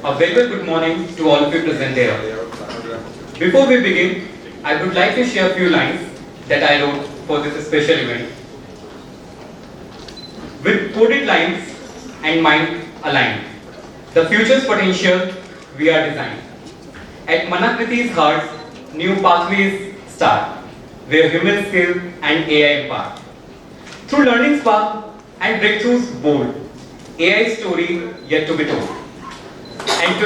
A very good morning to all of you present here. Before we begin, I would like to share a few lines that I wrote for this special event. With coded lines and mind aligned, the future's potential we are designed. At MANAKRITI's heart, new pathways start, where human skill and AI impart. Through learning spark and breakthroughs bold, AI story yet to be told. And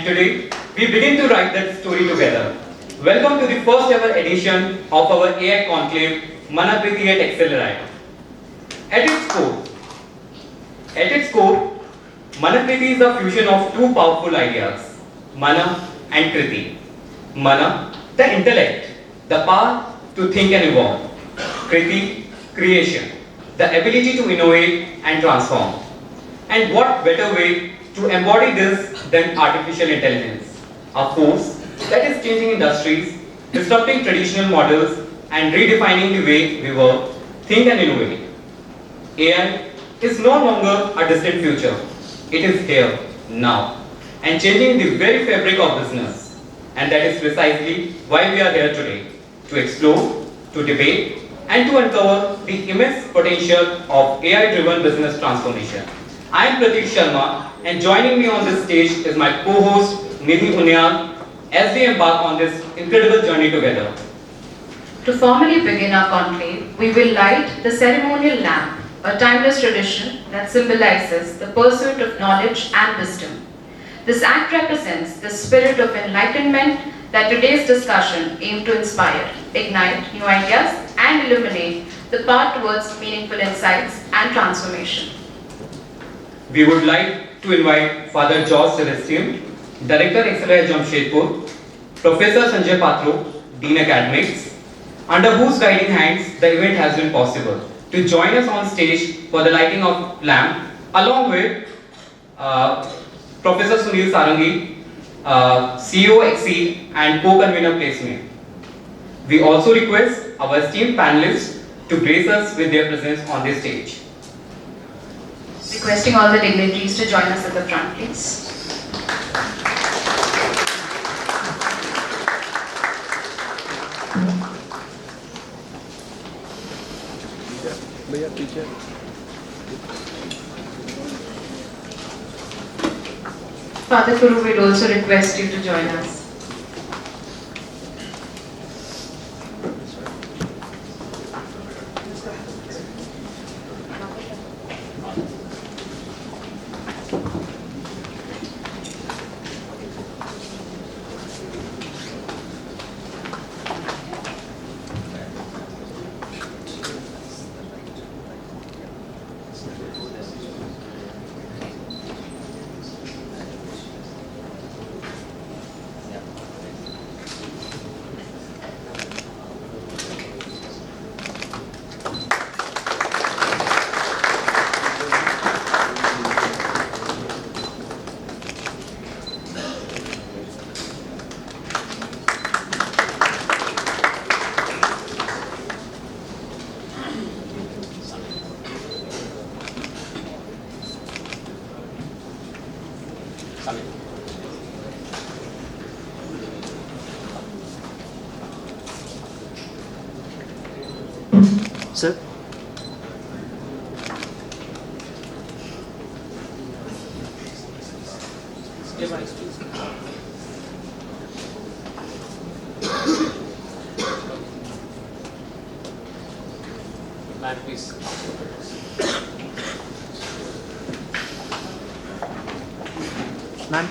today, we begin to write that story together. Welcome to the first ever edition of our AI Conclave, MANAKRITI at XLRI. At its core, MANAKRITI is a fusion of two powerful ideas, Mana and Kriti. Mana, the intellect, the power to think and evolve. Kriti, creation, the ability to innovate and transform. And what better way to embody this than artificial intelligence, a force that is changing industries, disrupting traditional models, and redefining the way we work, think and innovate. AI is no longer a distant future. It is here, now, and changing the very fabric of business. And that is precisely why we are here today, to explore, to debate, and to uncover the immense potential of AI-driven business transformation. I am Pratik Sharma, and joining me on this stage is my co-host Nidhi Unyal, as we embark on this incredible journey together. To formally begin our conclave, we will light the ceremonial lamp, a timeless tradition that symbolizes the pursuit of knowledge and wisdom. This act represents the spirit of enlightenment that today's discussion aims to inspire, ignite new ideas, and illuminate the path towards meaningful insights and transformation. We would like to invite Father George Celestian, Director XLRI Jamshedpur, Professor Sanjay Patro, Dean Academics, under whose guiding hands the event has been possible, to join us on stage for the lighting of lamp, along with Professor Sunil Sarangi, CEO XC and co-convener placement. We also request our esteemed panelists to grace us with their presence on this stage. Requesting all the dignitaries to join us at the front, please. Father Guru would also request you to join us. Sir? Man, please. Man?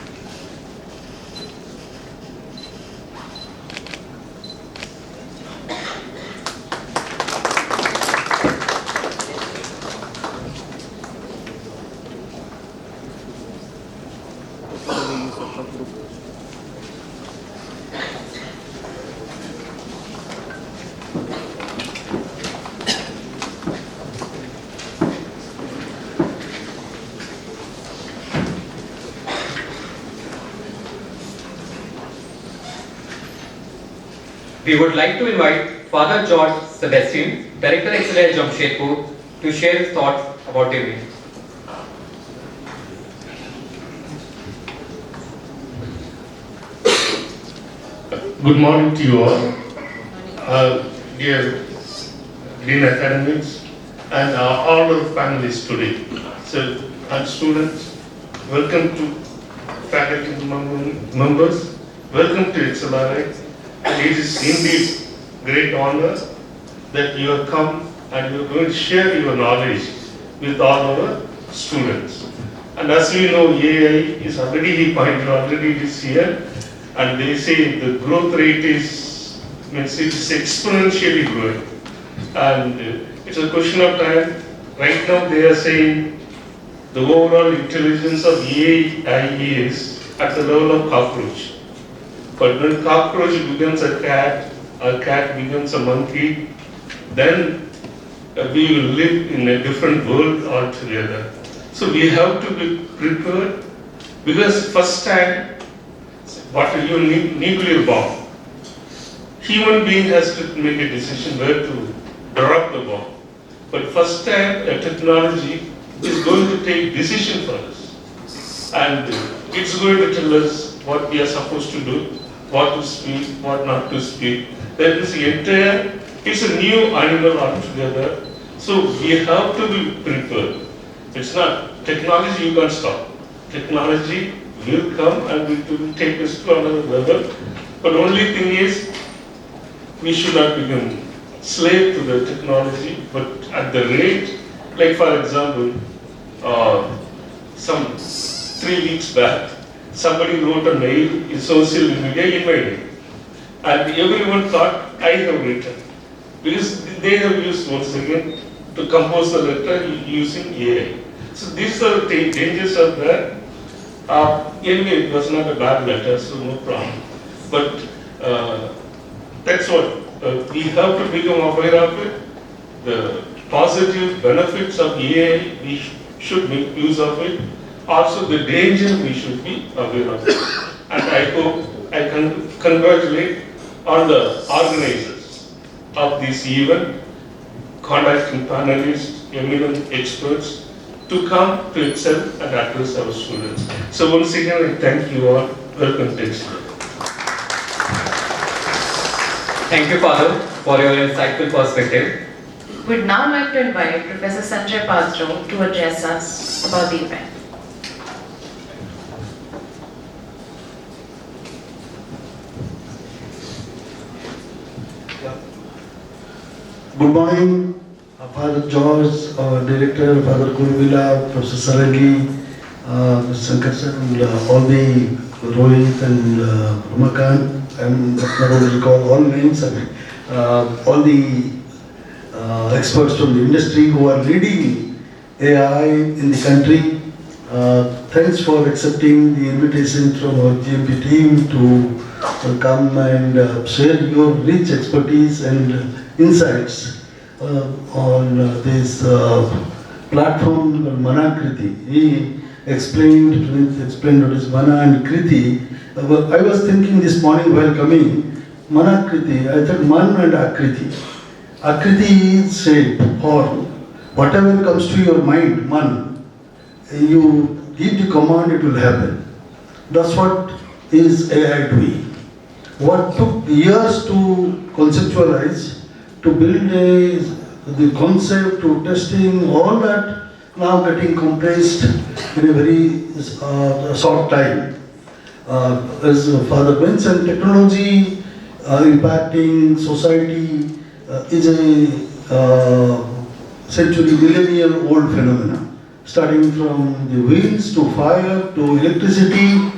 We would like to invite Father George Sebastian, Director XLRI Jamshedpur, to share his thoughts about the event. Good morning to you all, dear Green Academics and all of the panelists today. So, and students, welcome to faculty members, welcome to XLRI, and it is indeed great honor that you have come and you are going to share your knowledge with all our students. And as we know, AI is already here. And they say the growth rate is exponentially growing. And it's a question of time. Right now they are saying the overall intelligence of AI is at the level of cockroach. But when cockroach becomes a cat becomes a monkey, then we will live in a different world altogether. So we have to be prepared, because first time, what you nuclear bomb. Human being has to make a decision where to drop the bomb. But first time a technology is going to take decision for us. And it's going to tell us what we are supposed to do, what to speak, what not to speak. That is entire, it's a new animal altogether. So we have to be prepared. It's not, technology you can't stop. Technology will come and it will take us to another level. But only thing is, we should not become slave to the technology, but at the rate, like for example, some 3 weeks back, somebody wrote a mail in social media email, and everyone thought I have written, because they have used once again to compose the letter using AI. So these are the dangers of that. Anyway, it was not a bad letter, so no problem. But that's what we have to become aware of it. The positive benefits of AI, we should make use of it. Also, the danger, we should be aware of it. And I hope I can congratulate all the organizers of this event, contacting panelists, eminent experts, to come to excel and address our students. So once again, I thank you all. Welcome to XLRI. Thank you, Father, for your insightful perspective. We'd now like to invite Professor Sanjay Pastro to address us about the event. Good morning, Father George, our director, Father Kuruvilla, Professor Sarangi, Mr. Sankarsan, and all the Rohit and Ramakant. I'm not able to recall all names. All the experts from the industry who are leading AI in the country. Thanks for accepting the invitation from our GMP team to come and share your rich expertise and insights on this platform MANAKRITI. He explained what is Mana and Kriti. I was thinking this morning while coming, MANAKRITI, I thought Man and Akriti. Akriti is shape, form. Whatever comes to your mind, Man, you give the command, it will happen. That's what is AI doing. What took years to conceptualize, to build the concept, to testing, all that now getting compressed in a very short time. As Father mentioned, technology impacting society is a millennial old phenomena, starting from the winds to fire to electricity.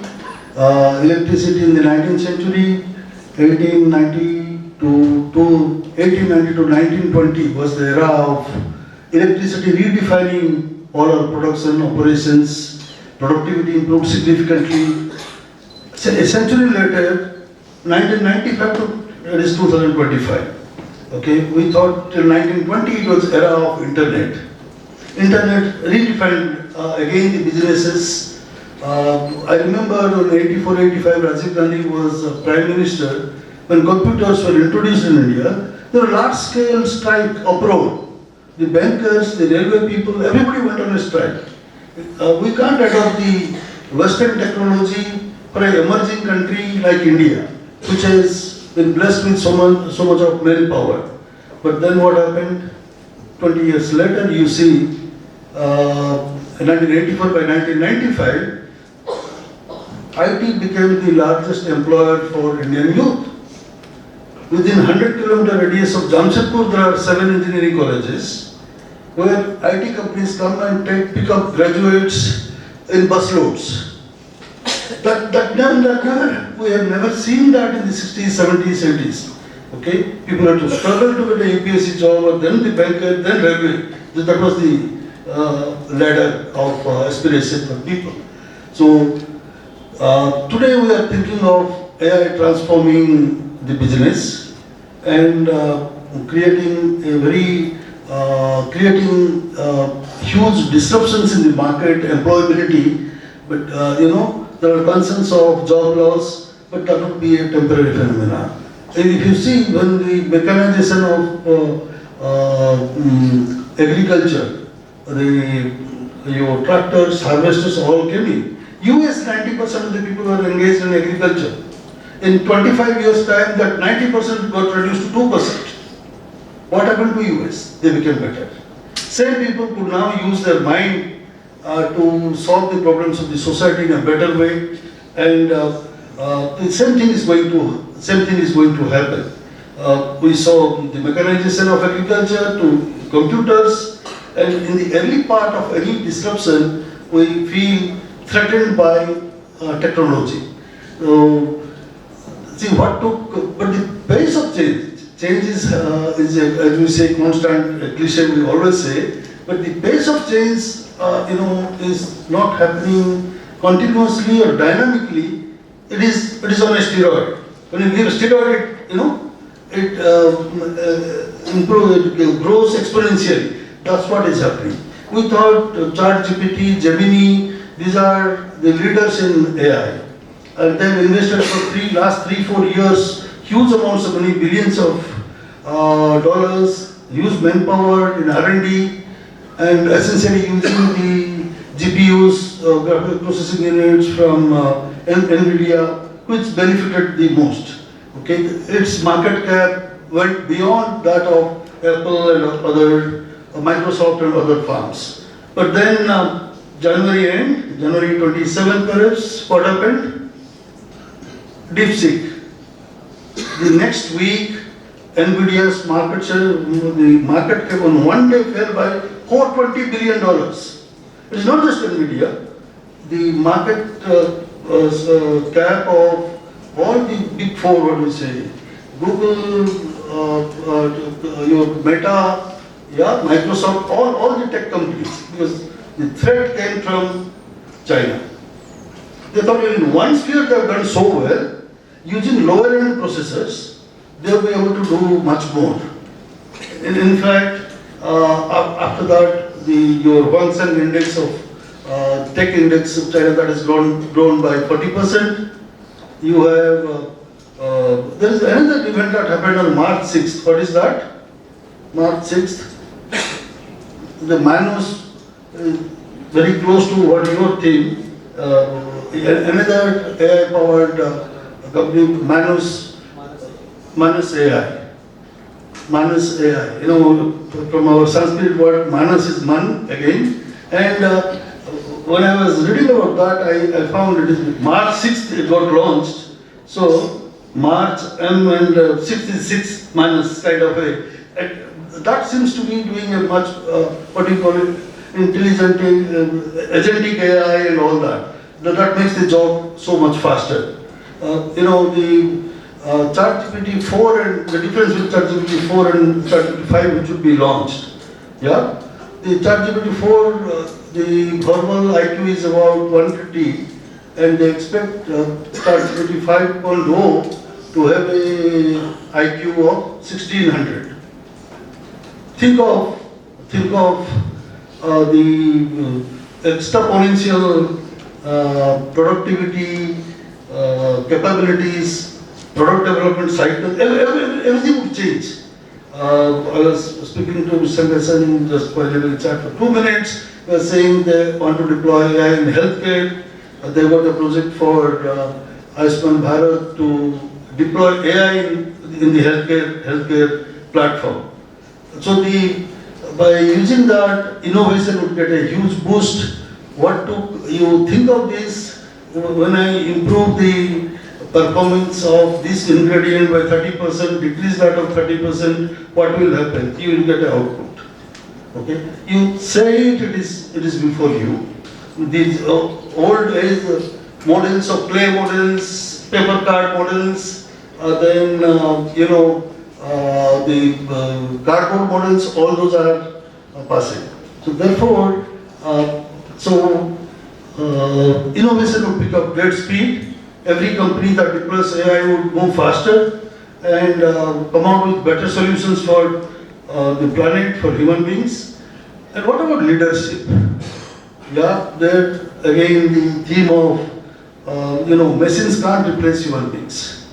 Electricity in the 19th century, 1890 to 1920 was the era of electricity redefining all our production operations. Productivity improved significantly. So a century later, 1995 to it is 2025. Okay, we thought till 1920 it was era of internet. Internet redefined again the businesses. I remember in 84-85 Rajiv Gandhi was Prime Minister when computers were introduced in India. There were large-scale strike abroad. The bankers, the railway people, everybody went on a strike. We can't adopt the Western technology for an emerging country like India, which has been blessed with so much of manpower. But then what happened? 20 years later, you see, in 1984 by 1995, IT became the largest employer for Indian youth. Within 100-kilometer radius of Jamshedpur, there are 7 engineering colleges where IT companies come and pick up graduates in busloads. We have never seen that in the 60s, 70s, 80s. Okay, people have to struggle to get a UPSC job, or then the banker, then railway. That was the ladder of aspiration for people. So today we are thinking of AI transforming the business and creating huge disruptions in the market, employability. But there are concerns of job loss, but that would be a temporary phenomenon. If you see, when the mechanization of agriculture, your tractors, harvesters all came in. US 90% of the people were engaged in agriculture. In 25 years' time, that 90% got reduced to 2%. What happened to US? They became better. Same people could now use their mind to solve the problems of the society in a better way, and the same thing is going to happen. We saw the mechanization of agriculture to computers, and in the early part of any disruption, we feel threatened by technology. But the pace of change is as we say, constant cliche we always say, but the pace of change, is not happening continuously or dynamically. It is on a steroid. When you give a steroid, it grows exponentially. That's what is happening. We thought ChatGPT, Gemini, these are the leaders in AI. And they've invested for last 3-4 years huge amounts of money, billions of dollars, huge manpower in R&D, and essentially using the GPUs, graphical processing units from NVIDIA, which benefited the most. Okay, its market cap went beyond that of Apple and other, Microsoft and other firms. But then January 27 perhaps, what happened? DeepSeek. The next week, NVIDIA's market share, the market cap on one day fell by $420 billion. It's not just NVIDIA. The market cap of all the big four, what we say, Google, your Meta, Microsoft, all the tech companies, because the threat came from China. They thought in one sphere they have done so well, using lower end processors, they will be able to do much more. In fact, after that, your Hang Seng index of tech index of China that has grown by 40%. You have there is another event that happened on March 6th. What is that? March 6th. The Manus, very close to what your theme. Another AI-powered company, Manus AI. Manus AI. From our Sanskrit word, Manas is man again. And when I was reading about that, I found it is March 6th it got launched. So March M and 6th is 6 Manus kind of a. That seems to be doing a much, what do you call it, intelligent, agentic AI and all that. That makes the job so much faster. The ChatGPT 4 and the difference with ChatGPT 4 and ChatGPT 5 which would be launched. Yeah, the ChatGPT 4, the verbal IQ is about 150, and they expect ChatGPT 5.0 to have a IQ of 1600. Think of the exponential productivity, capabilities, product development cycle, everything would change. I was speaking to Mr. Sankasan just while we were chat for 2 minutes. They were saying they want to deploy AI in healthcare. They got a project for Ayushman Bharat to deploy AI in the healthcare platform. So by using that, innovation would get a huge boost. What do you think of this? When I improve the performance of this ingredient by 30%, decrease that of 30%, what will happen? You will get an output. Okay? You say it is before you. These old age models of clay models, paper card models, then the cardboard models, all those are passing. So therefore, innovation would pick up great speed. Every company that deploys AI would move faster and come out with better solutions for the planet, for human beings. And what about leadership? Yeah, there again the theme of machines can't replace human beings.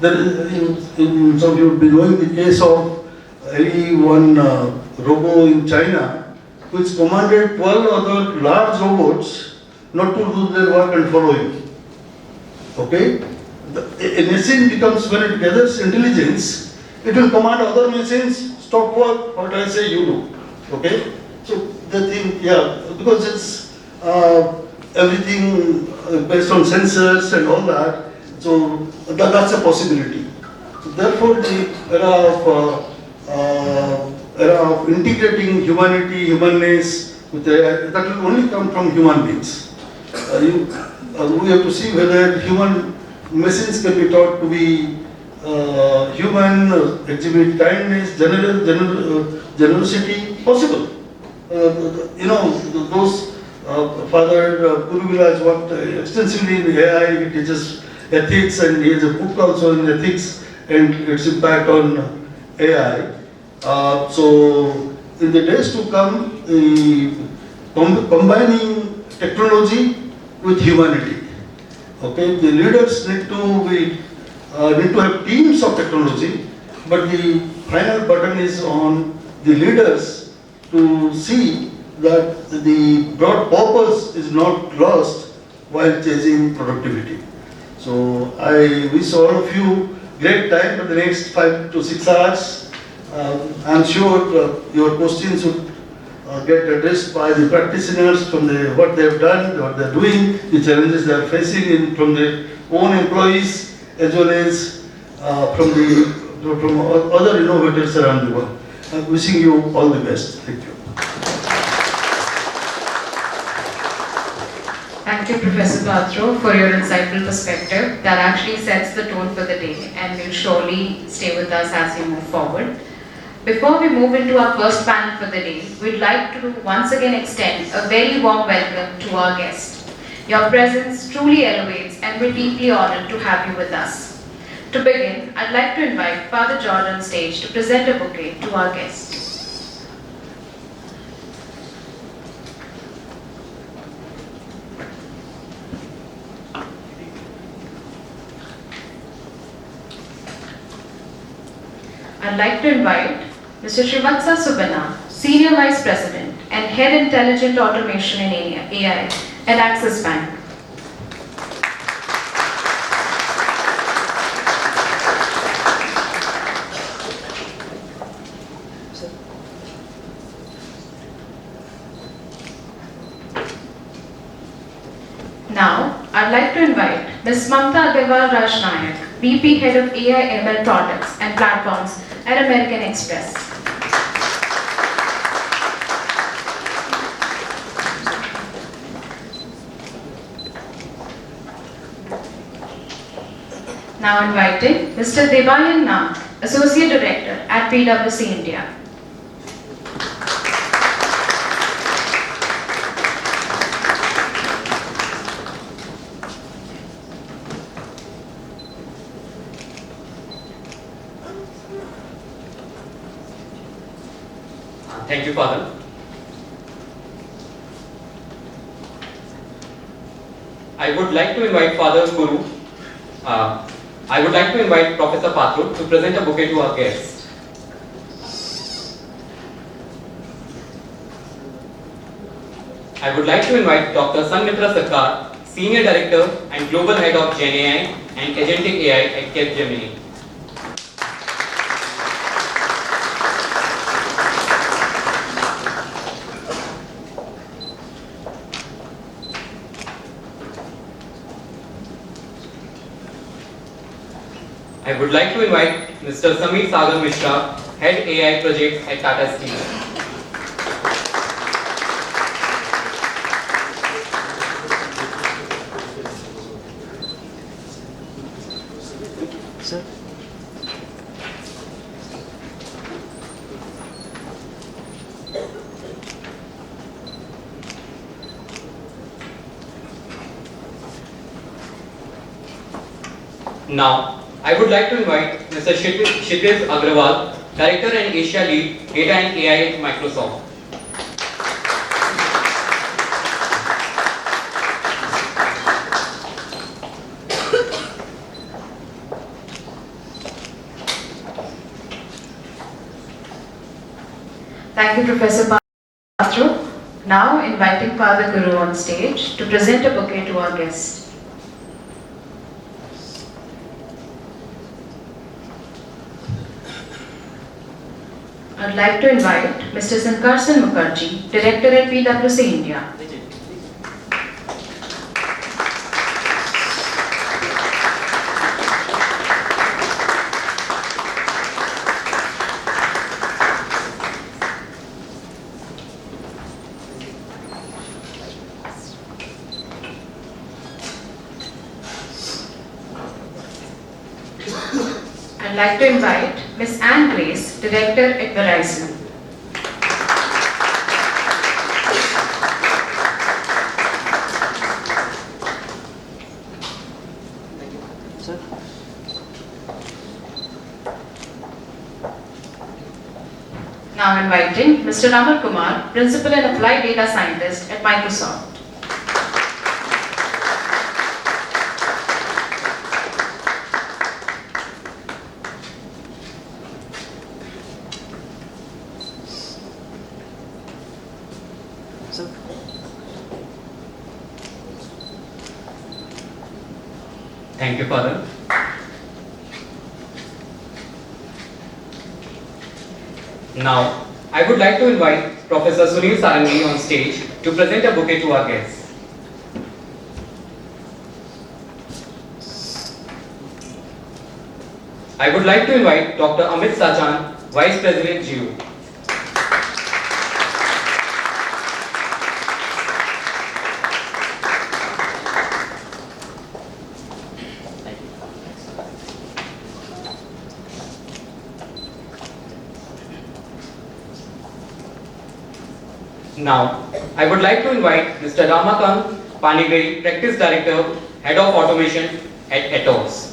There is, some of you would be knowing the case of one robo in China, which commanded 12 other large robots not to do their work and follow him. Okay? A machine becomes, when it gathers intelligence, it will command other machines, stop work, what I say you do. Okay? So the thing, because it's everything based on sensors and all that, so that's a possibility. So therefore, the era of integrating humanity, humanness with AI, that will only come from human beings. We have to see whether human machines can be taught to be human, exhibit kindness, generosity, possible. Those Father Kuruvila has worked extensively in AI. He teaches ethics and he has a book also in ethics and its impact on AI. So in the days to come, combining technology with humanity. Okay, the leaders need to have teams of technology, but the final button is on the leaders to see that the broad purpose is not lost while chasing productivity. So I wish all of you great time for the next 5 to 6 hours. I'm sure your questions would get addressed by the practitioners from what they have done, what they are doing, the challenges they are facing from their own employees, as well as from other innovators around the world. I'm wishing you all the best. Thank you. Thank you, Professor Patro, for your insightful perspective that actually sets the tone for the day and will surely stay with us as we move forward. Before we move into our first panel for the day, we'd like to once again extend a very warm welcome to our guest. Your presence truly elevates and we're deeply honored to have you with us. To begin, I'd like to invite Father George on stage to present a bouquet to our guest. I'd like to invite Mr. Srivatsa Subbanna, Senior Vice President and Head Intelligent Automation in AI at Axis Bank. Now, I'd like to invite Ms. Mamta Agarwal Rajnayak, VP Head of AI ML Products and Platforms at American Express. Now inviting Mr. Devayan Nath, Associate Director at PwC India. Thank you, Father. I would like to invite Father Guru. I would like to invite Professor Patro to present a bouquet to our guests. I would like to invite Dr. Sanmitra Sarkar, Senior Director and Global Head of Gen AI and Agentic AI at Capgemini. I would like to invite Mr. Samir Sagar Mishra, Head AI Projects at Tata Steel. Sir. Now, I would like to invite Mr. Kshitij Agrawal, Director and Asia Lead, Data and AI at Microsoft. Thank you, Professor Pastro. Now inviting Father Guru on stage to present a bouquet to our guests. I'd like to invite Mr. Sankarsan Mukherjee, Director at PwC India. I'd like to invite Ms. Anne Grace, Director at Verizon. Sir. Now inviting Mr. Raman Kumar, Principal and Applied Data Scientist at Microsoft. Sir. Thank you, Father. Now, I would like to invite Professor Sunil Sarangi on stage to present a bouquet to our guests. I would like to invite Dr. Amit Sachan, Vice President GU. Now, I would like to invite Mr. Ramakant Panigai, Practice Director, Head of Automation at Atos.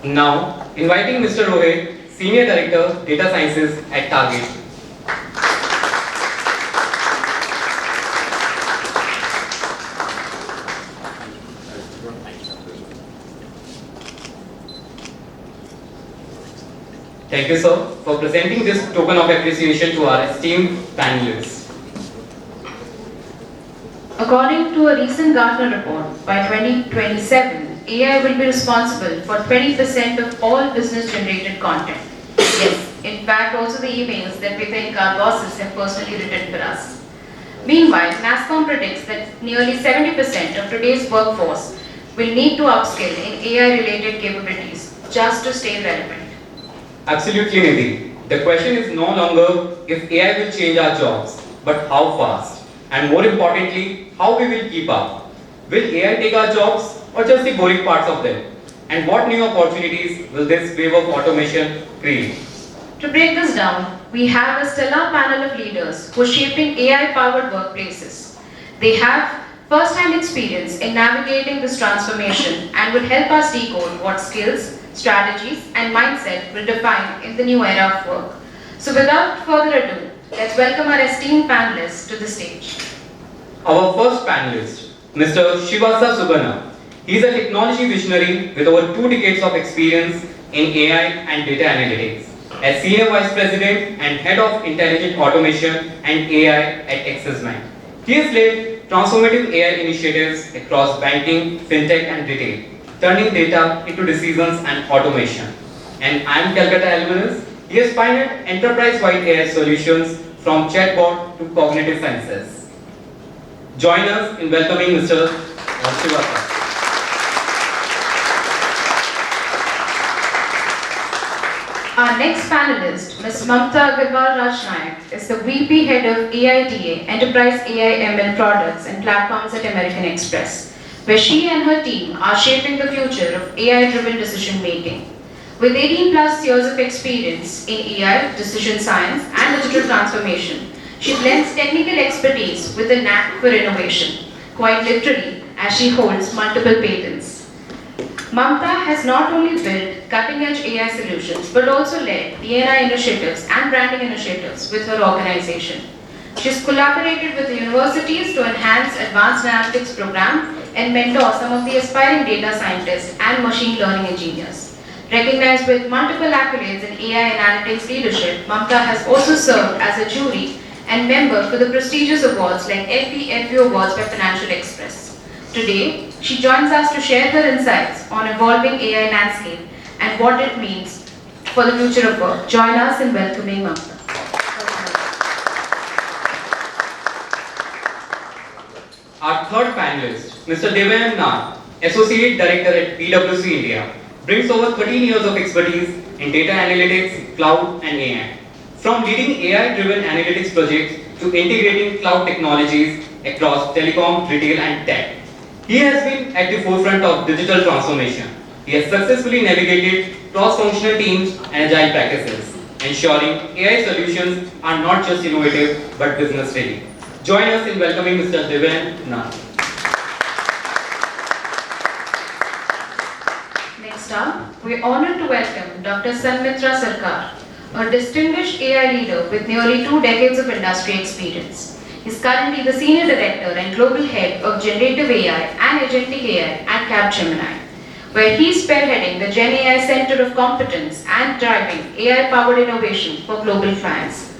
Now, inviting Mr. Rohit, Senior Director, Data Sciences at Target. Thank you, sir, for presenting this token of appreciation to our esteemed panelists. According to a recent Gartner report, by 2027, AI will be responsible for 20% of all business-generated content. Yes, in fact, also the emails that we think our bosses have personally written for us. Meanwhile, NASSCOM predicts that nearly 70% of today's workforce will need to upskill in AI-related capabilities just to stay relevant. Absolutely, Nidhi. The question is no longer if AI will change our jobs, but how fast. And more importantly, how we will keep up. Will AI take our jobs or just the boring parts of them? And what new opportunities will this wave of automation create? To break this down, we have a stellar panel of leaders who are shaping AI-powered workplaces. They have first-hand experience in navigating this transformation and will help us decode what skills, strategies, and mindset will define in the new era of work. So without further ado, let's welcome our esteemed panelists to the stage. Our first panelist, Mr. Shivasa Subana. He is a technology visionary with over 2 decades of experience in AI and data analytics. As Senior Vice President and Head of Intelligent Automation and AI at Axis Bank. He has led transformative AI initiatives across banking, fintech and retail, turning data into decisions and automation. And I am Calcutta alumnus. He has pioneered enterprise-wide AI solutions from chatbot to cognitive sciences. Join us in welcoming Mr. Shivasa. Our next panelist, Ms. Mamta Agarwal Rajnayak, is the VP Head of AIDA, Enterprise AI ML Products and Platforms at American Express, where she and her team are shaping the future of AI-driven decision making. With 18 plus years of experience in AI, decision science, and digital transformation, she blends technical expertise with a knack for innovation, quite literally, as she holds multiple patents. Mamta has not only built cutting-edge AI solutions, but also led D&I initiatives and branding initiatives with her organization. She's collaborated with the universities to enhance advanced analytics program and mentor some of the aspiring data scientists and machine learning engineers. Recognized with multiple accolades in AI analytics leadership, Mamta has also served as a jury and member for the prestigious awards like FEFU Awards by Financial Express. Today, she joins us to share her insights on evolving AI landscape and what it means for the future of work. Join us in welcoming Mamta. Our third panelist, Mr. Devayan Nath, Associate Director at PwC India, brings over 13 years of expertise in data analytics, cloud and AI. From leading AI-driven analytics projects to integrating cloud technologies across telecom, retail and tech. He has been at the forefront of digital transformation. He has successfully navigated cross-functional teams and agile practices, ensuring AI solutions are not just innovative but business-ready. Join us in welcoming Mr. Devayan Nath. Next up, we are honored to welcome Dr. Sanmitra Sarkar, a distinguished AI leader with nearly 2 decades of industry experience. He is currently the Senior Director and Global Head of Generative AI and Agentic AI at Capgemini, where he is spearheading the Gen AI Center of Competence and driving AI-powered innovation for global clients.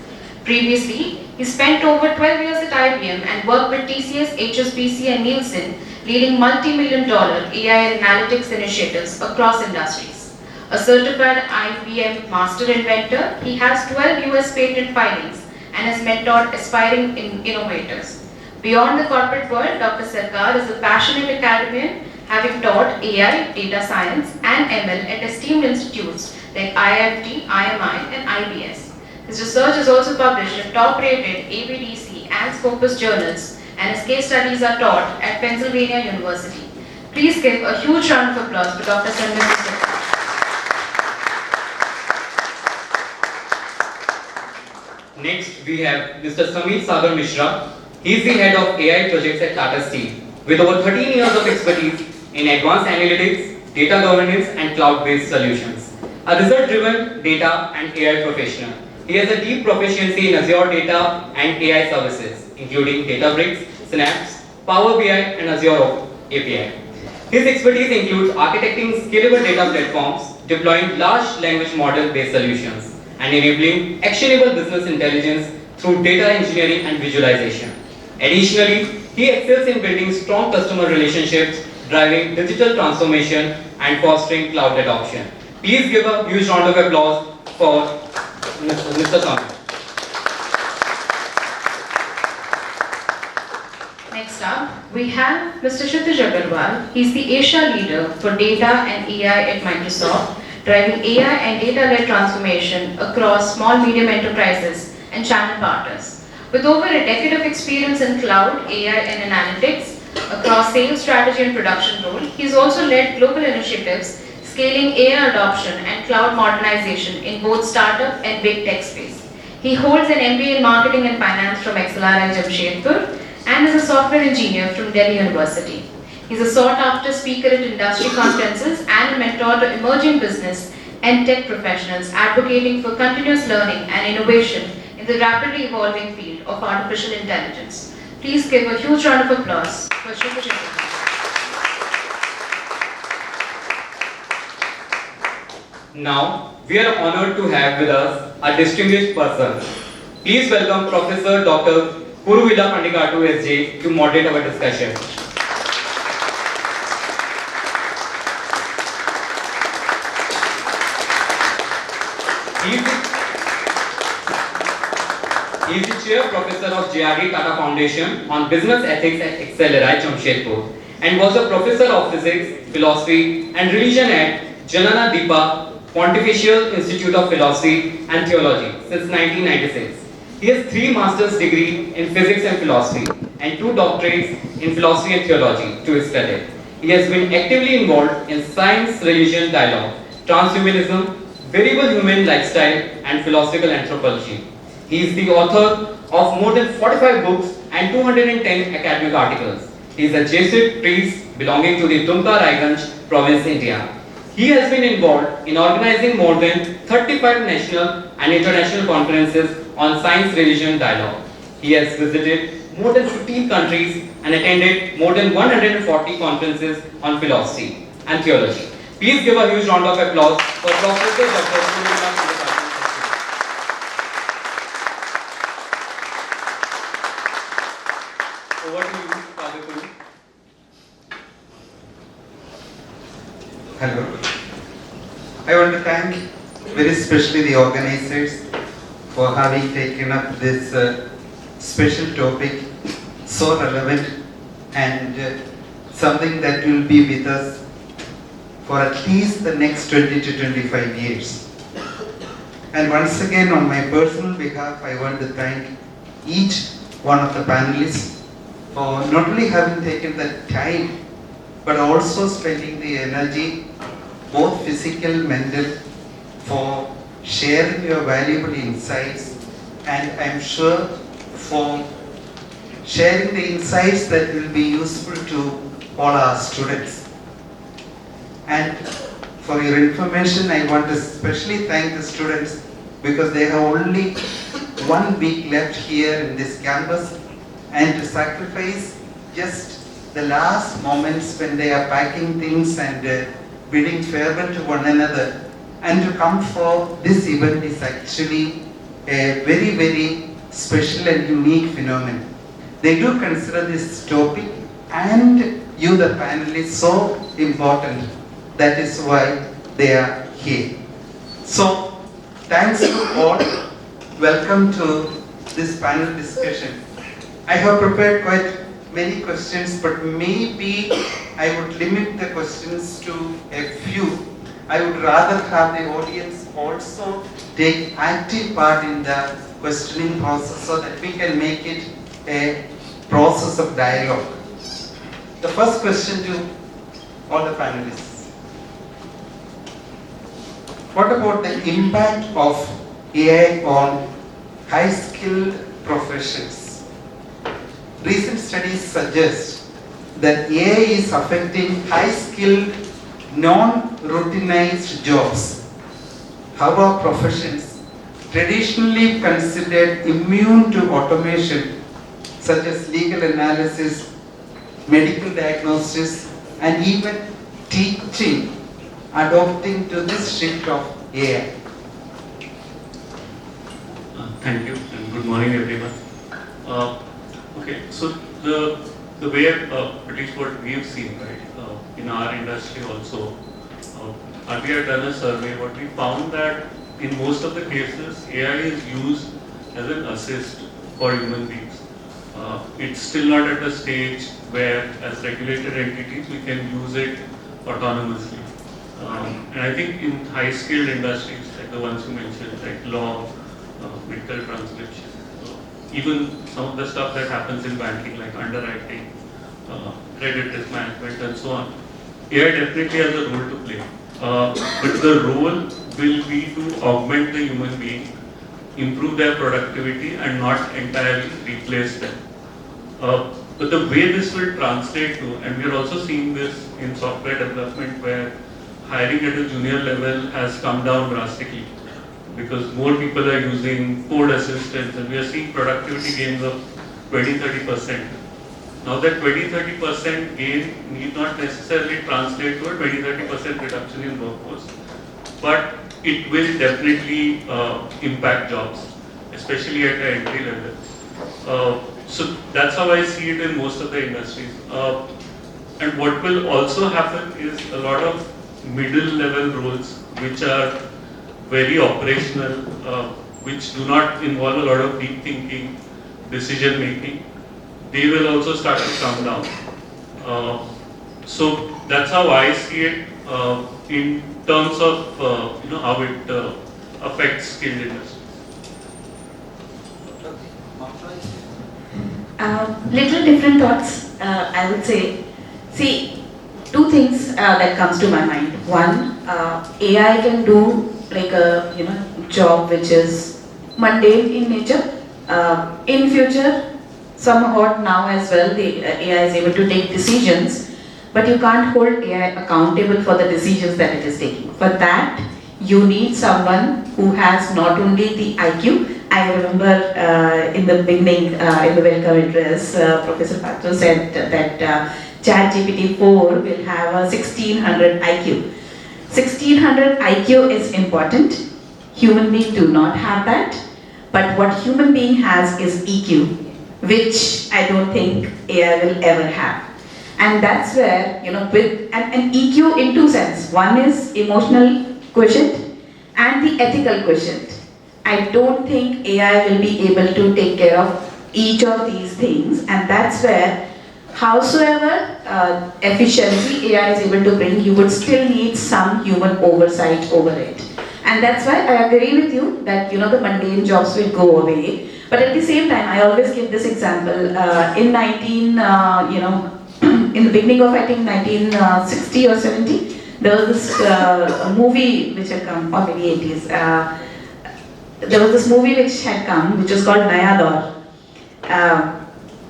Previously, he spent over 12 years at IBM and worked with TCS, HSBC and Nielsen, leading multi-million-dollar AI analytics initiatives across industries. A certified IBM Master Inventor, he has 12 US patent filings and has mentored aspiring innovators. Beyond the corporate world, Dr. Sarkar is a passionate academician, having taught AI, data science, and ML at esteemed institutes like IIFT, IMI, and IBS. His research is also published in top-rated ABDC and Scopus journals, and his case studies are taught at Pennsylvania University. Please give a huge round of applause for Dr. Sanmitra Sarkar. Next, we have Mr. Samir Sagar Mishra. He is the head of AI projects at Tata Steel, with over 13 years of expertise in advanced analytics, data governance, and cloud-based solutions. A result-driven data and AI professional, he has a deep proficiency in Azure data and AI services, including Databricks, Synapse, Power BI, and Azure API. His expertise includes architecting scalable data platforms, deploying large language model-based solutions, and enabling actionable business intelligence through data engineering and visualization. Additionally, he excels in building strong customer relationships, driving digital transformation, and fostering cloud adoption. Please give a huge round of applause for Mr. Samir. Next up, we have Mr. Kshitij Agarwal. He's the Asia leader for data and AI at Microsoft, driving AI and data-led transformation across small, medium enterprises and channel partners. With over a decade of experience in cloud, AI and analytics across sales, strategy and production role, he's also led global initiatives scaling AI adoption and cloud modernization in both startup and big tech space. He holds an MBA in marketing and finance from XLRI Jamshedpur and is a software engineer from Delhi University. He's a sought-after speaker at industry conferences and a mentor to emerging business and tech professionals advocating for continuous learning and innovation in the rapidly evolving field of artificial intelligence. Please give a huge round of applause for Shubha Jyoti. Now, we are honored to have with us a distinguished person. Please welcome Professor Dr. Kuruvilla Pandikatu SJ to moderate our discussion. He is the Chair Professor of JRD Tata Foundation on Business Ethics at XLRI, Jamshedpur, and was a Professor of Physics, Philosophy and Religion at Janana Deepa Pontifical Institute of Philosophy and Theology since 1996. He has 3 master's degrees in Physics and Philosophy and 2 doctorates in Philosophy and Theology to his credit. He has been actively involved in science-religion dialogue, transhumanism, variable human lifestyle and philosophical anthropology. He is the author of more than 45 books and 210 academic articles. He is a Jesuit priest belonging to the Tumka Raiganj province, India. He has been involved in organizing more than 35 national and international conferences on science-religion dialogue. He has visited more than 15 countries and attended more than 140 conferences on philosophy and theology. Please give a huge round of applause for Professor Dr. Kuruvilla Pandikatu. Over to you, Father Kuru. Hello. I want to thank very especially the organizers for having taken up this special topic, so relevant and something that will be with us for at least the next 20 to 25 years. And once again, on my personal behalf, I want to thank each one of the panelists for not only having taken the time, but also spending the energy, both physical, mental, for sharing your valuable insights, and I'm sure for sharing the insights that will be useful to all our students. And for your information, I want to especially thank the students because they have only 1 week left here in this campus, and to sacrifice just the last moments when they are packing things and bidding farewell to one another, and to come for this event is actually a very, very special and unique phenomenon. They do consider this topic and you, the panelists, so important. That is why they are here. So, thanks to all. Welcome to this panel discussion. I have prepared quite many questions, but maybe I would limit the questions to a few. I would rather have the audience also take active part in the questioning process so that we can make it a process of dialogue. The first question to all the panelists. What about the impact of AI on high-skilled professions? Recent studies suggest that AI is affecting high-skilled, non-routinized jobs. How are professions traditionally considered immune to automation, such as legal analysis, medical diagnosis, and even teaching, adopting to this shift of AI? Thank you and good morning everyone. Okay, so the way, at least what we've seen, right, in our industry also, we had done a survey. What we found that in most of the cases, AI is used as an assist for human beings. It's still not at a stage where, as regulated entities, we can use it autonomously. And I think in high-skilled industries, like the ones you mentioned, like law, medical transcription, even some of the stuff that happens in banking, like underwriting, credit risk management, and so on, AI definitely has a role to play. But the role will be to augment the human being, improve their productivity, and not entirely replace them. But the way this will translate to, and we are also seeing this in software development where hiring at a junior level has come down drastically because more people are using code assistants, and we are seeing productivity gains of 20-30%. Now that 20-30% gain need not necessarily translate to a 20-30% reduction in workforce, but it will definitely impact jobs, especially at the entry level. So that's how I see it in most of the industries. And what will also happen is a lot of middle level roles which are very operational, which do not involve a lot of deep thinking, decision making, they will also start to come down. So that's how I see it in terms of how it affects skilled industries. Little different thoughts, I would say. See, two things that comes to my mind. One, AI can do like a job which is mundane in nature. In future, somewhat now as well, the AI is able to take decisions, but you can't hold AI accountable for the decisions that it is taking. For that, you need someone who has not only the IQ. I remember in the beginning, in the welcome address, Professor Patro said that ChatGPT 4 will have a 1600 IQ. 1600 IQ is important. Human beings do not have that. But what human being has is EQ, which I don't think AI will ever have. And that's where, with an EQ in two senses. One is emotional quotient and the ethical quotient. I don't think AI will be able to take care of each of these things, and that's where, howsoever efficiency AI is able to bring, you would still need some human oversight over it. And that's why I agree with you that the mundane jobs will go away. But at the same time, I always give this example. In in the beginning of I think 1960 or 70, there was this movie which had come, or maybe 80s. There was this movie which had come, which was called Naya Daur.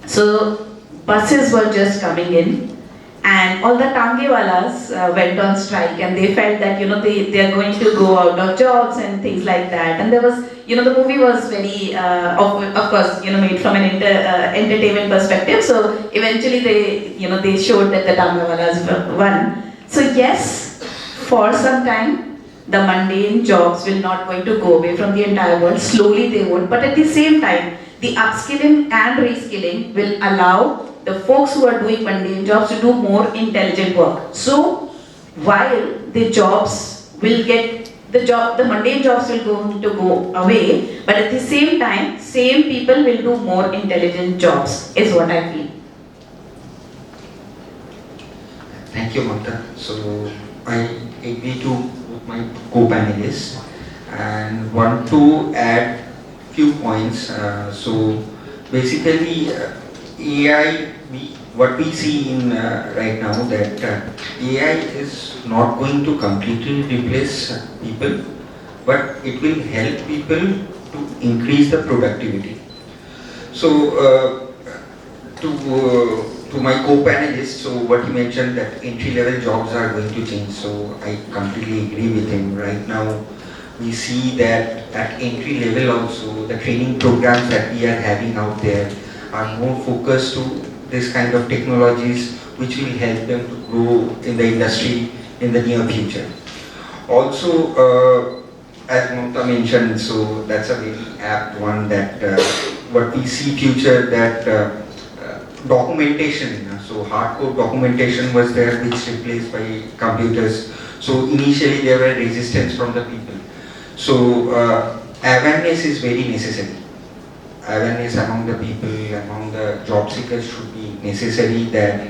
So buses were just coming in, and all the tangewalas went on strike, and they felt that they are going to go out of jobs and things like that. And there was the movie was very of course made from an entertainment perspective. So eventually they showed that the tangewalas won. So yes, for some time the mundane jobs will not going to go away from the entire world. Slowly they would, but at the same time, the upskilling and reskilling will allow the folks who are doing mundane jobs to do more intelligent work. So while the jobs will get the mundane jobs will go away, but at the same time, same people will do more intelligent jobs, is what I feel. Thank you, Mamta. So I agree to my co-panelists and want to add few points. So basically, AI, what we see in right now that AI is not going to completely replace people, but it will help people to increase the productivity. So to my co-panelists, so what he mentioned that entry-level jobs are going to change, so I completely agree with him. Right now, we see that at entry level also, the training programs that we are having out there are more focused to this kind of technologies which will help them to grow in the industry in the near future. Also, as Mamta mentioned, so that's a very apt one that what we see future that documentation, so hardcore documentation was there which replaced by computers. So initially there were resistance from the people. So awareness is very necessary. Awareness among the people, among the job seekers should be necessary that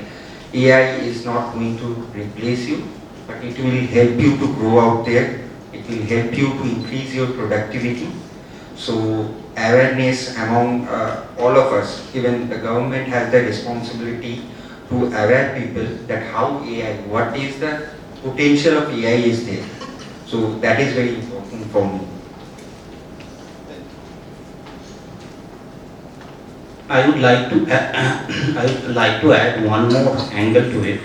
AI is not going to replace you, but it will help you to grow out there. It will help you to increase your productivity. So awareness among all of us, even the government has the responsibility to aware people that how AI, what is the potential of AI is there. So that is very important for me. I would like to add one more angle to it,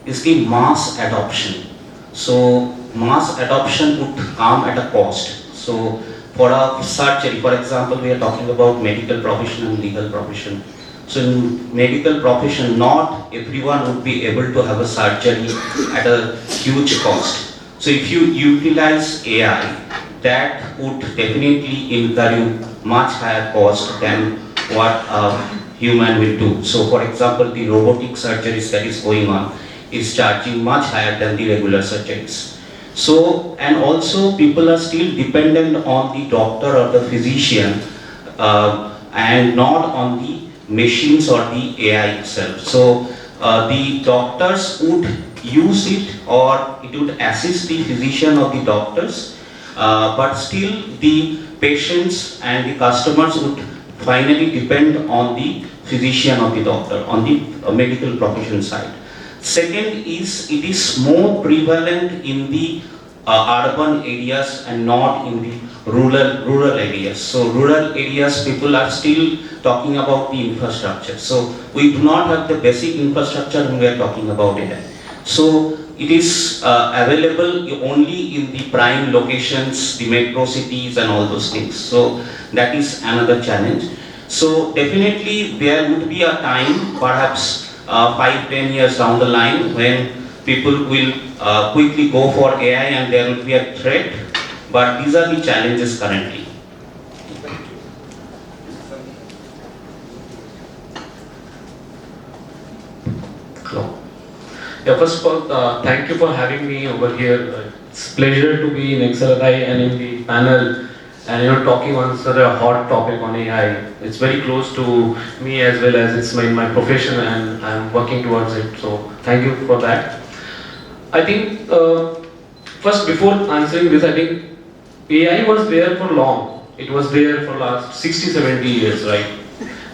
is the mass adoption. So mass adoption would come at a cost. So for a surgery, for example, we are talking about medical profession and legal profession. So in medical profession, not everyone would be able to have a surgery at a huge cost. So if you utilize AI, that would definitely incur you much higher cost than what a human will do. So for example, the robotic surgeries that is going on is charging much higher than the regular surgeries. So, and also people are still dependent on the doctor or the physician and not on the machines or the AI itself. So the doctors would use it or it would assist the physician or the doctors, but still the patients and the customers would finally depend on the physician or the doctor, on the medical profession side. Second is, it is more prevalent in the urban areas and not in the rural areas. So rural areas, people are still talking about the infrastructure. So we do not have the basic infrastructure when we are talking about it. So it is available only in the prime locations, the metro cities and all those things. So that is another challenge. So definitely there would be a time, perhaps 5-10 years down the line, when people will quickly go for AI and there will be a threat, but these are the challenges currently. Hello. Yeah, first of all, thank you for having me over here. It's a pleasure to be in XLRI and in the panel and talking on such a hot topic on AI. It's very close to me as well as it's my profession and I'm working towards it. So thank you for that. I think first before answering this, I think AI was there for long. It was there for last 60-70 years, right?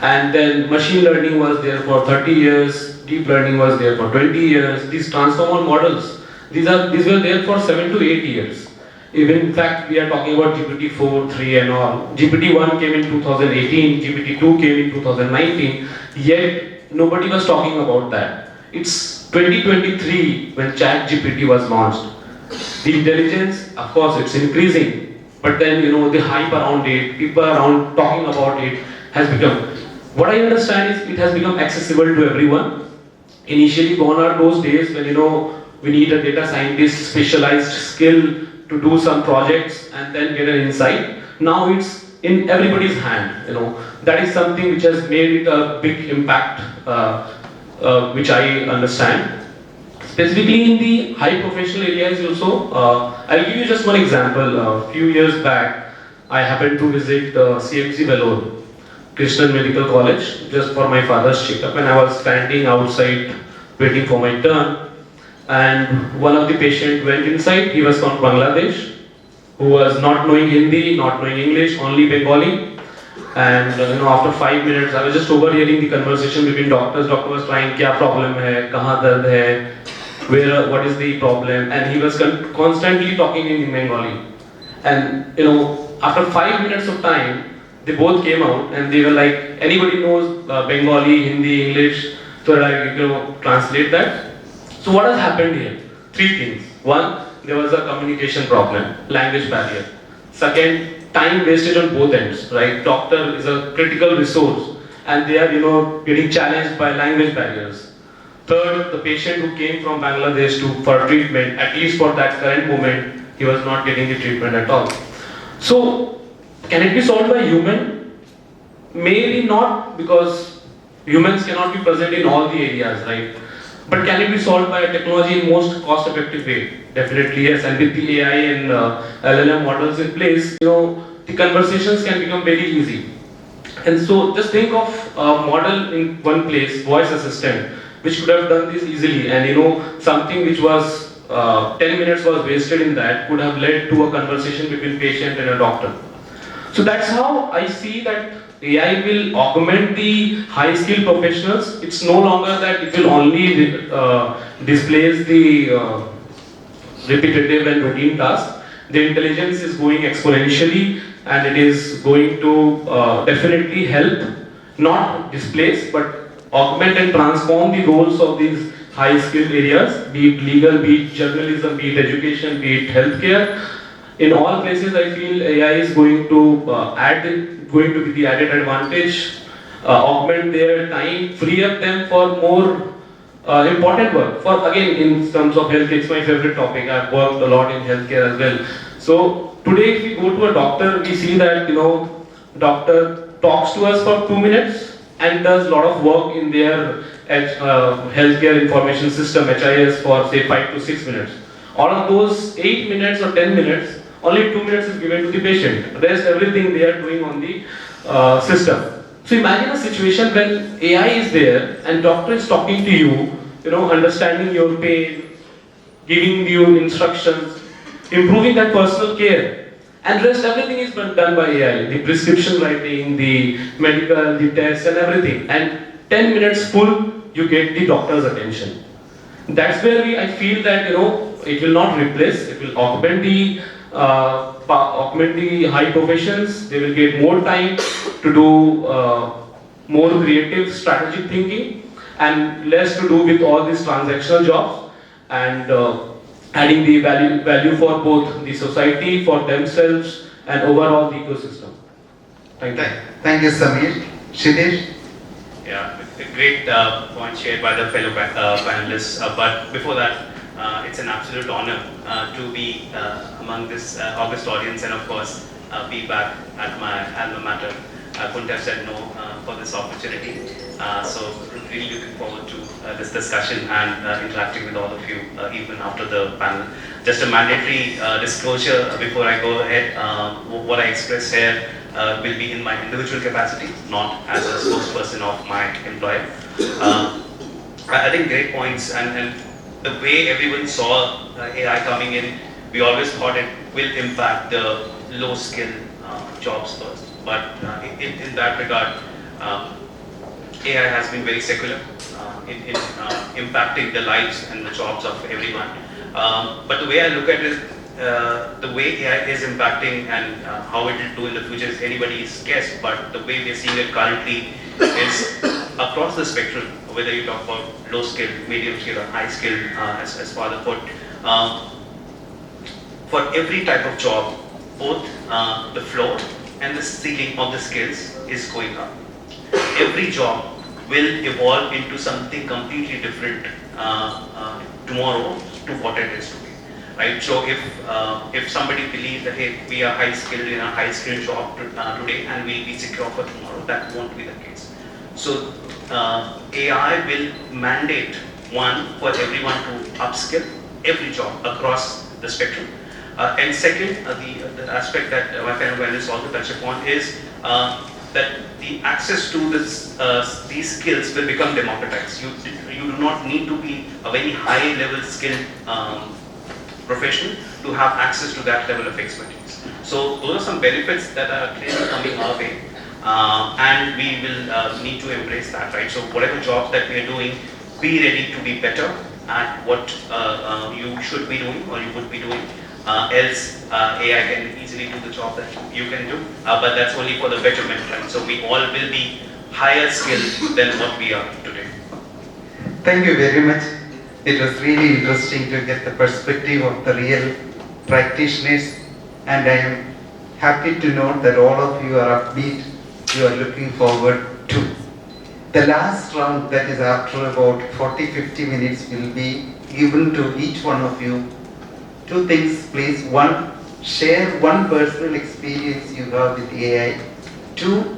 And then machine learning was there for 30 years, deep learning was there for 20 years. These transformer models, these were there for 7 to 8 years. Even in fact, we are talking about GPT-4, 3 and all. GPT-1 came in 2018, GPT-2 came in 2019, yet nobody was talking about that. It's 2023 when ChatGPT was launched. The intelligence, of course, it's increasing, but then the hype around it, people around talking about it has become, what I understand is it has become accessible to everyone. Initially gone are those days when we need a data scientist specialized skill to do some projects and then get an insight. Now it's in everybody's hand. That is something which has made it a big impact, which I understand. Specifically in the high professional areas also, I'll give you just one example. A few years back, I happened to visit CMC Vellore, Krishnan Medical College, just for my father's checkup, and I was standing outside waiting for my turn. And one of the patients went inside. He was from Bangladesh, who was not knowing Hindi, not knowing English, only Bengali. And after 5 minutes, I was just overhearing the conversation between doctors. Doctor was trying, "Kya problem hai? Kahan dard hai? What is the problem?" And he was constantly talking in Bengali. And after 5 minutes of time, they both came out and they were like, "Anybody knows Bengali, Hindi, English?" So I translate that. So what has happened here? 3 things. One, there was a communication problem, language barrier. Second, time wastage on both ends, right? Doctor is a critical resource and they are, getting challenged by language barriers. Third, the patient who came from Bangladesh for treatment, at least for that current moment, he was not getting the treatment at all. So, can it be solved by human? Maybe not, because humans cannot be present in all the areas, right? But can it be solved by a technology in most cost-effective way? Definitely yes, and with the AI and LLM models in place, the conversations can become very easy. And so just think of a model in one place, voice assistant, which could have done this easily, and something which was 10 minutes was wasted in that could have led to a conversation between patient and a doctor. So that's how I see that AI will augment the high-skilled professionals. It's no longer that it will only displace the repetitive and routine tasks. The intelligence is going exponentially and it is going to definitely help, not displace, but augment and transform the roles of these high-skilled areas, be it legal, be it journalism, be it education, be it healthcare. In all places, I feel AI is going to be the added advantage. augment their time, free up them for more important work. For again, in terms of health, it's my favorite topic. I've worked a lot in healthcare as well. So today, if we go to a doctor, we see that doctor talks to us for 2 minutes and does a lot of work in their healthcare information system (HIS) for say 5 to 6 minutes. Out of those 8 minutes or 10 minutes, only 2 minutes is given to the patient. The rest everything they are doing on the system. So imagine a situation when AI is there and doctor is talking to you, understanding your pain, giving you instructions, improving that personal care. And rest everything is done by AI. The prescription writing, the medical, the tests and everything. And 10 minutes full, you get the doctor's attention. That's where I feel that, it will not replace, it will augment the high professions. They will get more time to do more creative strategic thinking and less to do with all these transactional jobs, and adding the value for both the society, for themselves and overall the ecosystem. Thank you. Thank you, Samir. Shidesh? Yeah, a great point shared by the fellow panelists. But before that, it's an absolute honor to be among this august audience, and of course be back at my alma mater. I couldn't have said no for this opportunity. So really looking forward to this discussion and interacting with all of you even after the panel. Just a mandatory disclosure before I go ahead. What I express here will be in my individual capacity, not as a spokesperson of my employer. I think great points, and the way everyone saw AI coming in, we always thought it will impact the low skill jobs first. But in that regard, AI has been very secular in impacting the lives and the jobs of everyone. But the way I look at it, the way AI is impacting and how it will do in the future is anybody's guess. But the way we are seeing it currently is across the spectrum, whether you talk about low skill, medium skill, or high skill, as Father put. For every type of job, both the floor and the ceiling of the skills is going up. Every job will evolve into something completely different tomorrow to what it is today, right? So if somebody believes that hey, we are high skilled in a high skilled job today and we'll be secure for tomorrow, that won't be the case. So AI will mandate one for everyone to upskill every job across the spectrum. And second, the aspect that my fellow panelists also touch upon is that the access to these skills will become democratized. You do not need to be a very high level skilled professional to have access to that level of expertise. So those are some benefits that are clearly coming our way, and we will need to embrace that, right? So whatever jobs that we are doing, be ready to be better at what you should be doing or you would be doing. Else AI can easily do the job that you can do, but that's only for the betterment, right? So we all will be higher skilled than what we are today. Thank you very much. It was really interesting to get the perspective of the real practitioners, and I am happy to note that all of you are upbeat, you are looking forward to. The last round, that is after about 40-50 minutes, will be given to each one of you. Two things, please. One, share one personal experience you have with AI. Two,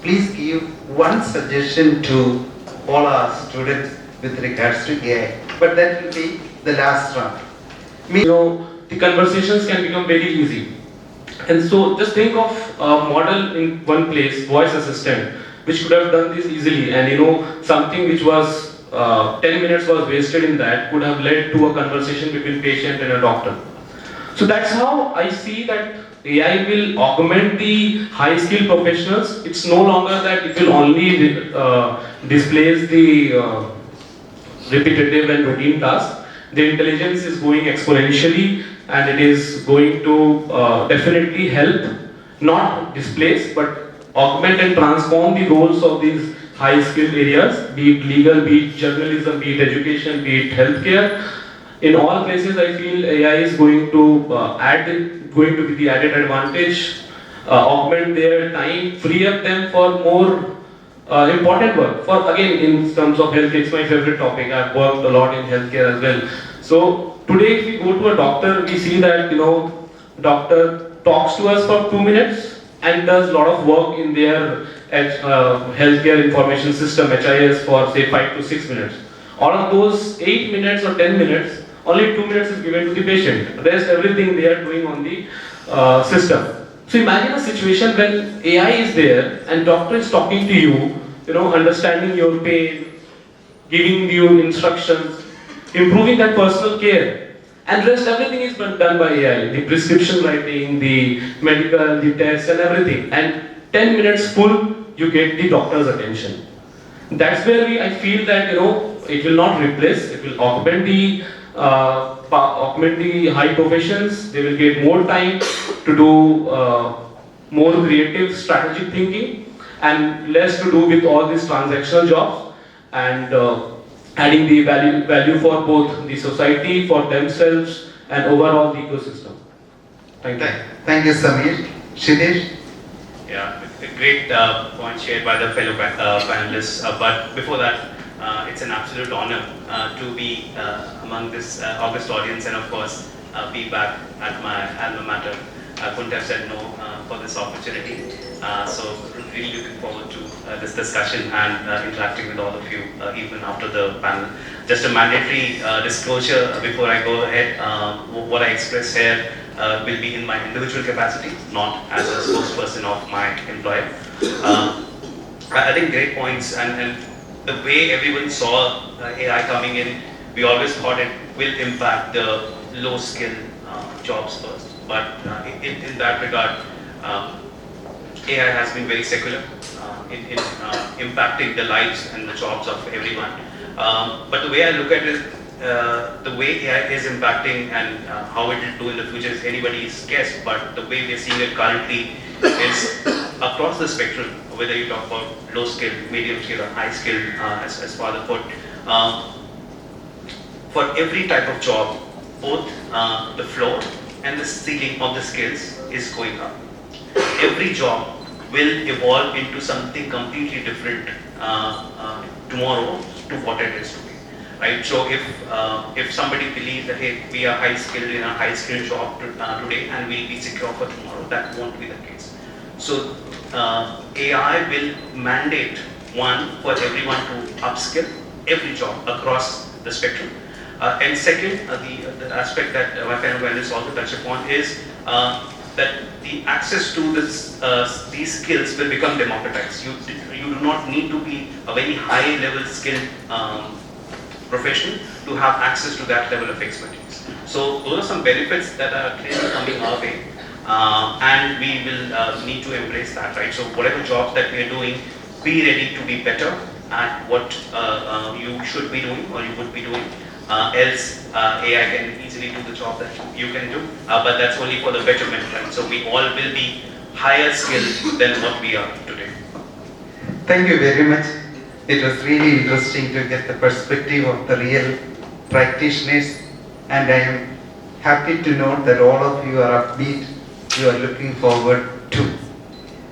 please give one suggestion to all our students with regards to AI. But that will be the last round. The conversations can become very easy. And so just think of a model in one place, voice assistant, which could have done this easily, and something which was 10 minutes was wasted in that could have led to a conversation between patient and a doctor. So that's how I see that AI will augment the high skilled professionals. It's no longer that it will only displace the repetitive and routine tasks. The intelligence is going exponentially, and it is going to definitely help, not displace, but augment and transform the roles of these high skilled areas, be it legal, be it journalism, be it education, be it healthcare. In all places, I feel AI is going to be the added advantage, augment their time, free up them for more important work. For again, in terms of healthcare, it's my favorite topic. I've worked a lot in healthcare as well. So today, if we go to a doctor, we see that doctor talks to us for 2 minutes and does a lot of work in their healthcare information system (HIS) for say 5 to 6 minutes. Out of those 8 minutes or 10 minutes, only 2 minutes is given to the patient. Rest everything they are doing on the system. So imagine a situation when AI is there and doctor is talking to you, understanding your pain, giving you instructions, improving that personal care. And rest everything is done by AI. The prescription writing, the medical, the tests and everything. And 10 minutes full, you get the doctor's attention. That's where I feel that, it will not replace, it will augment the high professions. They will get more time to do more creative strategic thinking and less to do with all these transactional jobs, and adding the value for both the society, for themselves and overall the ecosystem. Thank you. Thank you, Samir. Shidesh? Yeah, a great point shared by the fellow panelists. But before that, it's an absolute honor to be among this august audience, and of course be back at my alma mater. I couldn't have said no for this opportunity. So really looking forward to this discussion and interacting with all of you even after the panel. Just a mandatory disclosure before I go ahead. What I express here will be in my individual capacity, not as a spokesperson of my employer. I think great points, and the way everyone saw AI coming in, we always thought it will impact the low skill jobs first. But in that regard, AI has been very secular in impacting the lives and the jobs of everyone. But the way I look at it, the way AI is impacting and how it will do in the future is anybody's guess. But the way we are seeing it currently is across the spectrum, whether you talk about low skill, medium skill, or high skill, as Father put. For every type of job, both the floor and the ceiling of the skills is going up. Every job will evolve into something completely different tomorrow to what it is today, right? So if somebody believes that hey, we are high skilled in a high skilled job today and we'll be secure for tomorrow, that won't be the case. So AI will mandate for everyone to upskill every job across the spectrum. And second, the aspect that my panel panelists also touch upon is that the access to these skills will become democratized. You do not need to be a very high level skilled professional to have access to that level of expertise. So those are some benefits that are clearly coming our way, and we will need to embrace that, right? So whatever jobs that we are doing, be ready to be better at what you should be doing or you would be doing. Else AI can easily do the job that you can do, but that's only for the betterment, right? So we all will be higher skilled than what we are today. Thank you very much. It was really interesting to get the perspective of the real practitioners, and I am happy to note that all of you are upbeat, you are looking forward to.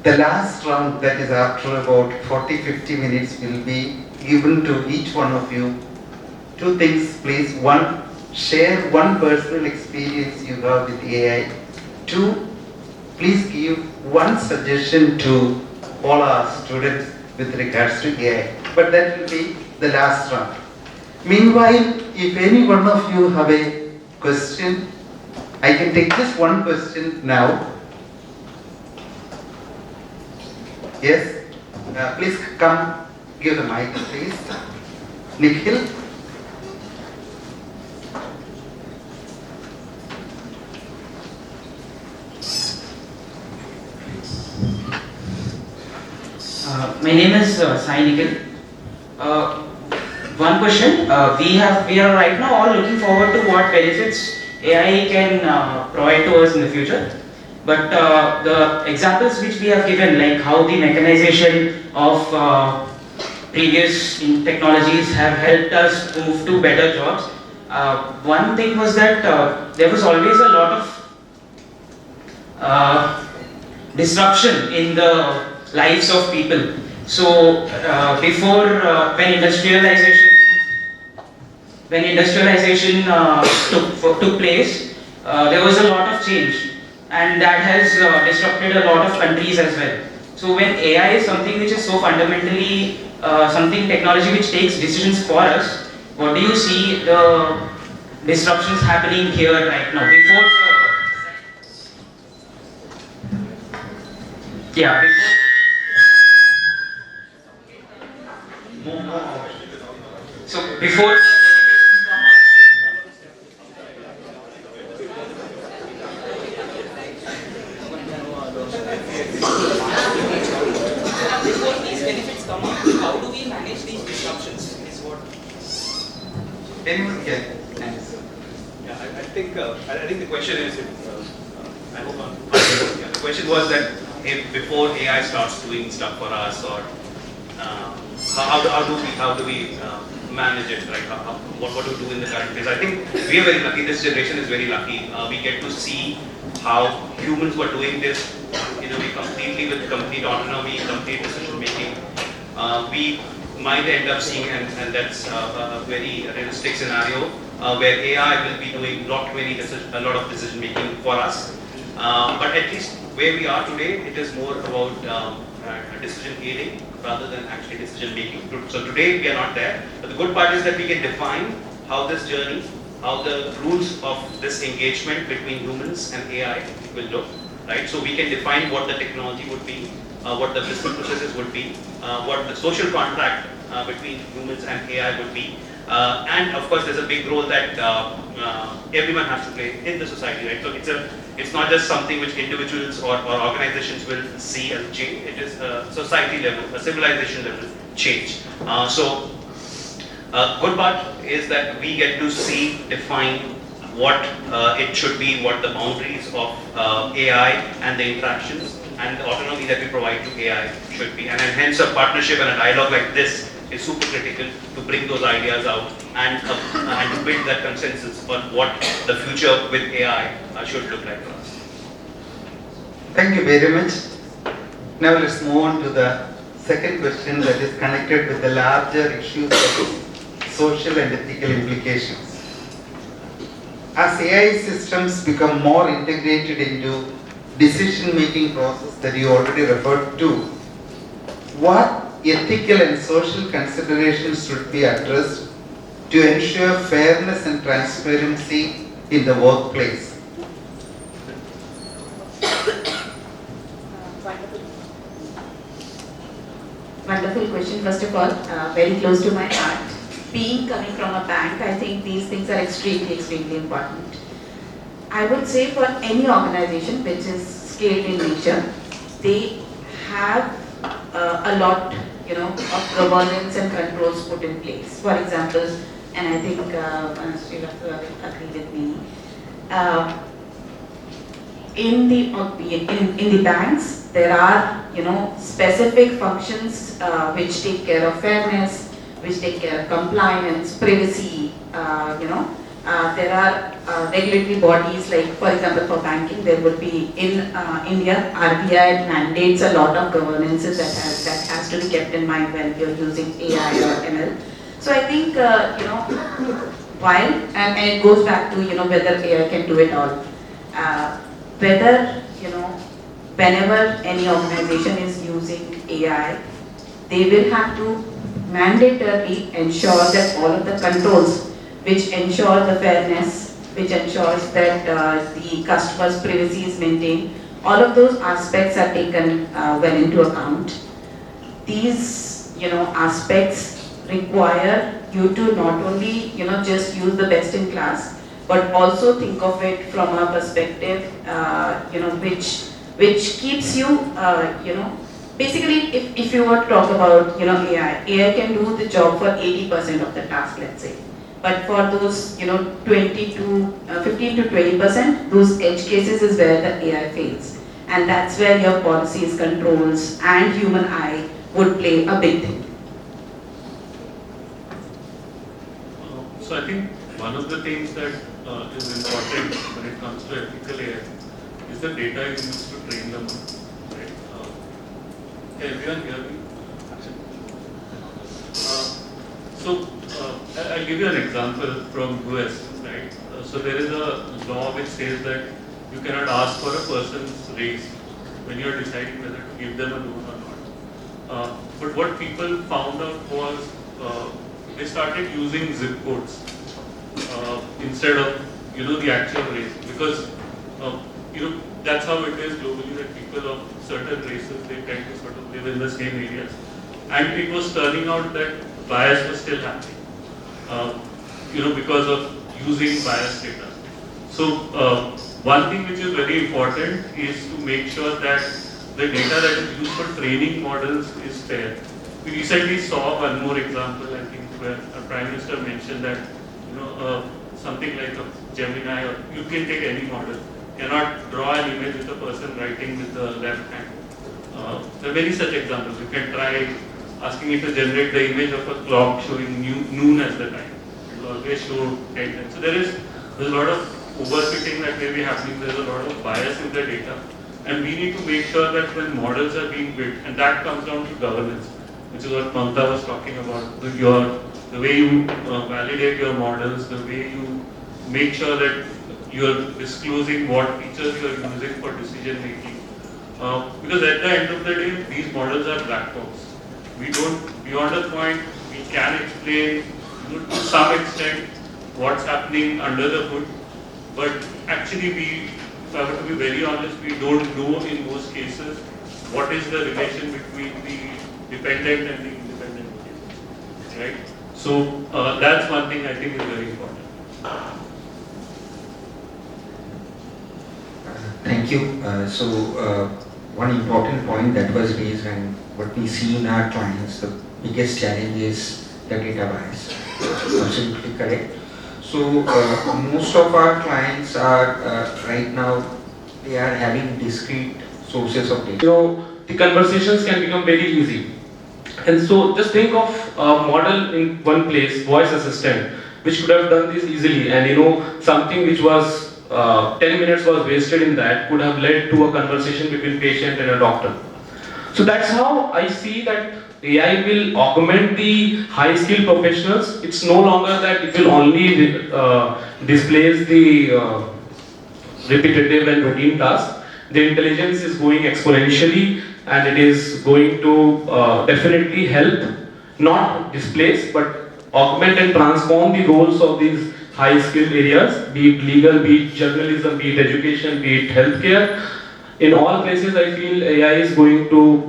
The last round, that is after about 40-50 minutes, will be given to each one of you. Two things, please. One, share one personal experience you have with AI. Two, please give one suggestion to all our students with regards to AI. But that will be the last round. Meanwhile, if any one of you have a question, I can take just one question now. Yes? Please come, give the mic, please. Nikhil? My name is Sai Nikhil. One question. We are right now all looking forward to what benefits AI can provide to us in the future. But the examples which we have given, like how the mechanization of previous technologies have helped us move to better jobs. One thing was that there was always a lot of disruption in the lives of people. So before when industrialization took place, there was a lot of change, and that has disrupted a lot of countries as well. So when AI is something which is so fundamentally something technology which takes decisions for us, what do you see the disruptions happening here right now? Before these benefits come up, how do we manage these disruptions? Is what Anyone can answer. Yeah, I think the question is, I hope I'm the question was that if before AI starts doing stuff for us, or how do we manage it, right? What do we do in the current phase? I think we are very lucky. This generation is very lucky. We get to see how humans were doing this in a way completely with complete autonomy, complete decision making. We might end up seeing, and that's a very realistic scenario, where AI will be doing a lot of decision making for us. But at least where we are today, it is more about decision aiding rather than actually decision making. So today we are not there. But the good part is that we can define how this journey, how the rules of this engagement between humans and AI will look, right? So we can define what the technology would be, what the business processes would be, what the social contract between humans and AI would be. And of course, there's a big role that everyone has to play in the society, right? So it's not just something which individuals or organizations will see as change. It is a society level, a civilization level change. So good part is that we get to see, define what it should be, what the boundaries of AI and the interactions and the autonomy that we provide to AI should be. And hence a partnership and a dialogue like this is super critical to bring those ideas out and to build that consensus on what the future with AI should look like for us. Thank you very much. Now let's move on to the second question that is connected with the larger issues of social and ethical implications. As AI systems become more integrated into decision-making process that you already referred to, what ethical and social considerations should be addressed to ensure fairness and transparency in the workplace? Wonderful question, first of all, very close to my heart. Being coming from a bank, I think these things are extremely important. I would say for any organization which is scaled in nature, they have a lot, of governance and controls put in place. For example, and I think Anastasi will agree with me, in the banks there are specific functions which take care of fairness, which take care of compliance, privacy. There are regulatory bodies, like for example for banking there would be in India, RBI mandates a lot of governances that has to be kept in mind when you're using AI or ML. So I think while and it goes back to whether AI can do it all, whether whenever any organization is using AI, they will have to mandatorily ensure that all of the controls which ensure the fairness, which ensures that the customer's privacy is maintained, all of those aspects are taken well into account. These aspects require you to not only just use the best in class, but also think of it from a perspective which keeps you basically, if you were to talk about AI can do the job for 80% of the task, let's say. But for those 15 to 20%, those edge cases is where the AI fails, and that's where your policies, controls, and human eye would play a big thing. So I think one of the things that is important when it comes to ethical AI is the data is used to train them. Right? Everyone hear me? I'll give you an example from US, right? So there is a law which says that you cannot ask for a person's race when you are deciding whether to give them a loan or not. But what people found out was they started using zip codes instead of the actual race, because that's how it is globally, that people of certain races, they tend to sort of live in the same areas, and it was turning out that bias was still happening, because of using bias data. So one thing which is very important is to make sure that the data that is used for training models is fair. We recently saw one more example, I think, where a Prime Minister mentioned that something like a Gemini, or you can take any model, cannot draw an image with a person writing with the left hand. There are many such examples. You can try asking it to generate the image of a clock showing noon as the time. It will always show 10. So there's a lot of overfitting that may be happening. There's a lot of bias in the data, and we need to make sure that when models are being built, and that comes down to governance, which is what Mamta was talking about. The way you validate your models, the way you make sure that you're disclosing what features you're using for decision making. Because at the end of the day, these models are black box. We don't, beyond a point, we can explain to some extent what's happening under the hood, but actually if I were to be very honest, we don't know in most cases what is the relation between the dependent and the independent cases, right? So that's one thing I think is very important. Thank you. One important point that was raised, and what we see in our clients, the biggest challenge is the data bias. Absolutely correct. So most of our clients are right now, they are having discrete sources of data. The conversations can become very easy. And so just think of a model in one place, voice assistant, which could have done this easily, and something which was 10 minutes was wasted in that could have led to a conversation between patient and a doctor. So that's how I see that AI will augment the high-skilled professionals. It's no longer that it will only displace the repetitive and routine tasks. The intelligence is going exponentially, and it is going to definitely help, not displace, but augment and transform the roles of these high-skilled areas, be it legal, be it journalism, be it education, be it healthcare. In all places, I feel AI is going to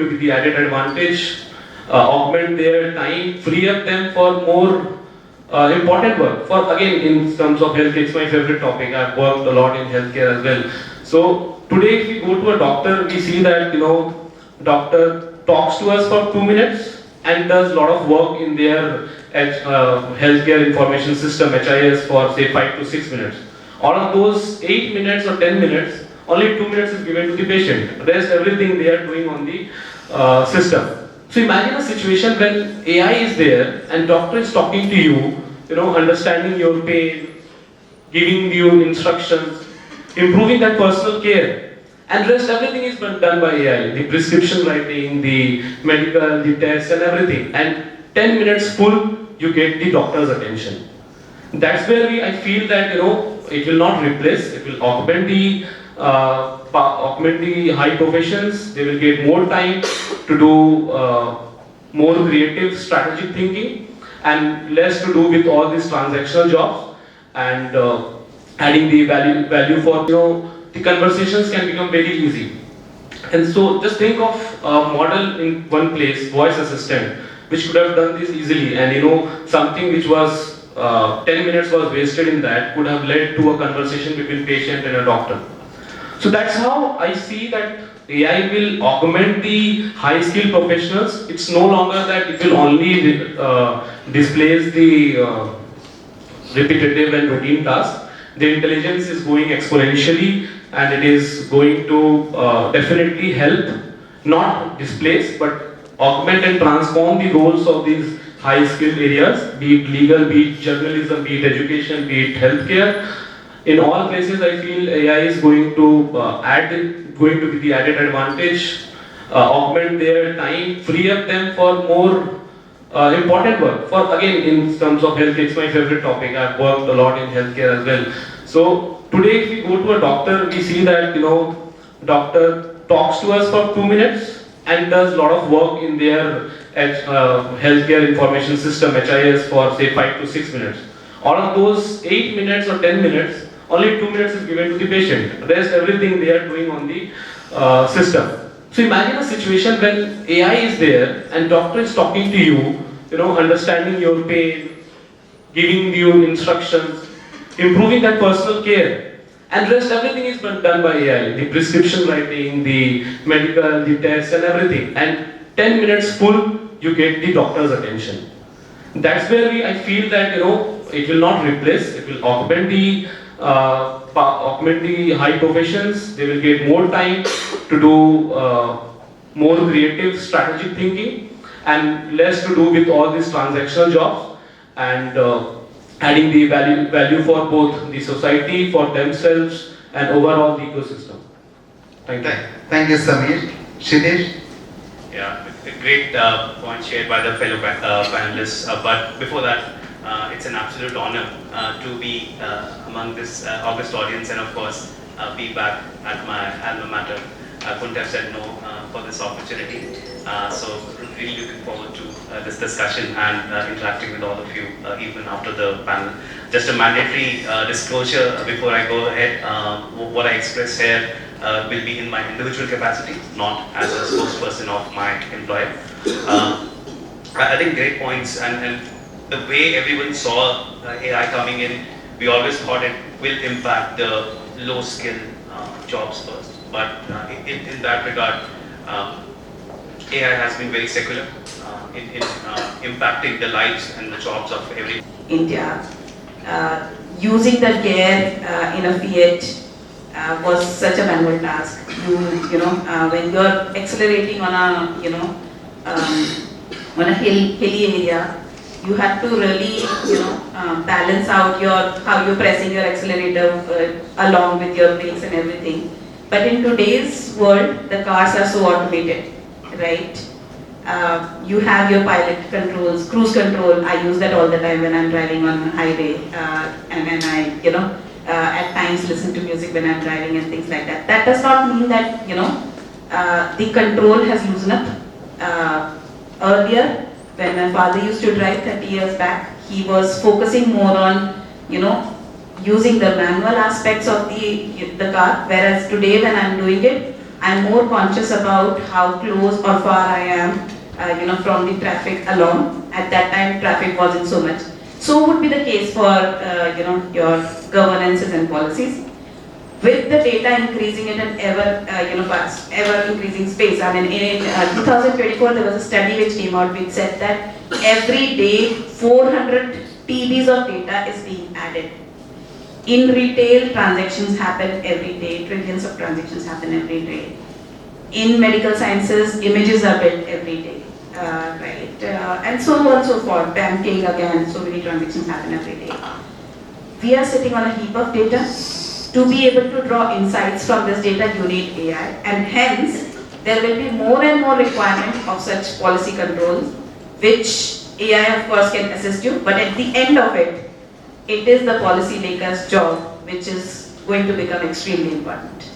be the added advantage, augment their time, free up them for more important work. For again, in terms of healthcare, it's my favorite topic. I've worked a lot in healthcare as well. So today, if we go to a doctor, we see that doctor talks to us for 2 minutes and does a lot of work in their healthcare information system, HIS, for say 5 to 6 minutes. All of those 8 minutes or 10 minutes, only 2 minutes is given to the patient. The rest, everything they are doing on the system. So imagine a situation when AI is there and doctor is talking to you, understanding your pain, giving you instructions, improving that personal care. And rest, everything is done by AI. The prescription writing, the medical, the tests and everything. And 10 minutes full, you get the doctor's attention. That's where I feel that, it will not replace, it will augment the high professions. They will get more time to do more creative strategic thinking, and less to do with all these transactional jobs, and adding the value for, the conversations can become very easy. And so just think of a model in one place, voice assistant, which could have done this easily, and something which was 10 minutes was wasted in that could have led to a conversation between patient and a doctor. So that's how I see that AI will augment the high-skilled professionals. It's no longer that it will only displace the repetitive and routine tasks. The intelligence is going exponentially, and it is going to definitely help, not displace, but augment and transform the roles of these high-skilled areas, be it legal, be it journalism, be it education, be it healthcare. In all places, I feel AI is going to be the added advantage, augment their time, free up them for more important work. For again, in terms of healthcare, it's my favorite topic. I've worked a lot in healthcare as well. So today, if we go to a doctor, we see that doctor talks to us for 2 minutes and does a lot of work in their healthcare information system (HIS) for say 5 to 6 minutes. Out of those 8 minutes or 10 minutes, only 2 minutes is given to the patient. The rest everything they are doing on the system. So imagine a situation when AI is there and doctor is talking to you, understanding your pain, giving you instructions, improving that personal care, and rest everything is done by AI. The prescription writing, the medical, the tests, and everything. And 10 minutes full, you get the doctor's attention. That's where I feel that it will not replace, it will augment the high professions. They will get more time to do more creative strategic thinking and less to do with all these transactional jobs, and adding the value for both the society, for themselves, and overall the ecosystem. Thank you. Thank you, Samir. Shidesh? Yeah, a great point shared by the fellow panelists. But before that, it's an absolute honor to be among this august audience, and of course be back at my alma mater. I couldn't have said no for this opportunity. So really looking forward to this discussion and interacting with all of you even after the panel. Just a mandatory disclosure before I go ahead. What I express here will be in my individual capacity, not as a spokesperson of my employer. I think great points, and the way everyone saw AI coming in, we always thought it will impact the low skill jobs first. But in that regard, AI has been very secular in impacting the lives and the jobs of every India. Using the gear in a Fiat was such a manual task. When you're accelerating on a hilly area, you have to really balance out how you're pressing your accelerator along with your brakes and everything. But in today's world, the cars are so automated, right? You have your pilot controls, cruise control. I use that all the time when I'm driving on a highway, and then I, at times listen to music when I'm driving and things like that. That does not mean that the control has loosened up. Earlier, when my father used to drive 30 years back, he was focusing more on, using the manual aspects of the car, whereas today when I'm doing it, I'm more conscious about how close or far I am, from the traffic along. At that time, traffic wasn't so much. So would be the case for, your governances and policies. With the data increasing at an ever increasing space. I mean, in 2024, there was a study which came out which said that every day 400 TBs of data is being added. In retail, transactions happen every day, trillions of transactions happen every day. In medical sciences, images are built every day, right? And so on and so forth. Banking, again, so many transactions happen every day. We are sitting on a heap of data. To be able to draw insights from this data, you need AI, and hence there will be more and more requirement of such policy controls, which AI of course can assist you, but at the end of it, it is the policy maker's job which is going to become extremely important.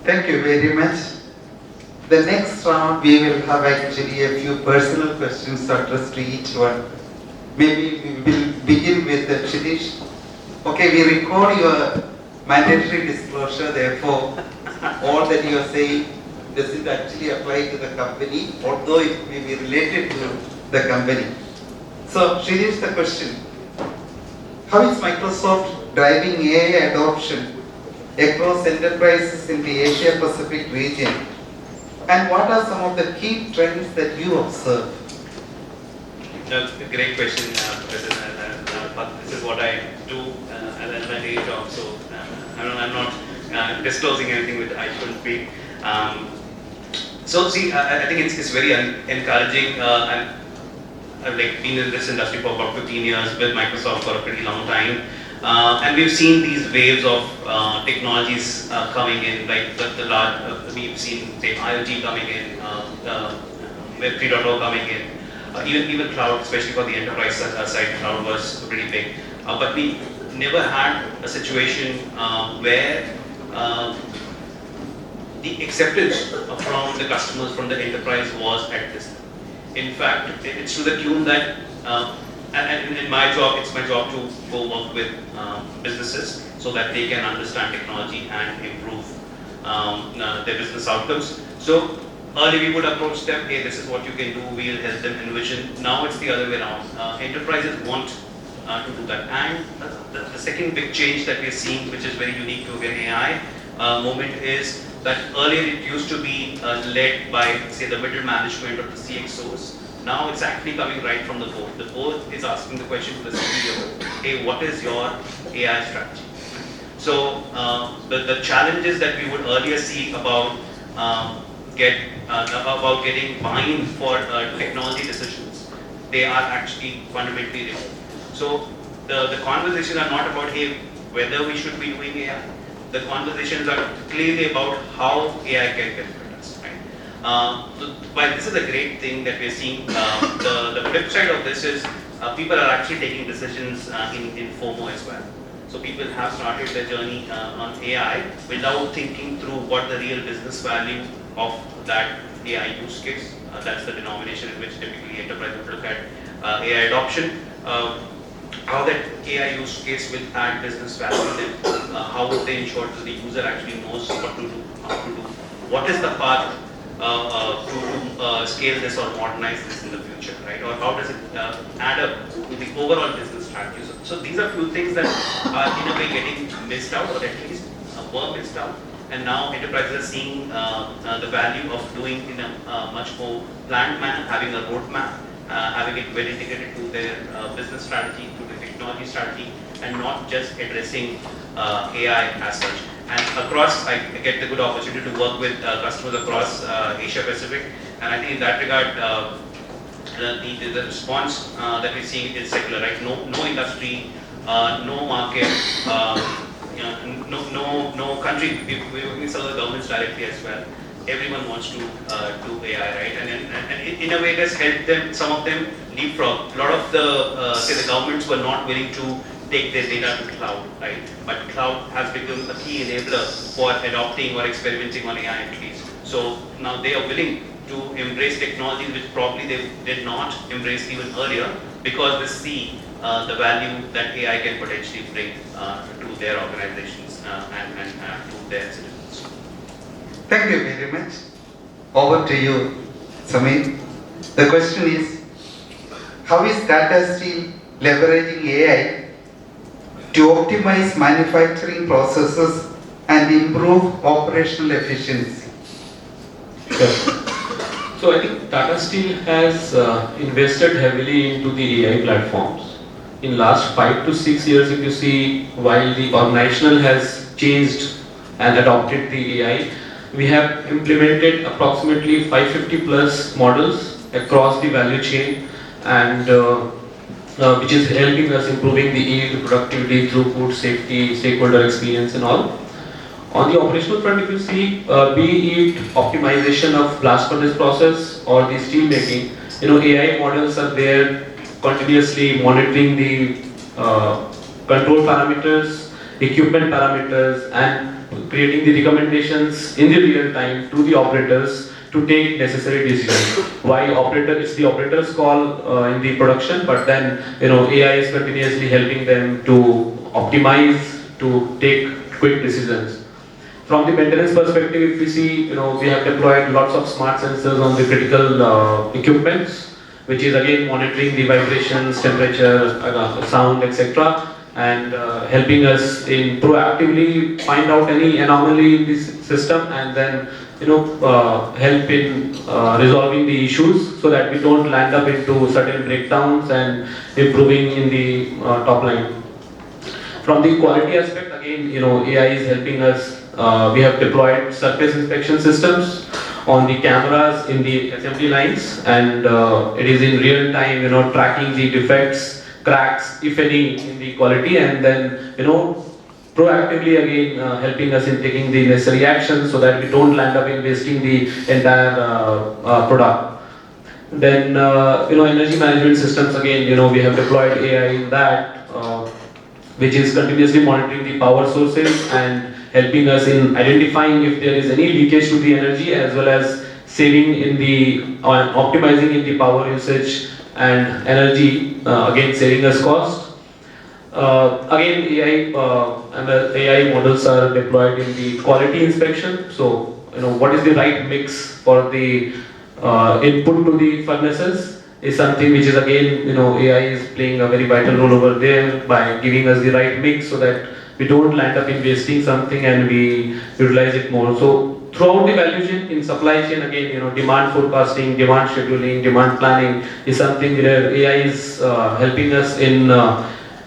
Thank you very much. The next round we will have actually a few personal questions addressed to each one. Maybe we will begin with Shirish. Okay, we record your mandatory disclosure, therefore all that you are saying does it actually apply to the company, although it may be related to the company. So Shirish, the question. How is Microsoft driving AI adoption across enterprises in the Asia Pacific region? And what are some of the key trends that you observe? Great question, Professor. This is what I do at my day job, so I'm not disclosing anything that I shouldn't be. So see, I think it's very encouraging, and I've been in this industry for about 15 years, with Microsoft for a pretty long time, and we've seen these waves of technologies coming in, like the large, we've seen say IoT coming in, Web 3.0 coming in. even cloud, especially for the enterprise side, cloud was pretty big. But we never had a situation where the acceptance from the customers, from the enterprise was at this. In fact, it's to the tune that, and in my job, it's my job to go work with businesses so that they can understand technology and improve their business outcomes. So earlier we would approach them, hey, this is what you can do, we'll help them envision. Now it's the other way around. Enterprises want to do that. And the second big change that we're seeing, which is very unique to an AI moment, is that earlier it used to be led by, say, the middle management or the CXOs. Now it's actually coming right from the board. The board is asking the question to the CEO, hey, what is your AI strategy? So the challenges that we would earlier see about getting buy-in for technology decisions, they are actually fundamentally removed. So the conversations are not about, hey, whether we should be doing AI. The conversations are clearly about how AI can benefit us. Right? So while this is a great thing that we're seeing, the flip side of this is people are actually taking decisions in FOMO as well. So people have started their journey on AI without thinking through what the real business value of that AI use case. That's the denomination in which typically enterprises look at AI adoption. How that AI use case will add business value to them. How would they ensure that the user actually knows what to do, how to do. What is the path to scale this or modernize this in the future, right? Or how does it add up to the overall business strategy? So these are few things that are in a way getting missed out, or at least were missed out. And now enterprises are seeing the value of doing in a much more planned manner, having a roadmap, having it well integrated to their business strategy, to the technology strategy, and not just addressing AI as such. And across, I get the good opportunity to work with customers across Asia Pacific, and I think in that regard, the response that we're seeing is secular, right? No industry, no market, no country. We're working with some of the governments directly as well. Everyone wants to do AI, right? And in a way, it has helped them. Some of them leapfrog. A lot of the say the governments were not willing to take their data to cloud, right? But cloud has become a key enabler for adopting or experimenting on AI entities. So now they are willing to embrace technologies which probably they did not embrace even earlier, because they see the value that AI can potentially bring to their organizations and to their citizens. Thank you very much. Over to you, Samir. The question is, how is Tata Steel leveraging AI to optimize manufacturing processes and improve operational efficiency? So I think Tata Steel has invested heavily into the AI platforms. In last 5 to 6 years, if you see, while the organizational has changed and adopted the AI, we have implemented approximately 550 plus models across the value chain, and which is helping us improving the yield, productivity, throughput, safety, stakeholder experience and all. On the operational front, if you see, be it optimization of blast furnace process or the steel making, AI models are there continuously monitoring the control parameters, equipment parameters, and creating the recommendations in the real time to the operators to take necessary decisions. Why it's the operator's call in the production, but then AI is continuously helping them to optimize, to take quick decisions. From the maintenance perspective, if we see, we have deployed lots of smart sensors on the critical equipments, which is again monitoring the vibrations, temperature, sound, etc., and helping us in proactively find out any anomaly in this system, and then help in resolving the issues so that we don't land up into certain breakdowns and improving in the top line. From the quality aspect, again, AI is helping us. We have deployed surface inspection systems on the cameras in the assembly lines, and it is in real time, tracking the defects, cracks, if any, in the quality, and then, proactively again helping us in taking the necessary actions so that we don't land up in wasting the entire product. Then energy management systems, again, we have deployed AI in that, which is continuously monitoring the power sources and helping us in identifying if there is any leakage to the energy, as well as saving in the optimizing in the power usage and energy, again saving us cost. Again, AI models are deployed in the quality inspection. So, what is the right mix for the input to the furnaces is something which is, again, AI is playing a very vital role over there by giving us the right mix so that we don't land up in wasting something and we utilize it more. So throughout the value chain, in supply chain, again, demand forecasting, demand scheduling, demand planning is something where AI is helping us in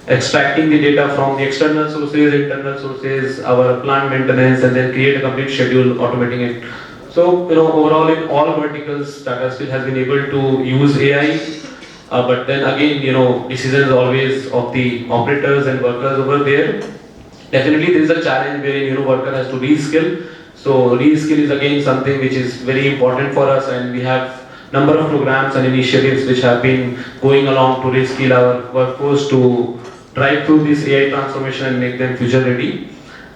extracting the data from the external sources, internal sources, our plant maintenance, and then create a complete schedule, automating it. So, overall in all verticals, Tata Steel has been able to use AI, but then again, decisions always of the operators and workers over there. Definitely there is a challenge wherein, worker has to reskill. So, reskill is again something which is very important for us, and we have number of programs and initiatives which have been going along to reskill our workforce to drive through this AI transformation and make them future ready.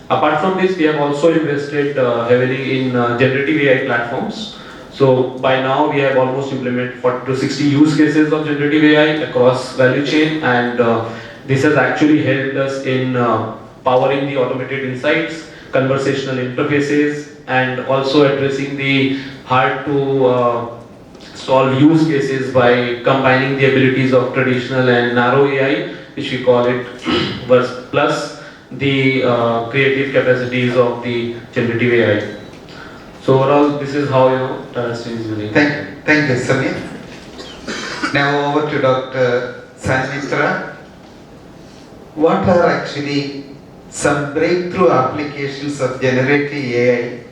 Apart from this, we have also invested heavily in generative AI platforms. So by now we have almost implemented 40 to 60 use cases of generative AI across value chain, and this has actually helped us in powering the automated insights, conversational interfaces, and also addressing the hard to solve use cases by combining the abilities of traditional and narrow AI, which we call it, plus the creative capacities of the generative AI. So overall, this is how Tata Steel is using. Thank you, Samir. Now over to Dr. Sanmitra. What are actually some breakthrough applications of generative AI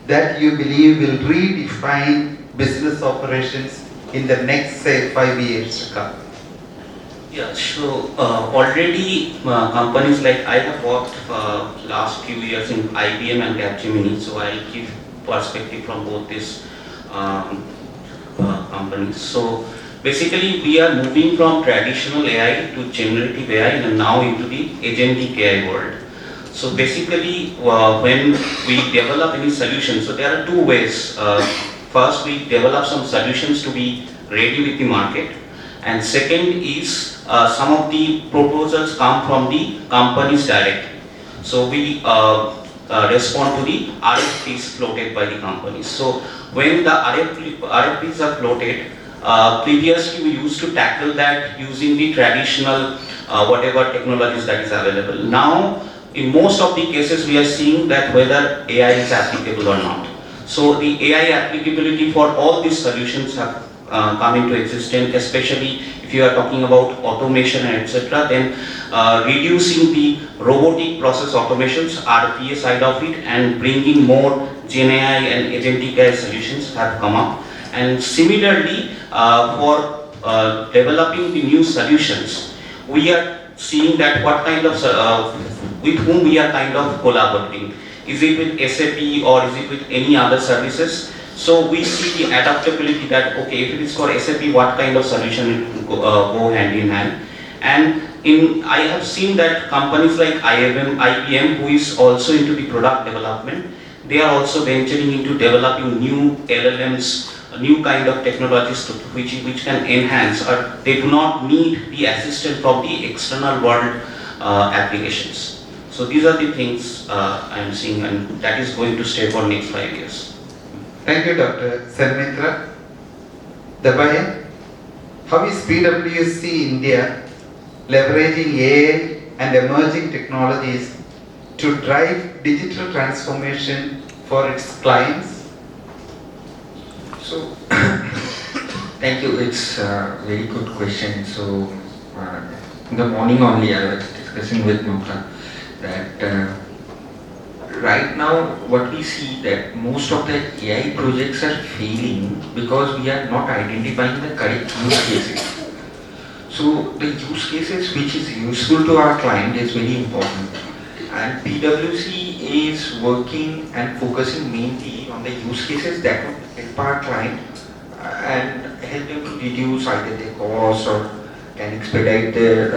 that you believe will redefine business operations in the next, say, 5 years to come? Yeah, so already companies like I have worked last few years in IBM and Capgemini, so I'll give perspective from both these companies. So basically we are moving from traditional AI to generative AI and now into the agentic AI world. So basically when we develop any solution, so there are two ways. First, we develop some solutions to be ready with the market, and second is some of the proposals come from the companies directly. So we respond to the RFPs floated by the companies. So when the RFPs are floated, previously we used to tackle that using the traditional whatever technologies that is available. Now, in most of the cases, we are seeing that whether AI is applicable or not. So the AI applicability for all these solutions have come into existence, especially if you are talking about automation and etc. Then reducing the robotic process automations, RPA side of it, and bringing more Gen AI and agentic AI solutions have come up. And similarly, for developing the new solutions, we are seeing that what kind of with whom we are kind of collaborating. Is it with SAP or is it with any other services? So we see the adaptability that, okay, if it is for SAP, what kind of solution will go hand in hand. And I have seen that companies like IBM, who is also into the product development, they are also venturing into developing new LLMs, new kind of technologies which can enhance, or they do not need the assistance from the external world applications. So these are the things I am seeing, and that is going to stay for next 5 years. Thank you, Dr. Sanmitra. Dabaya, how is PwC India leveraging AI and emerging technologies to drive digital transformation for its clients? So, thank you. It's a very good question. So, in the morning only I was discussing with Mamta that right now what we see that most of the AI projects are failing because we are not identifying the correct use cases. So the use cases which is useful to our client is very important, and PwC is working and focusing mainly on the use cases that would help our client and help them to reduce either their costs or can expedite their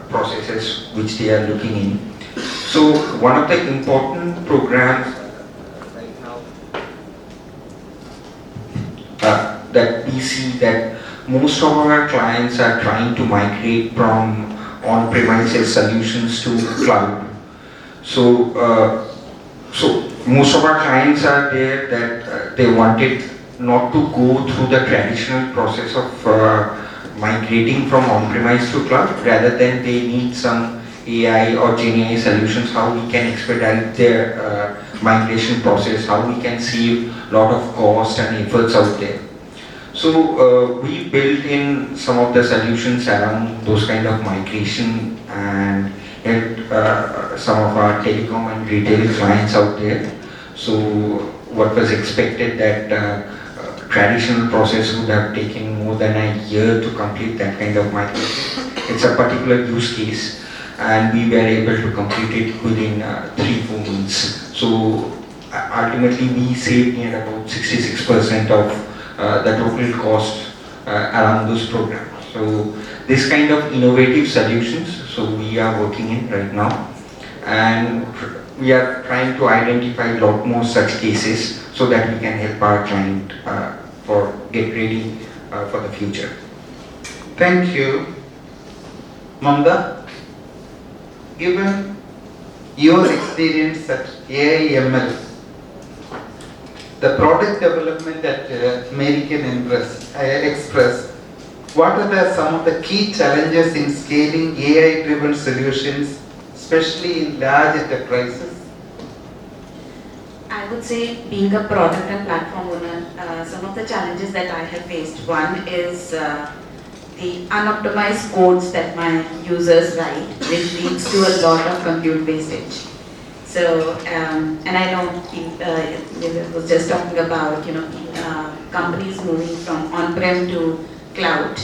processes which they are looking in. So one of the important programs right now that we see that most of our clients are trying to migrate from on-premises solutions to cloud. So, most of our clients are there that they wanted not to go through the traditional process of migrating from on-premise to cloud, rather than they need some AI or GenAI solutions, how we can expedite their migration process, how we can save a lot of cost and efforts out there. So we built in some of the solutions around those kind of migration and helped some of our telecom and retail clients out there. So what was expected that traditional process would have taken more than a year to complete that kind of migration. It's a particular use case, and we were able to complete it within 3-4 months. So ultimately we saved near about 66% of the total cost around those programs. So this kind of innovative solutions, so we are working in right now, and we are trying to identify a lot more such cases so that we can help our client for get ready for the future. Thank you. Mamda, given your experience at AIML, the product development at American Express, what are some of the key challenges in scaling AI-driven solutions, especially in large enterprises? I would say, being a product and platform owner, some of the challenges that I have faced. One is the unoptimized codes that my users write, which leads to a lot of compute wastage. So, and I know we was just talking about companies moving from on-prem to cloud,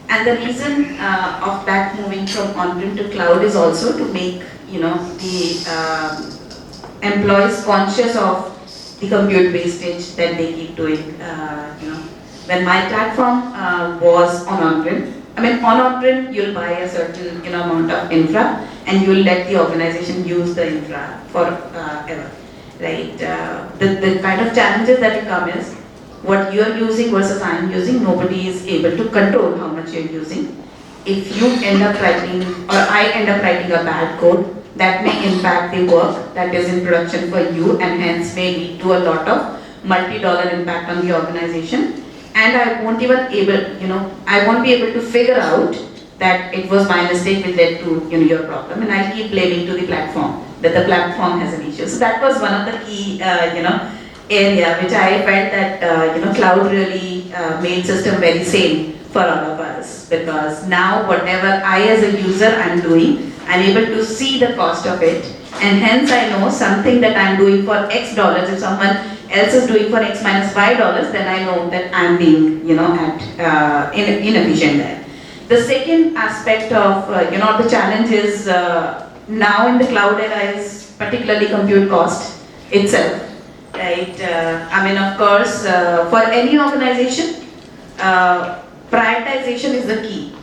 and the reason of that moving from on-prem to cloud is also to make the employees conscious of the compute wastage that they keep doing. When my platform was on-prem, on-prem you'll buy a certain amount of infra and you'll let the organization use the infra forever, right? The kind of challenges that come is what you're using versus I'm using. Nobody is able to control how much you're using. If you end up writing, or I end up writing a bad code, that may impact the work that is in production for you, and hence may lead to a lot of multi-dollar impact on the organization. And I won't even I won't be able to figure out that it was my mistake which led to your problem, and I keep blaming to the platform that the platform has an issue. So that was one of the key area which I felt that cloud really made system very sane for all of us, because now whatever I as a user I'm doing, I'm able to see the cost of it, and hence I know something that I'm doing for X dollars, if someone else is doing for X minus Y dollars, then I know that I'm being inefficient there. The second aspect of the challenge is now in the cloud era is particularly compute cost itself, right? Of course, for any organization, prioritization is the key.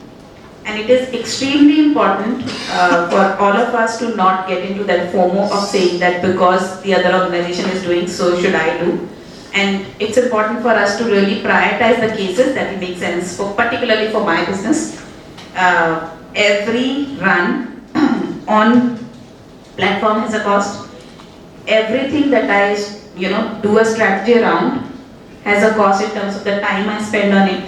And it is extremely important for all of us to not get into that FOMO of saying that because the other organization is doing, so should I do. And it's important for us to really prioritize the cases that it makes sense, particularly for my business. Every run on platform has a cost. Everything that I do a strategy around has a cost in terms of the time I spend on it.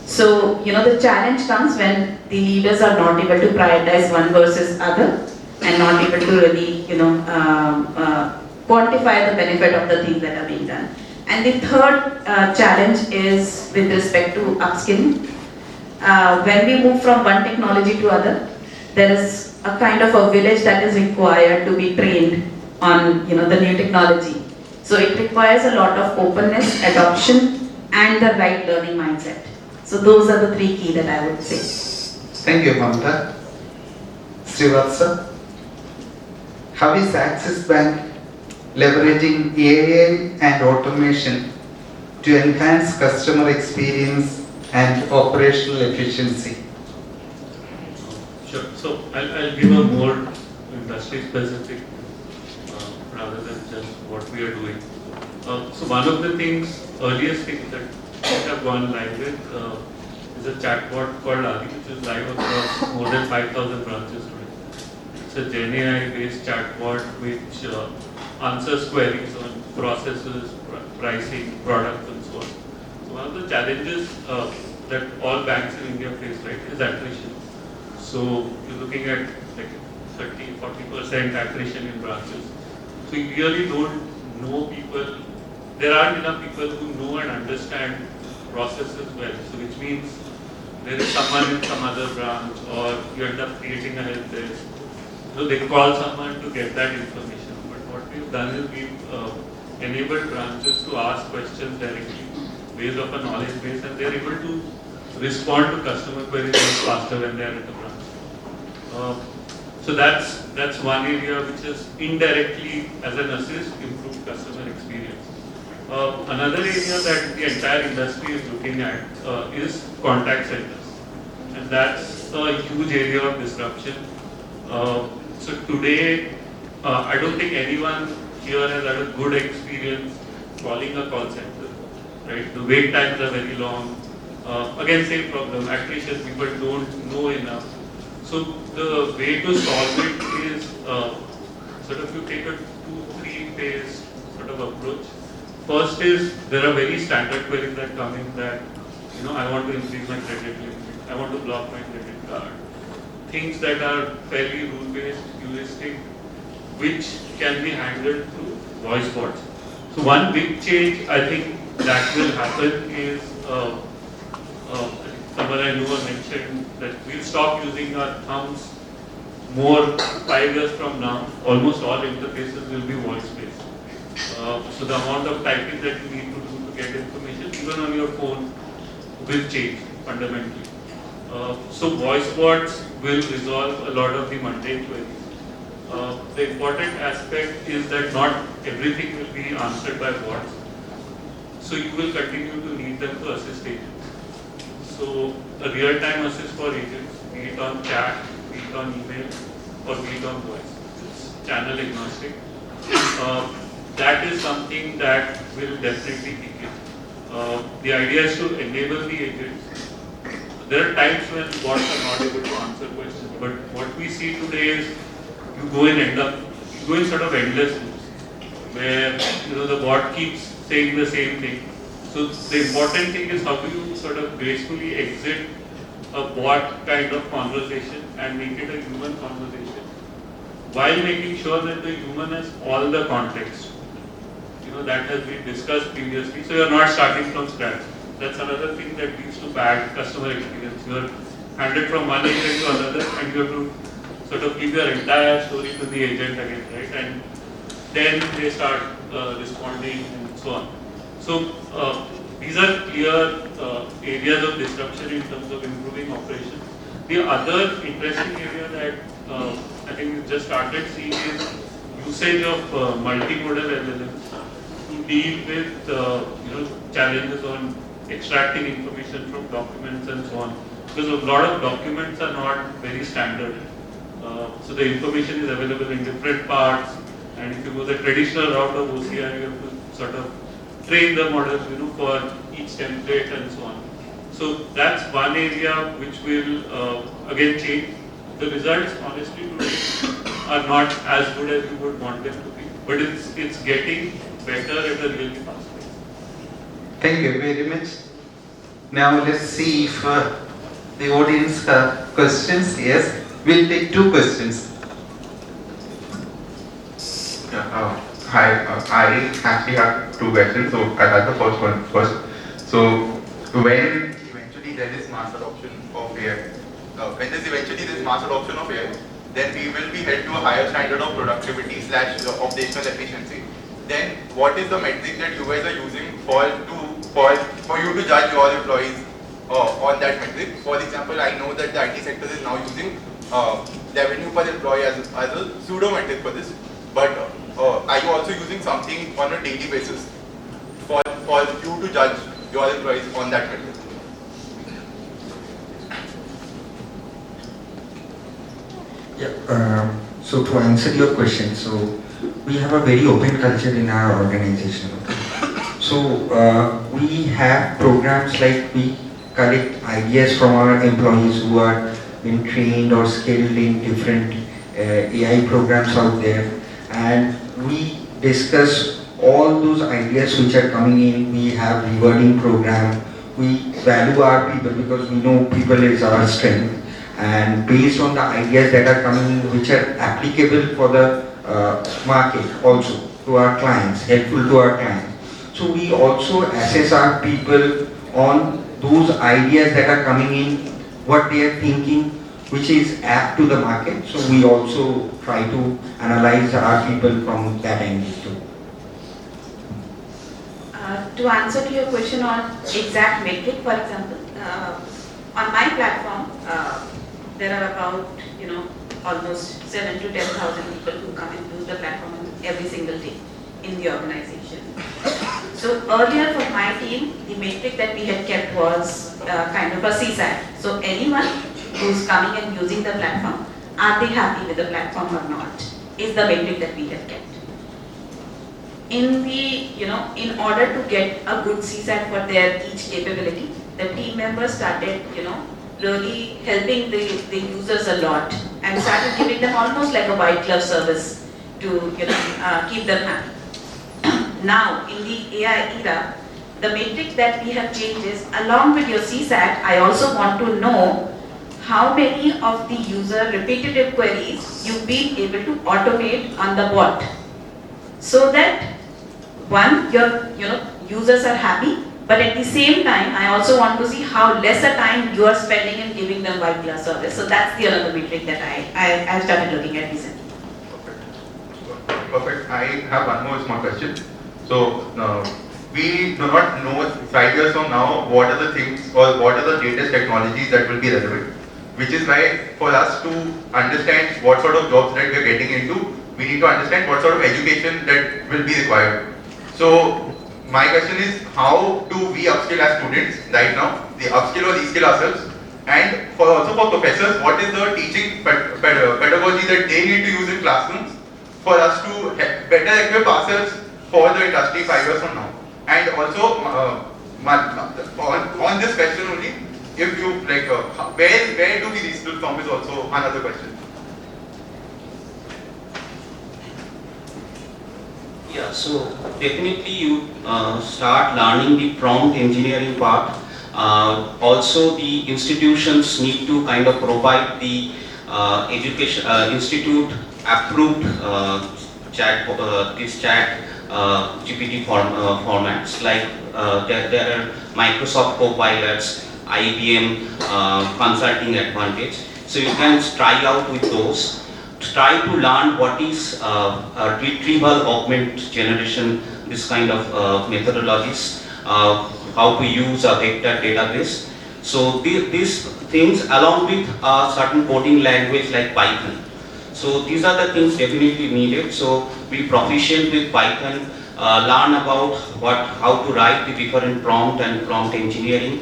So, the challenge comes when the leaders are not able to prioritize one versus other and not able to really, quantify the benefit of the things that are being done. And the third challenge is with respect to upskilling. When we move from one technology to other, there is a kind of a village that is required to be trained on, the new technology. So it requires a lot of openness, adoption, and the right learning mindset. So those are the three key that I would say. Thank you, Mamta. Srivatsa, how is Axis Bank leveraging AI and automation to enhance customer experience and operational efficiency? Sure. So I'll give a more industry specific rather than just what we are doing. So one of the things, earliest things that we have gone live with is a chatbot called Adi, which is live across more than 5,000 branches today. It's a Gen AI based chatbot which answers queries on processes, pricing, products and so on. So one of the challenges that all banks in India face, right, is attrition. So you're looking at like 30-40% attrition in branches. So you really don't know people. There aren't enough people who know and understand processes well. So which means there is someone in some other branch, or you end up creating a help desk. So they call someone to get that information. But what we've done is we've enabled branches to ask questions directly based off a knowledge base, and they're able to respond to customer queries much faster when they're at the branch. So that's one area which is indirectly, as an assist, improve customer experience. Another area that the entire industry is looking at is contact centers, and that's a huge area of disruption. So today, I don't think anyone here has had a good experience calling a call center. Right, the wait times are very long. Again, same problem. Attrition, people don't know enough. So the way to solve it is sort of you take a 2-3 phase sort of approach. First is there are very standard queries that come in that, I want to increase my credit limit, I want to block my credit card. Things that are fairly rule-based, heuristic, which can be handled through voice bots. So one big change I think that will happen is someone I know mentioned that we'll stop using our thumbs more 5 years from now. Almost all interfaces will be voice-based. So the amount of typing that you need to do to get information, even on your phone, will change fundamentally. So voice bots will resolve a lot of the mundane queries. The important aspect is that not everything will be answered by bots. So you will continue to need them to assist agents. So a real-time assist for agents, be it on chat, be it on email, or be it on voice. It's channel agnostic. That is something that will definitely kick in. The idea is to enable the agents. There are times when bots are not able to answer questions, but what we see today is you go in sort of endless loops, where the bot keeps saying the same thing. So the important thing is how do you sort of gracefully exit a bot kind of conversation and make it a human conversation, while making sure that the human has all the context. That has been discussed previously. So you're not starting from scratch. That's another thing that leads to bad customer experience. You're handed from one agent to another, and you have to sort of give your entire story to the agent again, right? And then they start responding and so on. So these are clear areas of disruption in terms of improving operations. The other interesting area that I think we just started seeing is usage of multimodal LLMs to deal with challenges on extracting information from documents and so on. Because a lot of documents are not very standard. So the information is available in different parts, and if you go the traditional route of OCR, you have to sort of train the models, for each template and so on. So that's one area which will again change. The results, honestly, today are not as good as you would want them to be, but it's getting better at a really fast pace. Thank you very much. Now let's see if the audience have questions. Yes, we'll take 2 questions. Hi, I actually have 2 questions. So I'll ask the first one first. So when eventually there is mass adoption of AI, then we will be held to a higher standard of productivity / operational efficiency. Then what is the metric that you guys are using for you to judge your employees on that metric? For example, I know that the IT sector is now using revenue per employee as a pseudo metric for this, but are you also using something on a daily basis for for you to judge your employees on that metric? Yeah, so to answer your question, so we have a very open culture in our organization. So we have programs like we collect ideas from our employees who are been trained or skilled in different AI programs out there, and we discuss all those ideas which are coming in. We have rewarding program. We value our people because we know people is our strength, and based on the ideas that are coming in, which are applicable for the market also to our clients, helpful to our clients. So we also assess our people on those ideas that are coming in, what they are thinking, which is apt to the market. So we also try to analyze our people from that angle too. To answer to your question on exact metric, for example, on my platform, there are about almost 7 to 10,000 people who come and use the platform every single day in the organization. So earlier for my team, the metric that we had kept was kind of a CSAT. So anyone who's coming and using the platform, are they happy with the platform or not, is the metric that we had kept. In order to get a good CSAT for their each capability, the team members started, really helping the users a lot and started giving them almost like a white glove service to, keep them happy. Now, in the AI era, the metric that we have changed is, along with your CSAT, I also want to know how many of the user repetitive queries you've been able to automate on the bot. So that, one, your users are happy, but at the same time, I also want to see how lesser time you are spending in giving them white glove service. So that's the other metric that I started looking at recently. Perfect. I have one more small question. So we do not know 5 years from now what are the things or what are the latest technologies that will be relevant, which is why for us to understand what sort of jobs that we are getting into, we need to understand what sort of education that will be required. So my question is, how do we upskill as students right now, the upskill or reskill ourselves, and also for professors, what is the teaching pedagogy that they need to use in classrooms for us to better equip ourselves for the industry 5 years from now? And also, on this question only, if you like, where do we reskill from is also another question. Yeah, so definitely you start learning the prompt engineering part. Also, the institutions need to kind of provide the education institute approved this chat GPT formats, like there are Microsoft Copilots, IBM Consulting Advantage. So you can try out with those. Try to learn what is retrieval augment generation, this kind of methodologies, how to use a vector database. So these things, along with a certain coding language like Python. So these are the things definitely needed. So be proficient with Python, learn about how to write the different prompt and prompt engineering,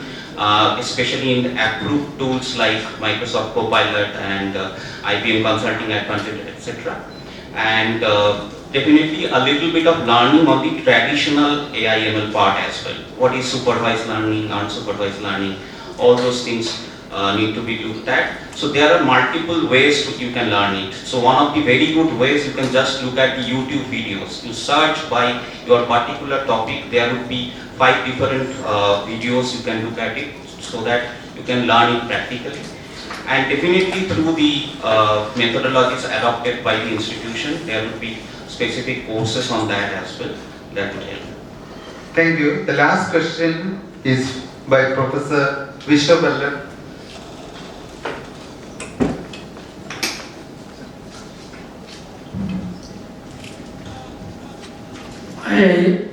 especially in approved tools like Microsoft Copilot and IBM Consulting Advantage, etc. And definitely a little bit of learning on the traditional AI/ML part as well. What is supervised learning, unsupervised learning, all those things need to be looked at. So there are multiple ways you can learn it. So one of the very good ways, you can just look at the YouTube videos. You search by your particular topic, there would be 5 different videos you can look at it, so that you can learn it practically. And definitely through the methodologies adopted by the institution, there would be specific courses on that as well that would help. Thank you. The last question is by Professor Vishwaballan.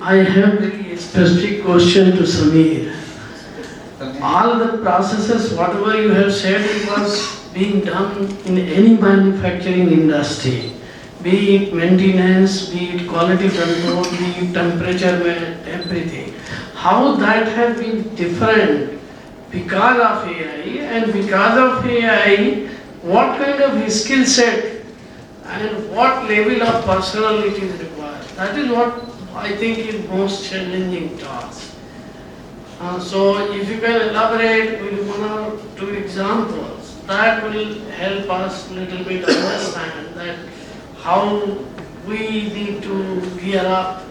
I have a specific question to Samir. All the processes, whatever you have said, it was being done in any manufacturing industry, be it maintenance, be it quality control, be it temperature, everything. how that has been different because of AI, and because of AI, what kind of skill set and what level of personality is required. That is what I think is most challenging task. So if you can elaborate with one or two examples, that will help us little bit understand that how we need to gear up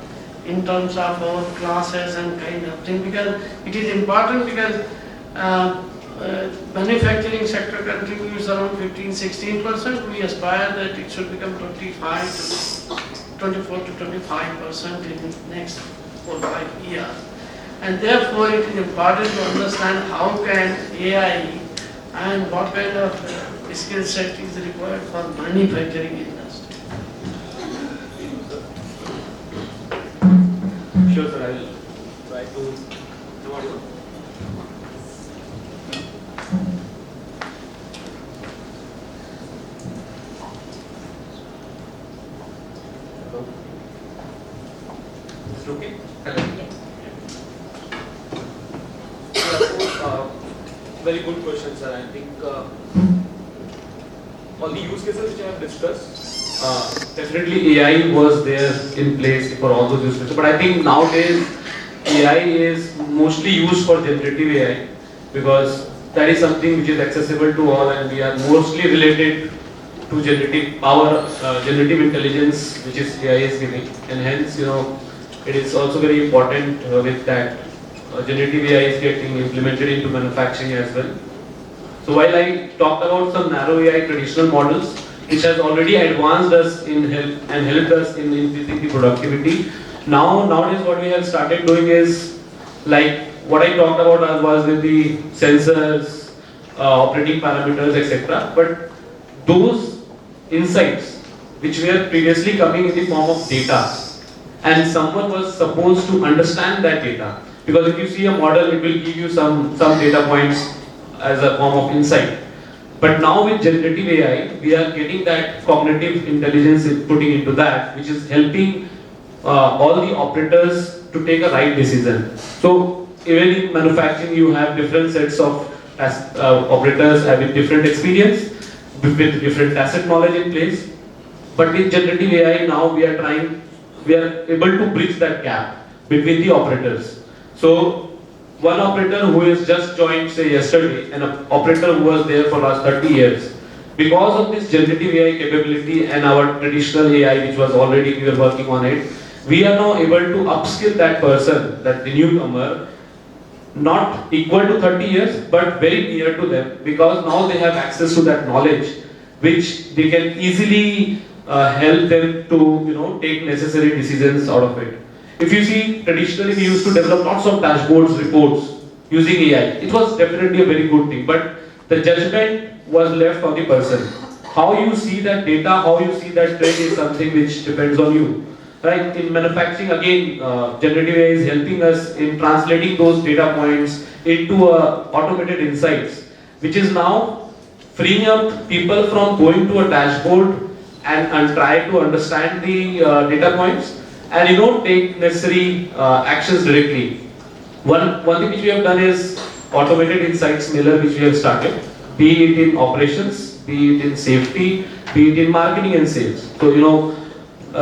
in terms of our classes and kind of thing, because it is important, because manufacturing sector contributes around 15-16%. We aspire that it should become 24 to 25% in next 4-5 years. And therefore it is important to understand how can AI and what kind of skill set is required for manufacturing industry. Sure, sir. I'll try to. Is it okay? Very good question, sir. I think all the use cases which I have discussed, definitely AI was there in place for all those use cases. But I think nowadays AI is mostly used for generative AI, because that is something which is accessible to all, and we are mostly related to generative power, generative intelligence, which is AI is giving, and hence it is also very important with that. Generative AI is getting implemented into manufacturing as well. So while I talked about some narrow AI traditional models, which has already advanced us in help and helped us in increasing the productivity, nowadays what we have started doing is, like what I talked about was with the sensors, operating parameters, etc. But those insights which were previously coming in the form of data, and someone was supposed to understand that data. Because if you see a model, it will give you some data points as a form of insight. But now with generative AI, we are getting that cognitive intelligence putting into that, which is helping all the operators to take a right decision. So even in manufacturing, you have different sets of operators having different experience, with different tacit knowledge in place. But with generative AI, now we are able to bridge that gap between the operators. So one operator who has just joined, say yesterday, and an operator who was there for last 30 years, because of this generative AI capability and our traditional AI, which was already, we were working on it, we are now able to upskill that person, that the newcomer, not equal to 30 years, but very near to them, because now they have access to that knowledge, which they can easily help them to take necessary decisions out of it. If you see, traditionally we used to develop lots of dashboards, reports using AI. It was definitely a very good thing, but the judgment was left on the person. How you see that data, how you see that trend is something which depends on you. Right? In manufacturing, again, generative AI is helping us in translating those data points into automated insights, which is now freeing up people from going to a dashboard and try to understand the data points, and take necessary actions directly. One thing which we have done is automated insights mailer, which we have started, be it in operations, be it in safety, be it in marketing and sales. So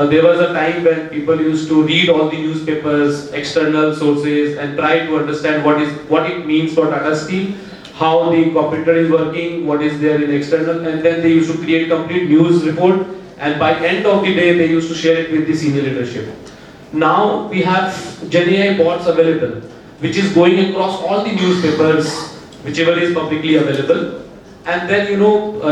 there was a time when people used to read all the newspapers, external sources, and try to understand what it means for Tata Steel, how the competitor is working, what is there in external, and then they used to create complete news report, and by end of the day they used to share it with the senior leadership. Now we have Gen AI bots available, which is going across all the newspapers, whichever is publicly available, and then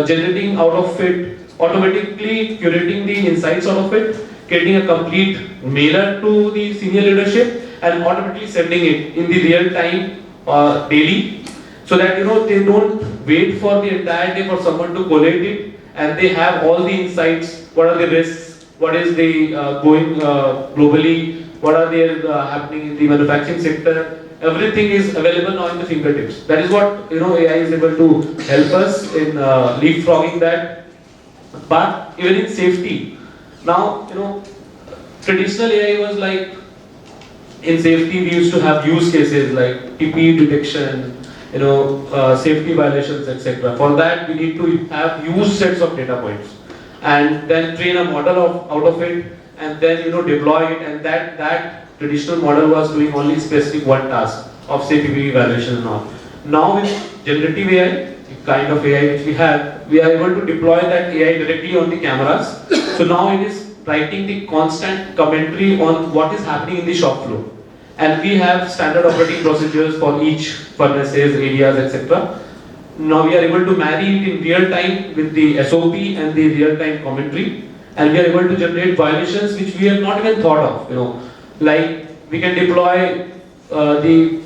generating out of it, automatically curating the insights out of it, getting a complete mailer to the senior leadership, and automatically sending it in the real time daily, so that they don't wait for the entire day for someone to collate it, and they have all the insights. What are the risks? What is the going globally? What are they happening in the manufacturing sector? Everything is available now in the fingertips. That is what AI is able to help us in leapfrogging that. But even in safety, now traditional AI was like in safety we used to have use cases like TP detection, safety violations, etc. For that we need to have use sets of data points and then train a model out of it and then deploy it, and that traditional model was doing only specific one task of say PPE evaluation and all. Now with generative AI, the kind of AI which we are able to deploy that AI directly on the cameras. So now it is writing the constant commentary on what is happening in the shop floor. And we have standard operating procedures for each furnaces, areas, etc. Now we are able to marry it in real time with the SOP and the real time commentary, and we are able to generate violations which we have not even thought of. Like we can deploy the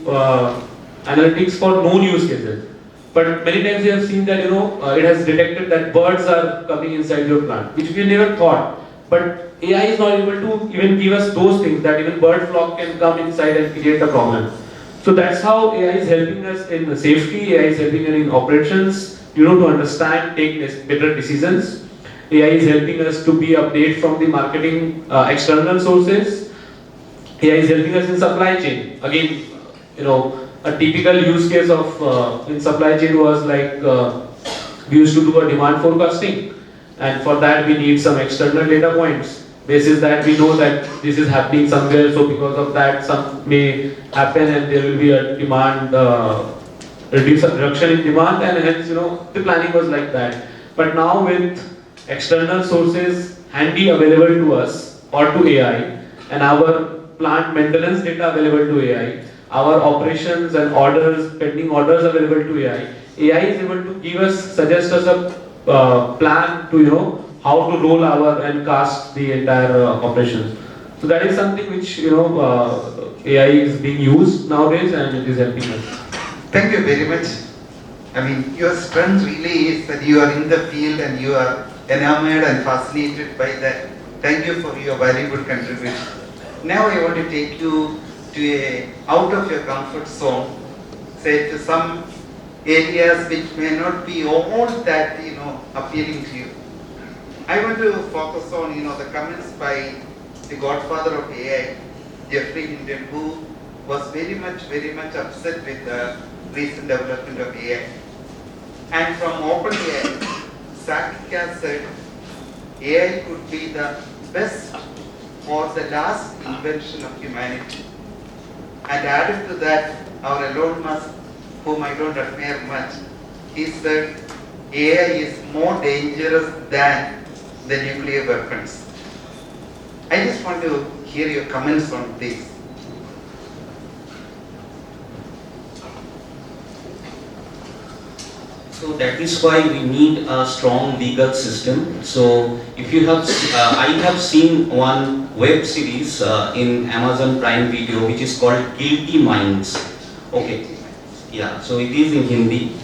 analytics for known use cases. But many times we have seen that it has detected that birds are coming inside your plant, which we never thought. But AI is not able to even give us those things, that even bird flock can come inside and create a problem. So that's how AI is helping us in safety, AI is helping us in operations, to understand, take better decisions. AI is helping us to be updated from the marketing external sources. AI is helping us in supply chain. Again, a typical use case of in supply chain was like we used to do a demand forecasting, and for that we need some external data points. Basis that we know that this is happening somewhere, so because of that some may happen and there will be a demand reduction in demand, and hence the planning was like that. But now with external sources handy available to us or to AI, and our plant maintenance data available to AI, our operations and orders, pending orders available to AI, AI is able to suggest us a plan to how to roll our and cast the entire operations. So that is something which AI is being used nowadays, and it is helping us. Thank you very much. I mean, your strength really is that you are in the field and you are enamored and fascinated by that. Thank you for your valuable contribution. Now I want to take you to out of your comfort zone, say to some areas which may not be all that appealing to you. I want to focus on the comments by the godfather of AI, Jeffrey Hinton, who was very much upset with the recent development of AI. And from OpenAI, Satyaka said AI could be the best or the last invention of humanity. And added to that, our Elon Musk, whom I don't admire much, he said AI is more dangerous than the nuclear weapons. I just want to hear your comments on this. So that is why we need a strong legal system. So if you have, I have seen one web series in Amazon Prime Video which is called Guilty Minds. Okay, yeah, so it is in Hindi.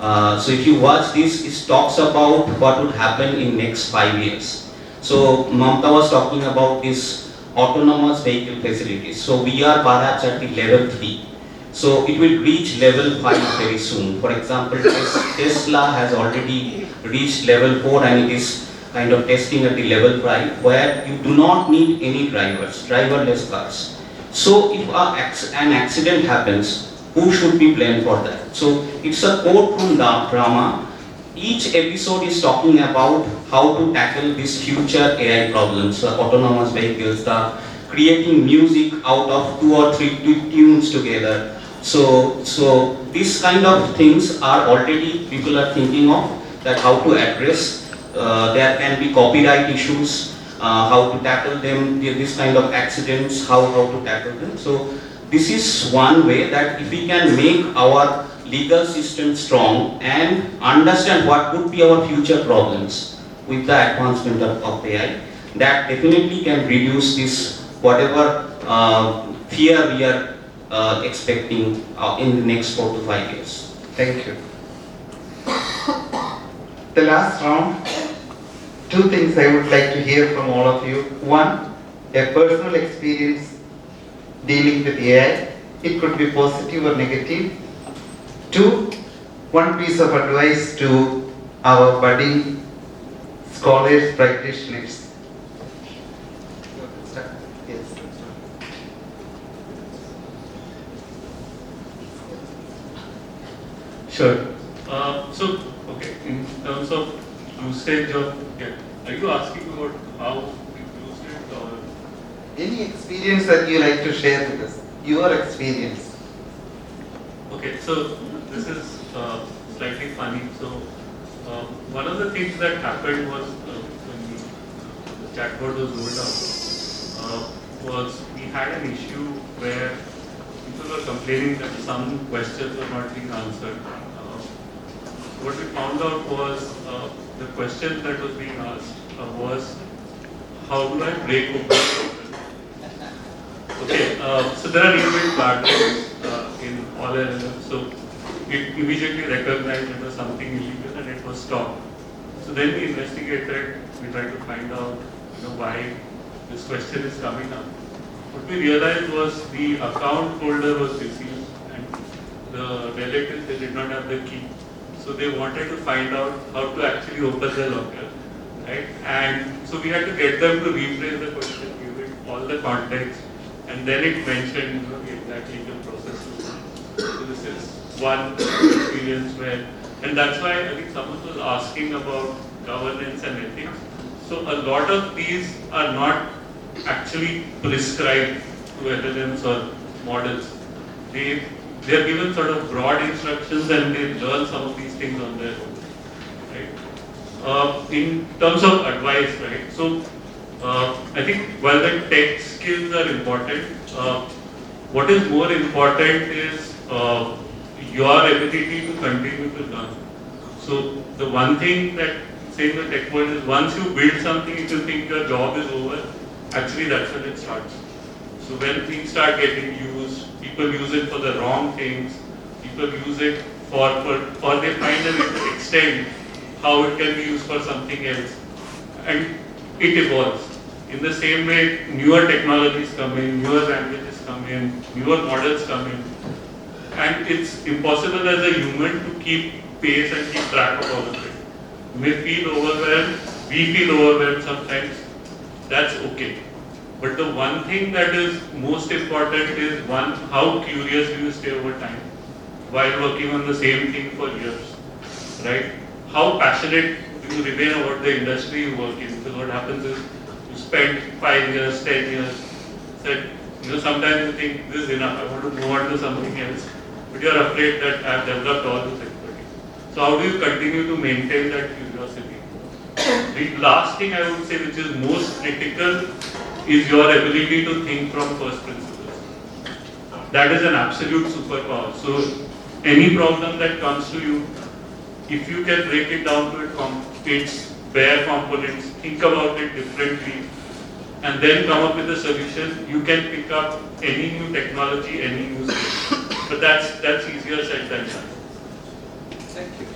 So if you watch this, it talks about what would happen in next 5 years. So Mamta was talking about this autonomous vehicle facilities. So we are perhaps at the level 3. So it will reach level 5 very soon. For example, Tesla has already reached level 4 and it is kind of testing at the level 5 where you do not need any driverless cars. So if an accident happens, who should be blamed for that? So it's a courtroom drama. Each episode is talking about how to tackle these future AI problems, autonomous vehicles, creating music out of 2 or 3 tunes together. So these kind of things are already people are thinking of, that how to address. There can be copyright issues, how to tackle them, this kind of accidents, how to tackle them. So this is one way that if we can make our legal system strong and understand what could be our future problems with the advancement of AI, that definitely can reduce this whatever fear we are expecting in the next 4 to 5 years. Thank you. The last round, 2 things I would like to hear from all of you. 1, a personal experience dealing with AI. It could be positive or negative. 2, one piece of advice to our budding scholars, practitioners. Yes. Sure. So, okay, in terms of usage of, are you asking about how we use it or? Any experience that you like to share with us? Your experience. Okay, so this is slightly funny. So, one of the things that happened was when the chatbot was rolled out, was we had an issue where people were complaining that some questions were not being answered. What we found out was the question that was being asked was, how do I break open the problem? Okay, so there are inbuilt guardrails in all LLMs. So it immediately recognized it was something illegal and it was stopped. So then we investigated, we tried to find out why this question is coming up. What we realized was the account holder was deceased and the relatives, they did not have the key. So they wanted to find out how to actually open the locker, right? And so we had to get them to rephrase the question, give it all the context, and then it mentioned exactly the process. So this is one experience where, and that's why I think someone was asking about governance and ethics. So a lot of these are not actually prescribed to LLMs or models. They are given sort of broad instructions and they learn some of these things on their own, right? In terms of advice, right? So I think while the tech skills are important, what is more important is your ability to continue to learn. So the one thing that say in the tech world is once you build something, if you think your job is over, actually that's when it starts. So when things start getting used, people use it for the wrong things, people use it or they find a way to extend how it can be used for something else. And it evolves. In the same way, newer technologies come in, newer languages come in, newer models come in. And it's impossible as a human to keep pace and keep track of all of it. You may feel overwhelmed, we feel overwhelmed sometimes, that's okay. But the one thing that is most important is one, how curious do you stay over time while working on the same thing for years, right? How passionate do you remain about the industry you work in? Because what happens is you spend 5 years, 10 years, said, sometimes you think this is enough, I want to move on to something else, but you are afraid that I have developed all this expertise. So how do you continue to maintain that curiosity? The last thing I would say, which is most critical, is your ability to think from first principles. That is an absolute superpower. So any problem that comes to you, if you can break it down to its bare components, think about it differently, and then come up with a solution, you can pick up any new technology, any new skill. But that's easier said than done. Thank you.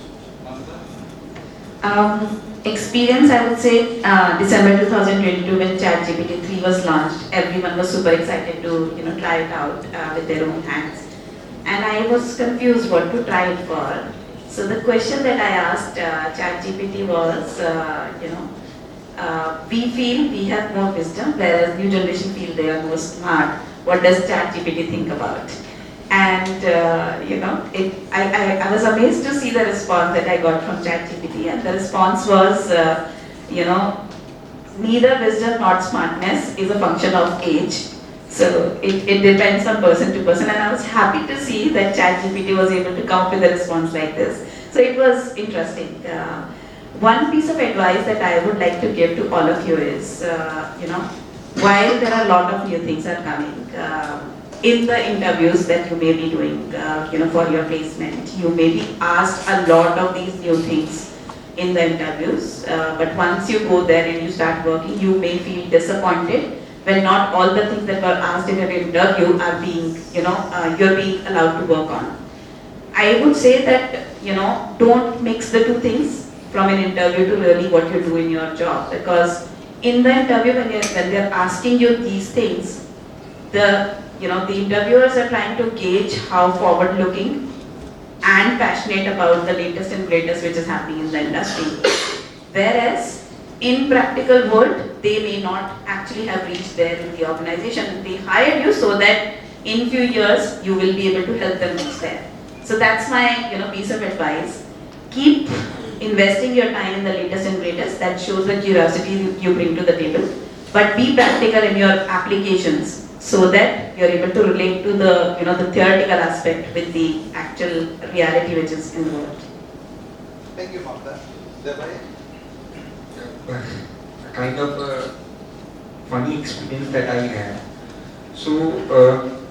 Experience, I would say, December 2022 when ChatGPT 3 was launched, everyone was super excited to try it out with their own hands. And I was confused what to try it for. So the question that I asked ChatGPT was, we feel we have more wisdom, whereas new generation feel they are more smart. What does ChatGPT think about? And I was amazed to see the response that I got from ChatGPT, and the response was, neither wisdom nor smartness is a function of age. So it depends on person to person, and I was happy to see that ChatGPT was able to come up with a response like this. So it was interesting. One piece of advice that I would like to give to all of you is, while there are a lot of new things are coming, in the interviews that you may be doing, for your placement, you may be asked a lot of these new things in the interviews, but once you go there and you start working, you may feel disappointed when not all the things that were asked in your interview are being, you're being allowed to work on. I would say that, don't mix the two things from an interview to really what you do in your job, because in the interview when they're asking you these things, the interviewers are trying to gauge how forward-looking and passionate about the latest and greatest which is happening in the industry. Whereas in practical world, they may not actually have reached there in the organization. They hired you so that in few years you will be able to help them reach there. So that's my piece of advice. Keep investing your time in the latest and greatest. That shows the curiosity you bring to the table. But be practical in your applications so that you're able to relate to the the theoretical aspect with the actual reality which is in the world. Thank you, Mamta. A kind of a funny experience that I had. So,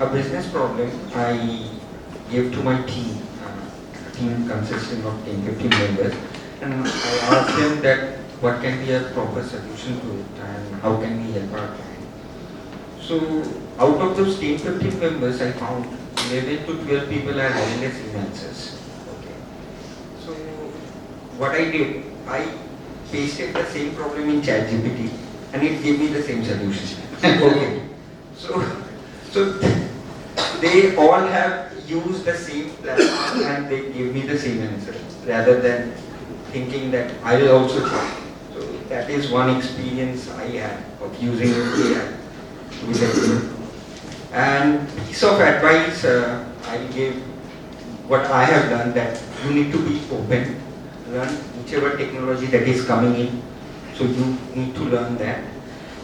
a business problem I gave to my team, a team consisting of 10-15 members, and I asked them that what can be a proper solution to it and how can we help our client. So, out of those 10-15 members, I found 11 to 12 people are having the same answers. Okay. So, what I did, I pasted the same problem in ChatGPT and it gave me the same solution. Okay. So they all have used the same platform and they gave me the same answer rather than thinking that I will also try. So that is one experience I had of using AI with the team. And piece of advice I will give, what I have done, that you need to be open, learn whichever technology that is coming in. So you need to learn that,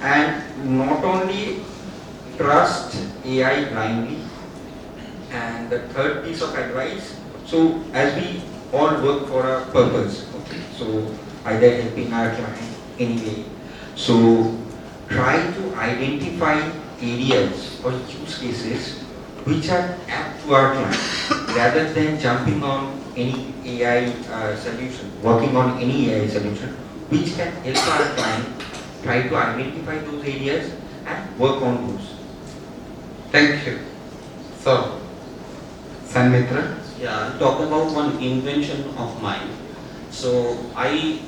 and not only trust AI blindly. And the third piece of advice, so as we all work for a purpose, okay, so either helping our client anyway, so try to identify areas or use cases which are apt to our client rather than jumping on any AI solution, working on any AI solution which can help our client. Try to identify those areas and work on those. Thank you. So, Sanmitra? Yeah, I'll talk about one invention of mine. So I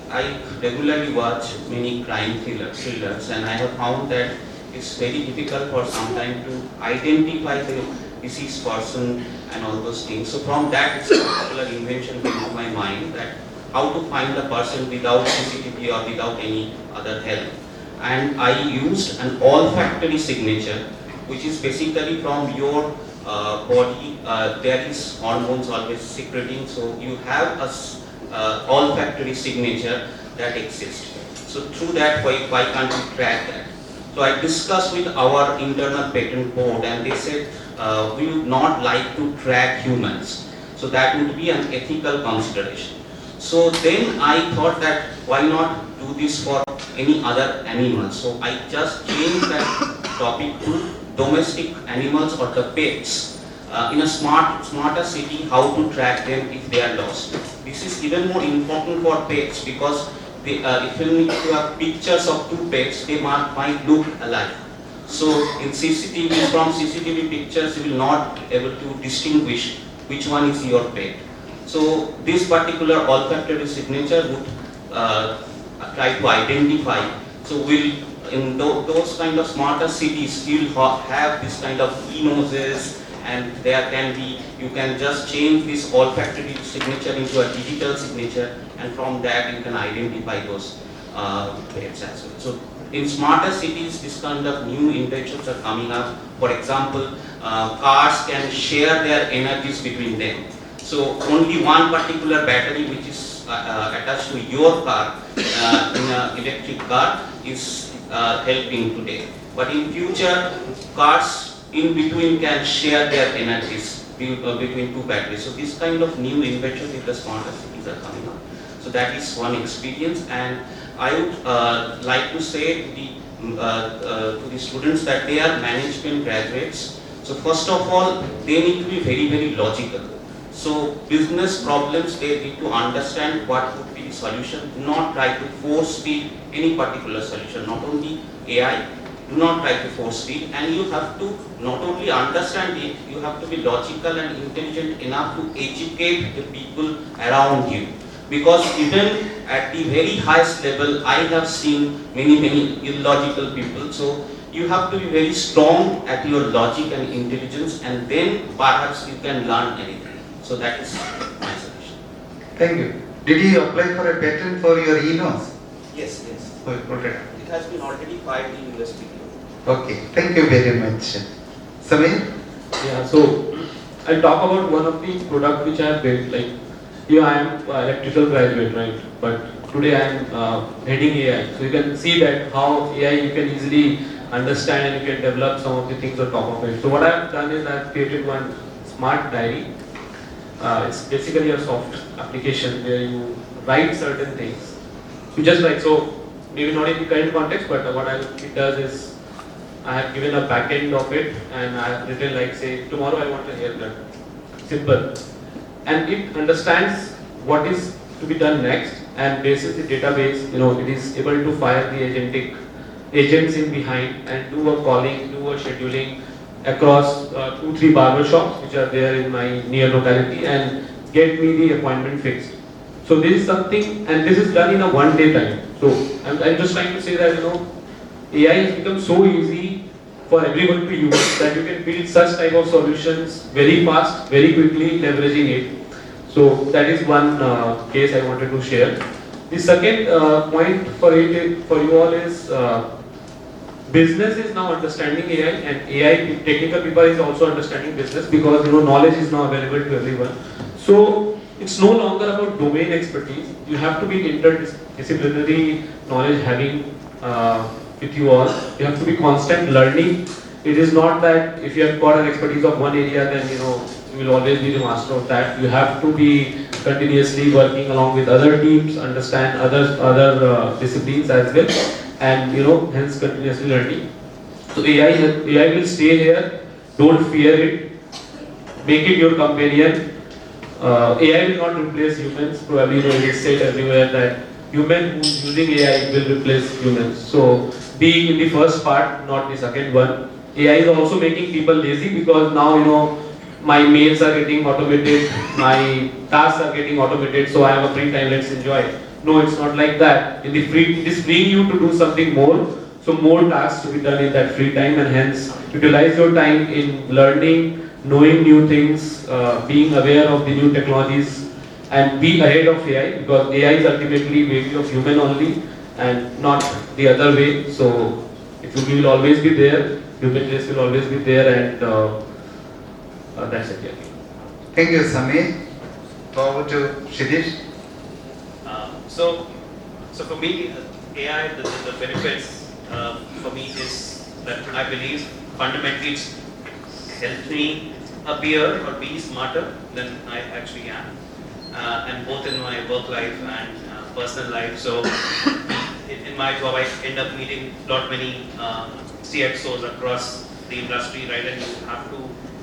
regularly watch many crime thrillers, and I have found that it's very difficult for some time to identify the deceased person and all those things. So from that, it's a particular invention came to my mind, that how to find the person without CCTV or without any other help. And I used an olfactory signature, which is basically from your body. There is hormones always secreting, so you have a olfactory signature that exists. So through that, why can't we track that? So I discussed with our internal patent board, and they said we would not like to track humans. So that would be an ethical consideration. So then I thought that why not do this for any other animals? So I just changed that topic to domestic animals or the pets. In a smarter city, how to track them if they are lost. This is even more important for pets because they, if you have pictures of two pets, they might look alike. So in CCTV, from CCTV pictures, you will not be able to distinguish which one is your pet. So this particular olfactory signature would try to identify. So in those kind of smarter cities, you will have this kind of e-noses, and there can be, you can just change this olfactory signature into a digital signature, and from that you can identify those pets as well. So in smarter cities, this kind of new inventions are coming up. For example, cars can share their energies between them. So only one particular battery which is attached to your car in an electric car is helping today. But in future, cars in between can share their energies between two batteries. So this kind of new inventions in the smarter cities are coming up. So that is one experience, and I would like to say to the students that they are management graduates. So first of all, they need to be very, very logical. So business problems, they need to understand what would be the solution, not try to force feed any particular solution, not only AI. Do not try to force feed, and you have to not only understand it, you have to be logical and intelligent enough to educate the people around you. Because even at the very highest level, I have seen many illogical people. So you have to be very strong at your logic and intelligence, and then perhaps you can learn anything. So that is my suggestion. Thank you. Did you apply for a patent for your e-nose? Yes. Okay. It has been already filed in US. Okay, thank you very much. Samir? Yeah, so I'll talk about one of the product which I have built. Like, here I am electrical graduate, right? But today I am heading AI. So you can see that how AI you can easily understand and you can develop some of the things on top of it. So what I have done is I have created one smart diary. It's basically a soft application where you write certain things. You just write. So maybe not in the current context, but what it does is I have given a backend of it and I have written like, say, tomorrow I want a haircut. Simple. And it understands what is to be done next, and basis the database, it is able to fire the agents in behind and do a calling, do a scheduling across 2-3 barber shops which are there in my near locality and get me the appointment fixed. So this is something, and this is done in a 1-day time. So I'm just trying to say that AI has become so easy for everyone to use that you can build such type of solutions very fast, very quickly, leveraging it. So that is one case I wanted to share. The second point for you all is business is now understanding AI, and AI technical people is also understanding business, because knowledge is now available to everyone. So it's no longer about domain expertise. You have to be interdisciplinary knowledge having with you all. You have to be constant learning. It is not that if you have got an expertise of one area, then you will always be the master of that. You have to be continuously working along with other teams, understand other disciplines as well, and hence continuously learning. So AI will stay here. Don't fear it. Make it your companion. AI will not replace humans. Probably it is said everywhere that human who's using AI will replace humans. So be in the first part, not the second one. AI is also making people lazy, because now my mails are getting automated, my tasks are getting automated, so I have a free time, let's enjoy. No, it's not like that. It is freeing you to do something more, so more tasks to be done in that free time, and hence utilize your time in learning, knowing new things, being aware of the new technologies, and be ahead of AI, because AI is ultimately way of human only and not the other way. So it will always be there, human race will always be there, and that's it. Yeah. Thank you, Samir. Forward to Shidish. So for me, AI, the benefits for me is that I believe fundamentally it's helped me appear or be smarter than I actually am, and both in my work life and personal life. So in my job, I end up meeting many CXOs across the industry, right? And you have to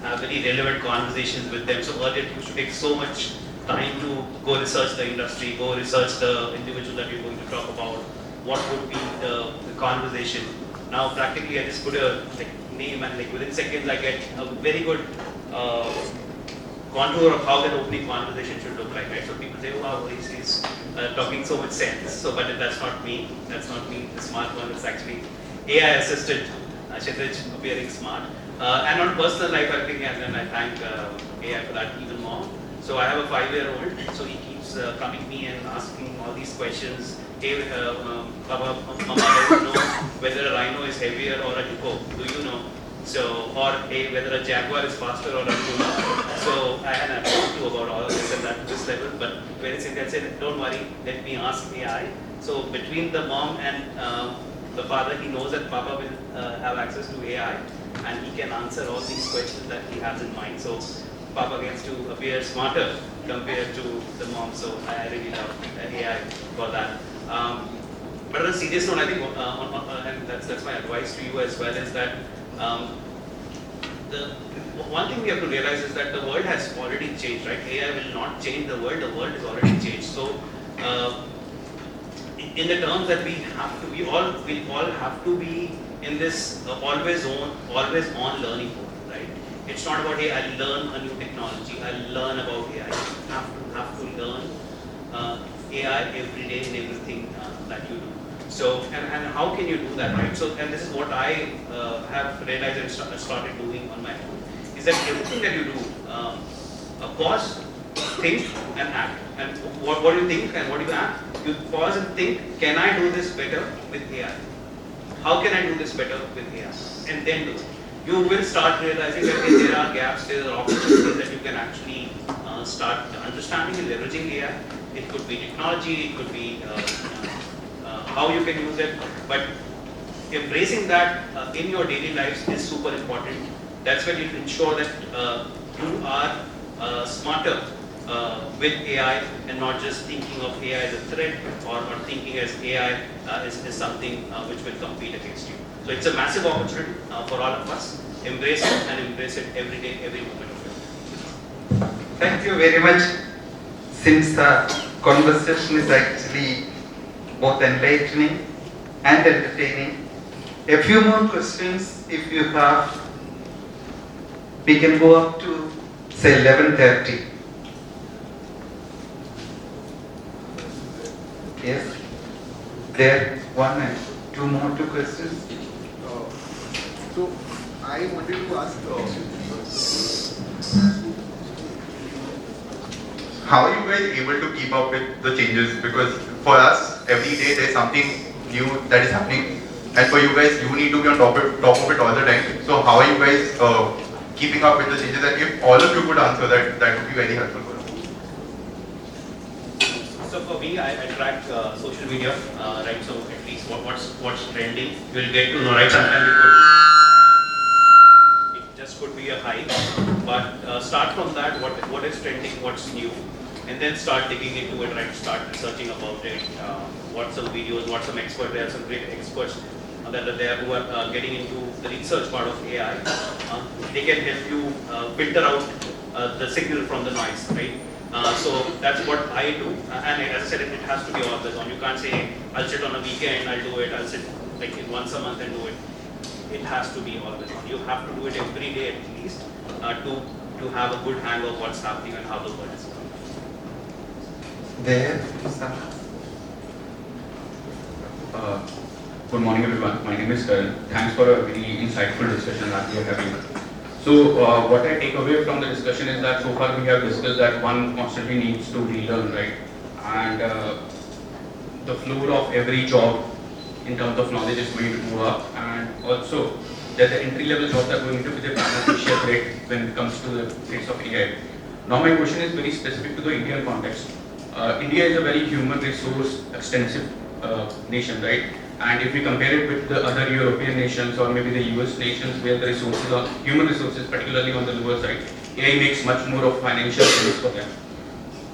have very relevant conversations with them. So earlier it used to take so much time to go research the industry, go research the individual that you're going to talk about, what would be the conversation. Now practically I just put a name, and within seconds I get a very good contour of how that opening conversation should look like, right? So people say, oh, wow, he's talking so much sense. So, but that's not me. That's not me. The smart one is actually AI assisted Kshitij appearing smart. And on personal life, I think, and I thank AI for that even more. So I have a 5-year-old, so he keeps coming to me and asking all these questions. Hey, Baba, Mama, do you know whether a rhino is heavier or a hippo? Do you know? So, or hey, whether a jaguar is faster or a puma. So I had talked to about all of this at this level, but very simply I said, don't worry, let me ask AI. So between the mom and the father, he knows that Papa will have access to AI, and he can answer all these questions that he has in mind. So Papa gets to appear smarter compared to the mom. So I really love AI for that. But on a serious note, I think, and that's my advice to you as well, is that the one thing we have to realize is that the world has already changed, right? AI will not change the world has already changed. So in the terms that we all have to be in this always on learning mode, right? It's not about, hey, I'll learn a new technology, I'll learn about AI. You have to learn AI every day in everything that you do. So, and how can you do that, right? So, and this is what I have realized and started doing on my own, is that everything that you do, pause, think and act. And what do you think and what do you act? You pause and think, can I do this better with AI? How can I do this better with AI? And then do it. you will start realizing that hey, there are gaps, there are opportunities that you can actually start understanding and leveraging AI. It could be technology, it could be how you can use it, but embracing that in your daily lives is super important. That's when you ensure that you are smarter with AI and not just thinking of AI as a threat or thinking as AI is something which will compete against you. So it's a massive opportunity for all of us. Embrace it and embrace it every day, every moment of it. Thank you very much. Since the conversation is actually both enlightening and entertaining, a few more questions if you have. We can go up to say 11:30. Yes, there one and two more questions. So I wanted to ask, how are you guys able to keep up with the changes? Because for us, every day there's something new that is happening, and for you guys, you need to be on top of it all the time. So how are you guys keeping up with the changes? And if all of you could answer that, that would be very helpful for us. So for me, I track social media, right? So at least what's trending, you'll get to know, right? Sometimes it just could be a hype, but start from that. What is trending? What's new? And then start digging into it, right? Start researching about it. Watch some videos, watch some experts. There are some great experts that are there who are getting into the research part of AI. They can help you filter out the signal from the noise, right? So that's what I do. And as I said, it has to be always on. You can't say, I'll sit on a weekend, I'll do it, I'll sit like once a month and do it. It has to be always on. You have to do it every day at least to have a good handle of what's happening and how the world is going. There, good morning everyone, my name is Karan. Thanks for a very insightful discussion that we are having. So what I take away from the discussion is that so far we have discussed that one constantly needs to relearn, right? And the floor of every job in terms of knowledge is going to go up, and also that the entry level jobs are going to be the beneficial rate when it comes to the face of AI. Now my question is very specific to the Indian context. India is a very human resource extensive nation, right? And if we compare it with the other European nations or maybe the US nations where the resources are, human resources particularly on the lower side, AI makes much more of financial sense for them.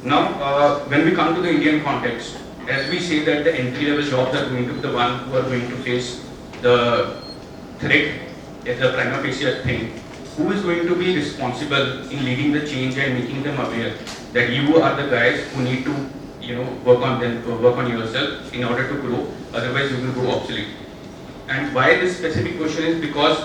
Now, when we come to the Indian context, as we say that the entry level jobs are going to be the one who are going to face the threat as a prima facie thing, who is going to be responsible in leading the change and making them aware that you are the guys who need to work on them, work on yourself in order to grow, otherwise you will go obsolete. And why this specific question is because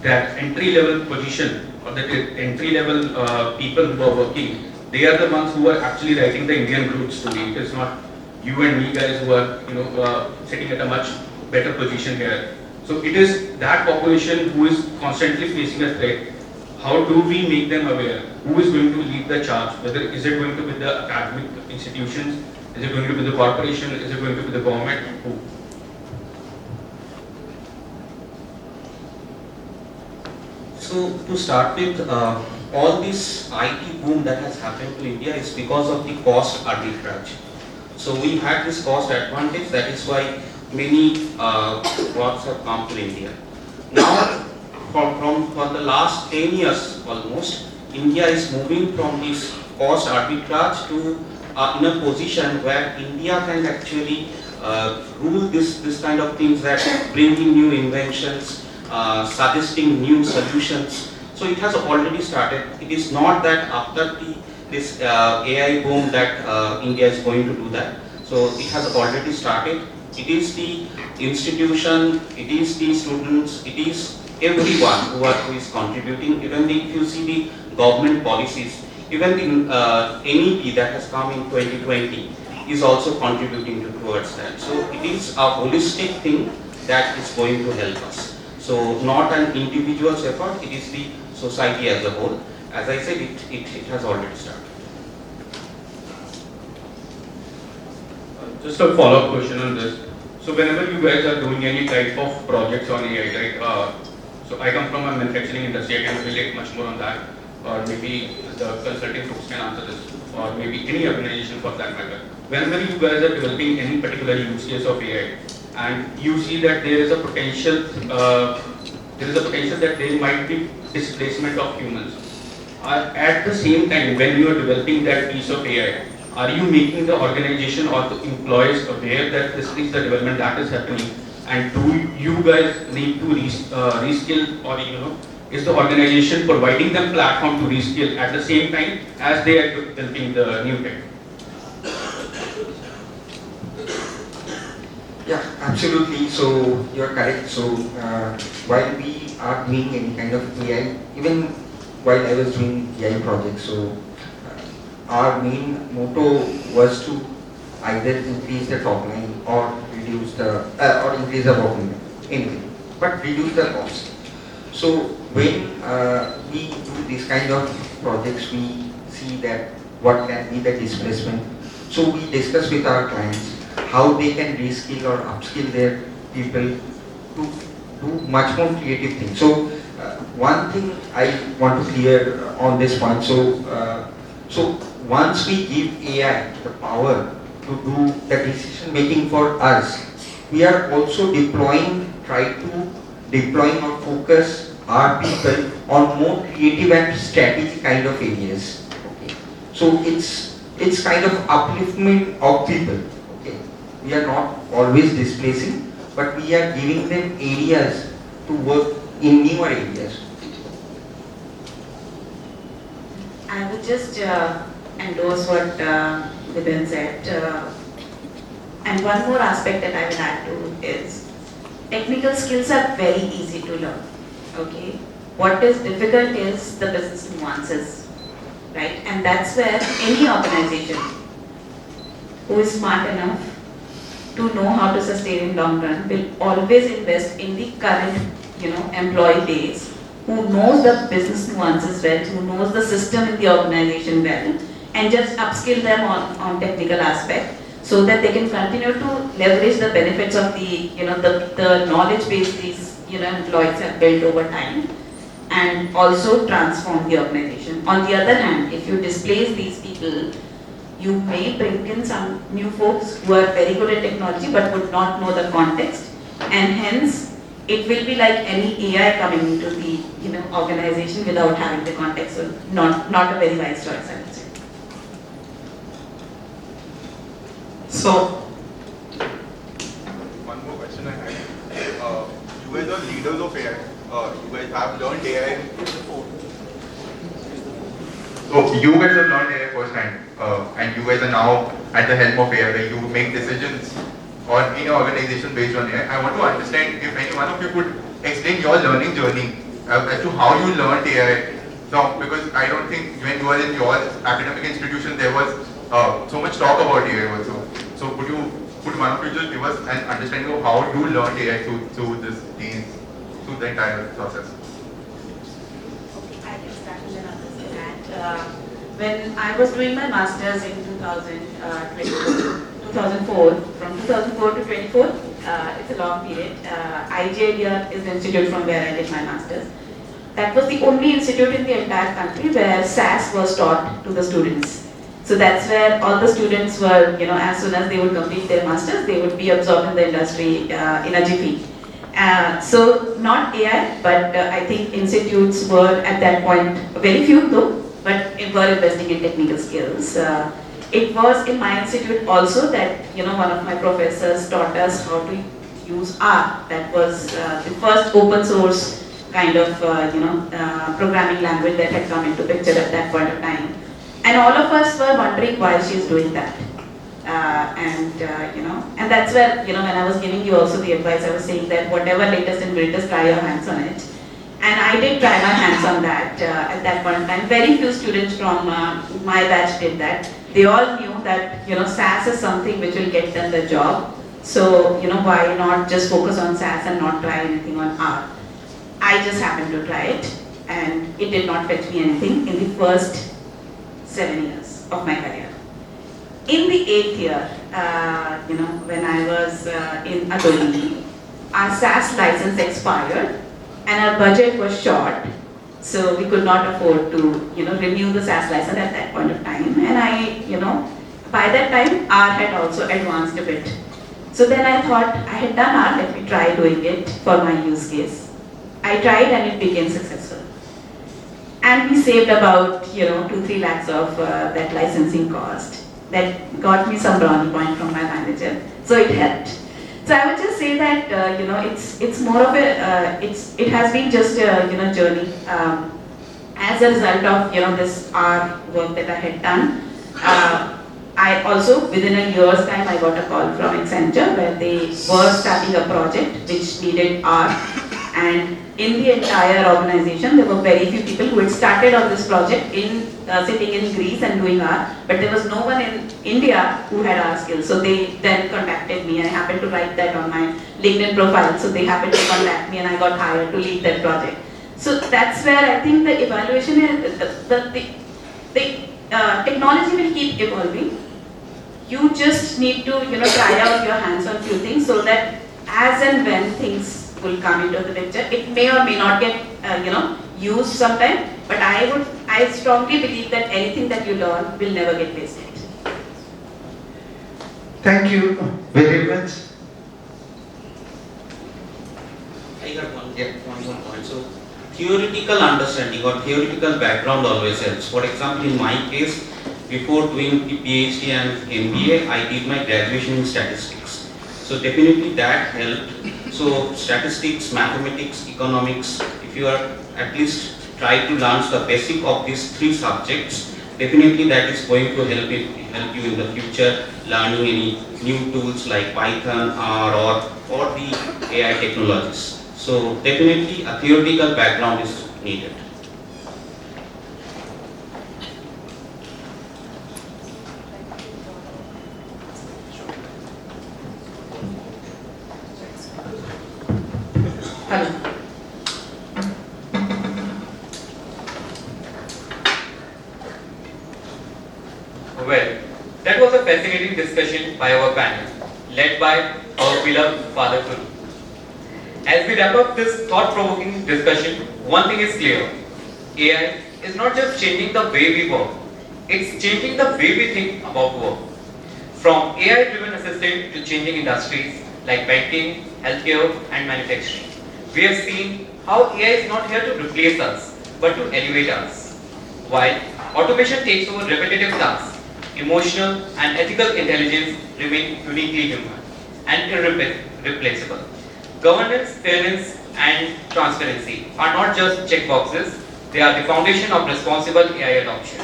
that entry level position or that entry level people who are working, they are the ones who are actually writing the Indian growth story. It is not you and me guys who are sitting at a much better position here. So it is that population who is constantly facing a threat. How do we make them aware? Who is going to lead the charge? Whether is it going to be the academic institutions? Is it going to be the corporation? Is it going to be the government? Who? So to start with, all this IT boom that has happened to India is because of the cost arbitrage. So we had this cost advantage, that is why many jobs have come to India. Now, for the last 10 years almost, India is moving from this cost arbitrage to in a position where India can actually rule this kind of things, that bringing new inventions, suggesting new solutions. So it has already started. It is not that after this AI boom that India is going to do that. So it has already started. It is the institution, it is the students, it is everyone who is contributing. Even if you see the government policies, even the NEP that has come in 2020 is also contributing towards that. So it is a holistic thing that is going to help us. So not an individual's effort, it is the society as a whole. As I said, it has already started. Just a follow-up question on this. So whenever you guys are doing any type of projects on AI, right, So I come from a manufacturing industry, I can relate much more on that, or maybe the consulting folks can answer this, or maybe any organization for that matter. Whenever you guys are developing any particular use case of AI, and you see that there is a potential, that there might be displacement of humans. At the same time, when you are developing that piece of AI, are you making the organization or the employees aware that this is the development that is happening? And do you guys need to reskill, or is the organization providing them platform to reskill at the same time as they are developing the new tech? Yeah, absolutely. So you're correct. So while we are doing any kind of AI, even while I was doing AI projects, so our main motto was to either increase the top line or reduce the or increase the bottom line, anything, but reduce the cost. So when we do this kind of projects, we see that what can be the displacement. So we discuss with our clients how they can reskill or upskill their people to do much more creative things. So one thing I want to clear on this point. So once we give AI the power to do the decision making for us, we are also try to deploying or focus our people on more creative and strategic kind of areas. Okay. So it's kind of upliftment of people. Okay. We are not always displacing, but we are giving them areas to work in newer areas. I would just endorse what Vibin said. And one more aspect that I will add to is technical skills are very easy to learn. Okay, what is difficult is the business nuances, right? And that's where any organization who is smart enough to know how to sustain in long run will always invest in the current, employee base, who knows the business nuances well, who knows the system in the organization well, and just upskill them on technical aspect, so that they can continue to leverage the benefits of the knowledge base these employees have built over time, and also transform the organization. On the other hand, if you displace these people, you may bring in some new folks who are very good at technology but would not know the context, and hence it will be like any AI coming into the organization without having the context. So not a very wise choice, I would say. So, one more question I have. You guys are leaders of AI. You guys have learned AI. So you guys have learned AI firsthand, and you guys are now at the helm of AI. Like you make decisions in your organization based on AI. I want to understand if any one of you could explain your learning journey as to how you learned AI. So, because I don't think when you were in your academic institution there was so much talk about AI also. So could one of you just give us an understanding of how you learned AI through the entire process? I can start and then others can add. When I was doing my masters in 2004, from 2004 to 24, it's a long period. IGIDR is the institute from where I did my masters. That was the only institute in the entire country where SAS was taught to the students. So that's where all the students were, as soon as they would complete their masters, they would be absorbed in the industry in a jiffy. So not AI, but I think institutes were at that point, very few though, but were investing in technical skills. It was in my institute also that, one of my professors taught us how to use R. That was the first open source kind of, programming language that had come into picture at that point of time. And all of us were wondering why she's doing that. And that's where, when I was giving you also the advice, I was saying that whatever latest and greatest, try your hands on it. And I did try my hands on that at that point in time. Very few students from my batch did that. They all knew that, SAS is something which will get them the job. So, why not just focus on SAS and not try anything on R? I just happened to try it, and it did not fetch me anything in the first 7 years of my career. In the 8th year, when I was in Adobe, our SAS license expired, and our budget was short, so we could not afford to, renew the SaaS license at that point of time. And by that time, R had also advanced a bit. So then I thought, I had done R, let me try doing it for my use case. I tried and it became successful. And we saved about, 2-3 lakhs of that licensing cost. That got me some brownie point from my manager. So it helped. So I would just say that, it's more of a, it has been just a, journey. As a result of, this R work that I had done, I also, within a year's time, I got a call from Accenture where they were starting a project which needed R. And in the entire organization, there were very few people who had started on this project sitting in Greece and doing R, but there was no one in India who had R skills. So they then contacted me. I happened to write that on my LinkedIn profile. So they happened to contact me and I got hired to lead that project. So that's where I think the evaluation is, the technology will keep evolving. You just need to, try out your hands on few things so that as and when things will come into the picture, it may or may not get, used sometime, but I strongly believe that anything that you learn will never get wasted. Thank you very much. I got one more point. So, theoretical understanding or theoretical background always helps. For example, in my case, before doing the PhD and MBA, I did my graduation in statistics. So definitely that helped. So statistics, mathematics, economics, if you are at least try to learn the basic of these 3 subjects, definitely that is going to help you in the future learning any new tools like Python, R or the AI technologies. So definitely a theoretical background is needed. Well, that was a fascinating discussion by our panel, led by our beloved Father Guru. As we wrap up this thought-provoking discussion, one thing is clear. AI is not just changing the way we work, it's changing the way we think about work. From AI-driven assistant to changing industries like banking, healthcare, and manufacturing. We have seen how AI is not here to replace us, but to elevate us. While automation takes over repetitive tasks, emotional and ethical intelligence remain uniquely human and irreplaceable. Governance, fairness, and transparency are not just checkboxes, they are the foundation of responsible AI adoption.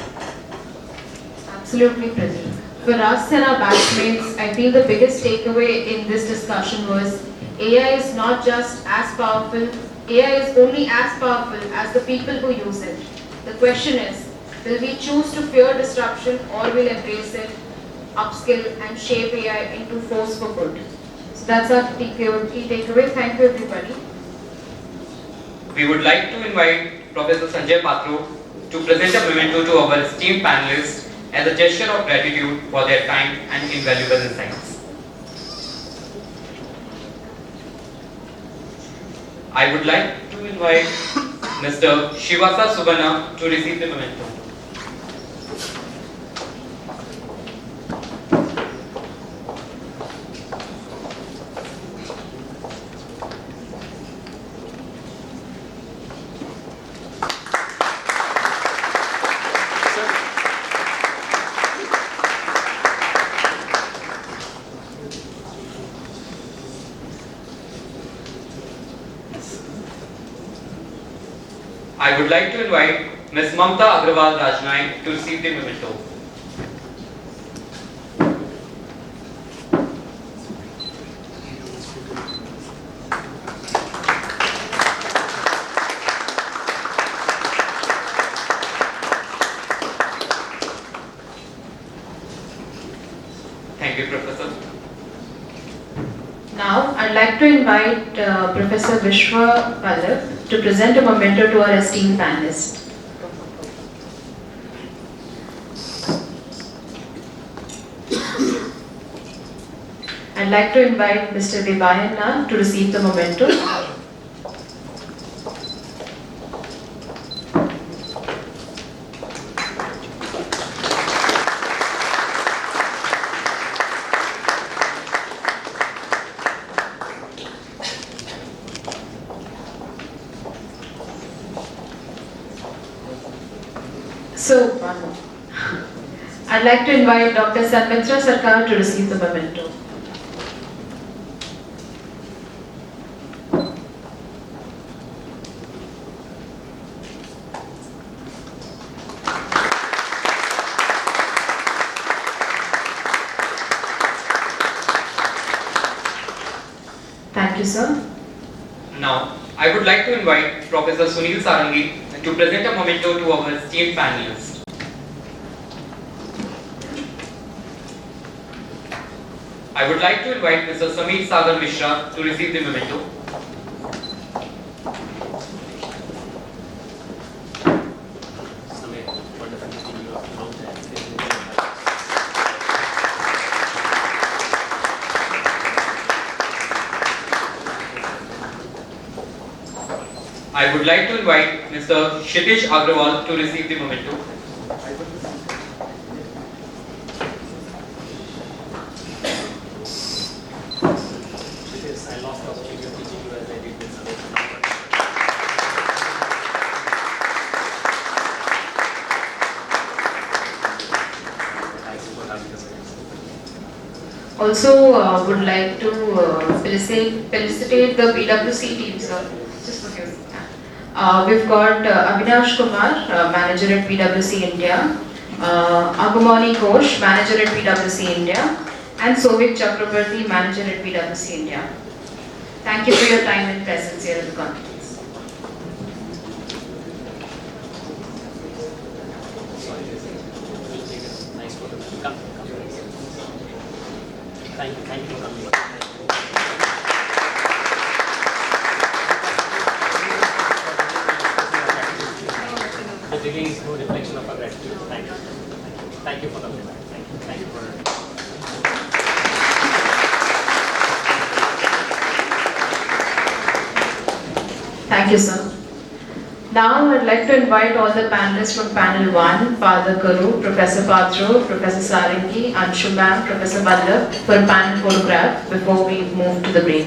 Absolutely, President. For us and our batchmates, I feel the biggest takeaway in this discussion was AI is not just as powerful, AI is only as powerful as the people who use it. The question is, will we choose to fear disruption or will embrace it, upskill and shape AI into force for good? So that's our key takeaway. Thank you everybody. We would like to invite Professor Sanjay Patro to present a memento to our esteemed panelists as a gesture of gratitude for their time and invaluable insights. I would like to invite Mr. Shivasa Subana to receive the memento. I would like to invite Ms. Mamta Agrawal Rajnaik to receive the memento. Thank you, Professor. Now, I'd like to invite Professor Vishwa Pallab to present a memento to our esteemed panelists. I'd like to invite Mr. Devayan to receive the memento. So, one more. I'd like to invite Dr. Sanmitra Sarkar to receive the memento. Thank you, sir. Now, I would like to invite Professor Sunil Sarangi to present a memento to our esteemed panelists. I would like to invite Mr. Samir Sagar Mishra to receive the memento. I would like to invite Mr. Kshitish Agrawal to receive the memento. Also, would like to felicitate the PwC team, sir. Just a few. We've got Avinash Kumar, manager at PwC India, Agumani Ghosh, manager at PwC India, and Sovik Chakrabarti, manager at PwC India. Thank you for your time and presence here at the conference. Thank you for coming. The degree is no reflection of our gratitude. Thank you. Thank you for coming back. Thank you for. Thank you, sir. Now I'd like to invite all the panelists from panel 1, Father Karu, Professor Patro, Professor Sarangi, Anshu ma'am, Professor Vallabh for a panel photograph before we move to the break.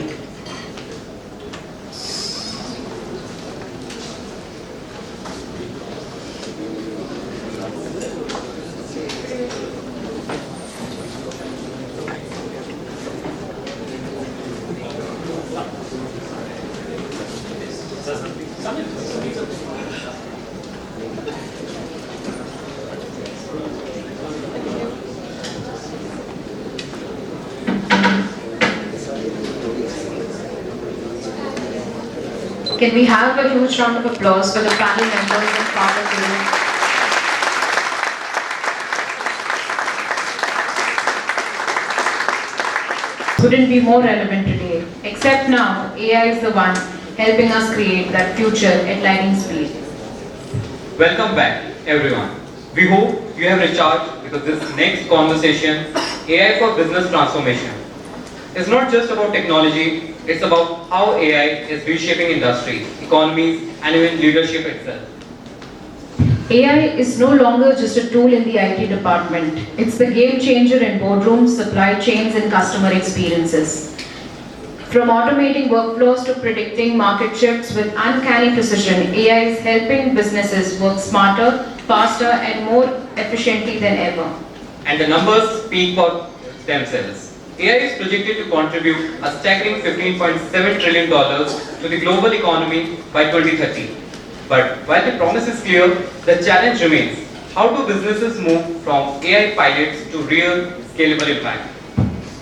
Can we have a huge round of applause for the panel members and Father Karu? Couldn't be more relevant today, except now AI is the one helping us create that future at lightning speed. Welcome back, everyone. We hope you have recharged because this next conversation, AI for business transformation, is not just about technology, it's about how AI is reshaping industries, economies, and even leadership itself. AI is no longer just a tool in the IT department. It's the game changer in boardrooms, supply chains, and customer experiences. From automating workflows to predicting market shifts with uncanny precision, AI is helping businesses work smarter, faster, and more efficiently than ever. And the numbers speak for themselves. AI is projected to contribute a staggering $15.7 trillion to the global economy by 2030. But while the promise is clear, the challenge remains. How do businesses move from AI pilots to real scalable impact?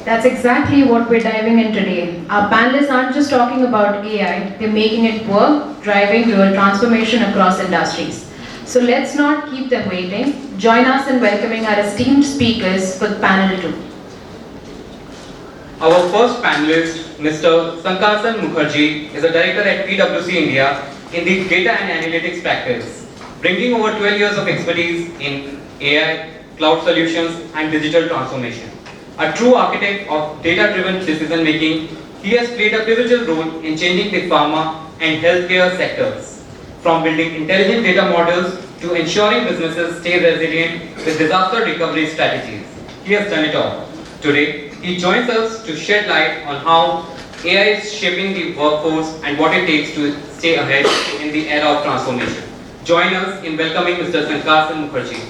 That's exactly what we're diving in today. Our panelists aren't just talking about AI, they're making it work, driving real transformation across industries. So let's not keep them waiting. Join us in welcoming our esteemed speakers for panel 2. Our first panelist, Mr. Sankarsan Mukherjee, is a director at PwC India in the data and analytics practice, bringing over 12 years of expertise in AI, cloud solutions, and digital transformation. A true architect of data-driven decision-making, he has played a pivotal role in changing the pharma and healthcare sectors, from building intelligent data models to ensuring businesses stay resilient with disaster recovery strategies. He has done it all. Today, he joins us to shed light on how AI is shaping the workforce and what it takes to stay ahead in the era of transformation. Join us in welcoming Mr. Conclave.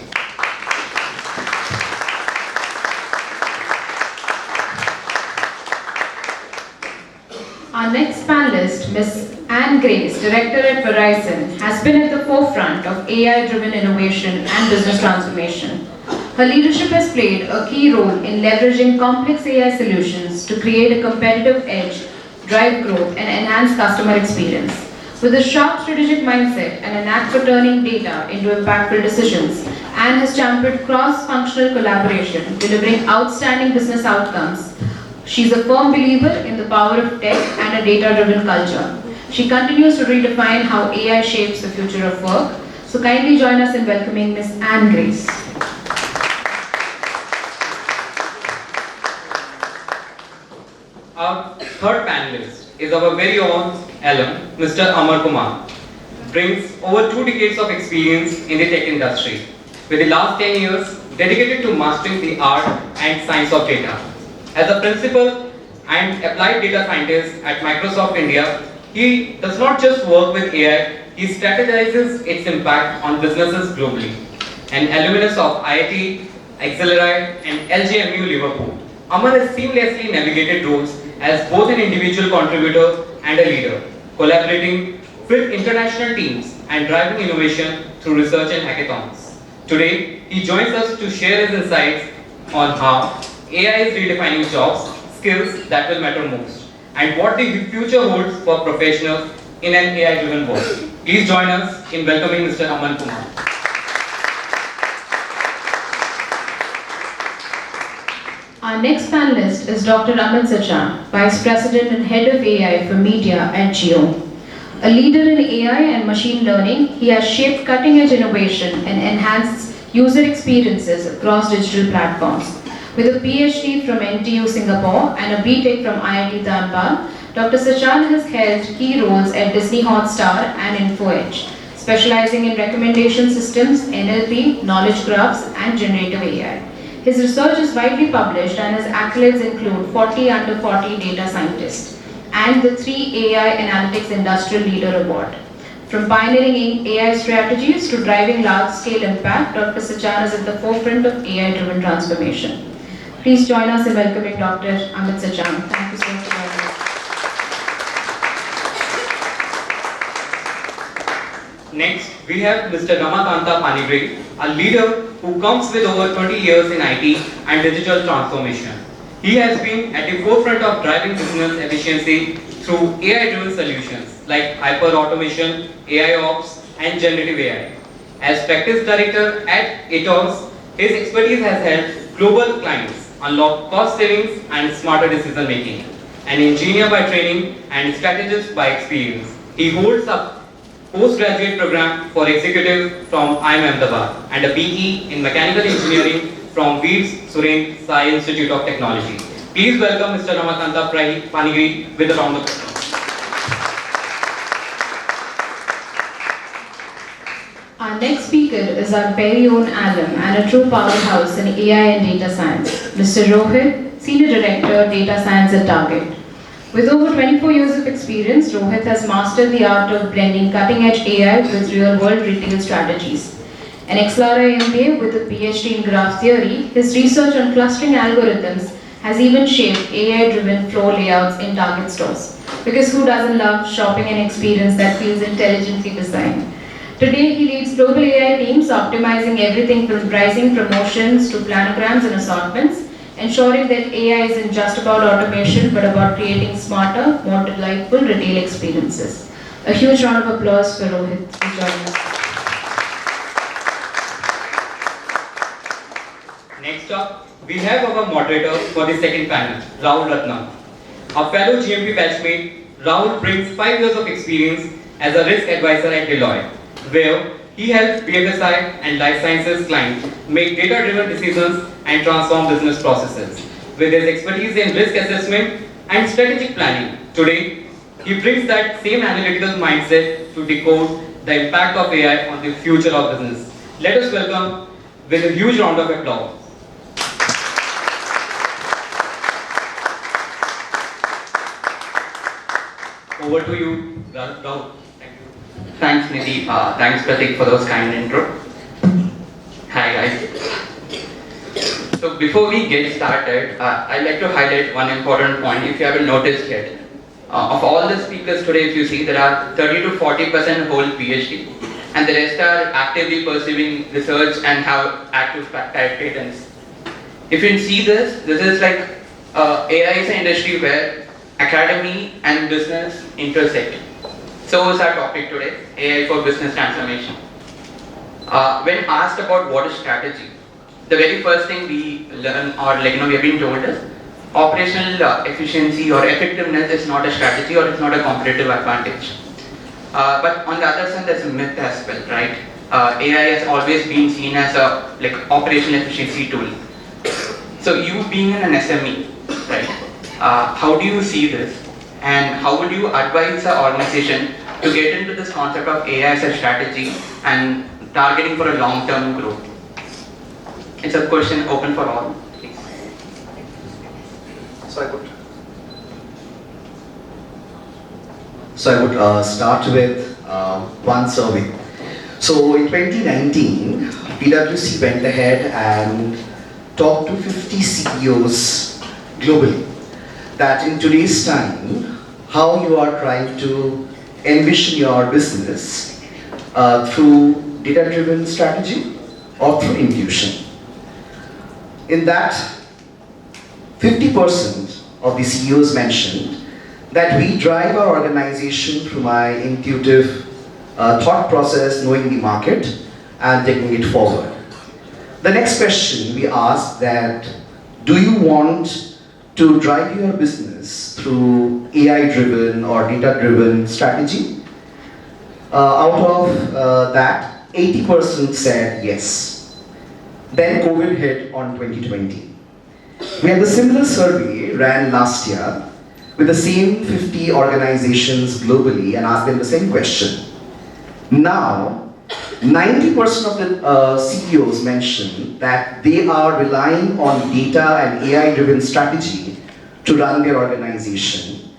Our next panelist, Ms. Anne Grace, Director at Verizon, has been at the forefront of AI-driven innovation and business transformation. Her leadership has played a key role in leveraging complex AI solutions to create a competitive edge, drive growth, and enhance customer experience. With a sharp strategic mindset and a knack for turning data into impactful decisions, Anne has championed cross-functional collaboration, delivering outstanding business outcomes. She's a firm believer in the power of tech and a data-driven culture. She continues to redefine how AI shapes the future of work. So kindly join us in welcoming Ms. Anne Grace. Our third panelist is our very own alum, Mr. Amar Kumar. Brings over 2 decades of experience in the tech industry, with the last 10 years dedicated to mastering the art and science of data. As a principal and applied data scientist at Microsoft India, he does not just work with AI, he strategizes its impact on businesses globally. An alumnus of IIT, XLRI and LGMU Liverpool, Amar has seamlessly navigated roles as both an individual contributor and a leader, collaborating with international teams and driving innovation through research and hackathons. Today, he joins us to share his insights on how AI is redefining jobs, skills that will matter most, and what the future holds for professionals in an AI-driven world. Please join us in welcoming Mr. Amar Kumar. Our next panelist is Dr. Amit Sachan, Vice President and Head of AI for Media at Jio. A leader in AI and machine learning, he has shaped cutting-edge innovation and enhanced user experiences across digital platforms. With a PhD from NTU Singapore and a BTech from IIT Dhanbad, Dr. Sachan has held key roles at Disney Hotstar and InfoEdge, specializing in recommendation systems, NLP, knowledge graphs, and generative AI. His research is widely published and his accolades include 40 under 40 data scientists and the 3 AI Analytics Industrial Leader Award. From pioneering AI strategies to driving large-scale impact, Dr. Sachan is at the forefront of AI-driven transformation. Please join us in welcoming Dr. Amit Sachan. Thank you so much for joining us. Next, we have Mr. Ramakanta Panigre, a leader who comes with over 20 years in IT and digital transformation. He has been at the forefront of driving business efficiency through AI-driven solutions like hyper-automation, AI ops, and generative AI. As practice director at Atos, his expertise has helped global clients unlock cost savings and smarter decision making. An engineer by training and strategist by experience, he holds a postgraduate program for executives from IIM Ahmedabad and a BE in mechanical engineering from Veer Suren Sai Institute of Technology. Please welcome Mr. Ramakanta Panigre with a round of applause. Our next speaker is our very own alum and a true powerhouse in AI and data science, Mr. Rohit, Senior Director, Data Science at Target. With over 24 years of experience, Rohit has mastered the art of blending cutting-edge AI with real-world retail strategies. An XLRI MBA with a PhD in graph theory, his research on clustering algorithms has even shaped AI-driven floor layouts in Target stores. Because who doesn't love shopping an experience that feels intelligently designed? Today, he leads global AI teams, optimizing everything from pricing, promotions to planograms and assortments, ensuring that AI isn't just about automation but about creating smarter, more delightful retail experiences. A huge round of applause for Rohit for joining us. Next up, we have our moderator for the second panel, Rahul Ratnam. A fellow GMP batchmate, Rahul brings 5 years of experience as a risk advisor at Deloitte, where he helps BFSI and life sciences clients make data-driven decisions and transform business processes. With his expertise in risk assessment and strategic planning, today he brings that same analytical mindset to decode the impact of AI on the future of business. Let us welcome with a huge round of applause. Over to you, Rahul. Thank you. Thanks, Nidhi. Thanks, Pratik, for those kind intro. Hi, guys. So before we get started, I'd like to highlight one important point. If you haven't noticed yet, of all the speakers today, if you see, there are 30 to 40% hold PhD, and the rest are actively pursuing research and have active patents. If you see this is like AI is an industry where academy and business intersect. So is our topic today, AI for business transformation. When asked about what is strategy, the very first thing we learn or we have been told is operational efficiency or effectiveness is not a strategy or it's not a competitive advantage. But on the other side, there's a myth as well, right? AI has always been seen as a operational efficiency tool. So you being an SME, right? How do you see this? And how would you advise the organization to get into this concept of AI as a strategy and targeting for a long-term growth? It's a question open for all. Please. So I would start with one survey. So in 2019, PwC went ahead and talked to 50 CEOs globally that in today's time, how you are trying to envision your business through data-driven strategy or through intuition. In that, 50% of the CEOs mentioned that we drive our organization through my intuitive thought process, knowing the market and taking it forward. The next question we asked that, do you want to drive your business through AI-driven or data-driven strategy? Out of that, 80% said yes. Then COVID hit on 2020. We had a similar survey ran last year with the same 50 organizations globally and asked them the same question. Now, 90% of the CEOs mentioned that they are relying on data and AI-driven strategy to run their organization.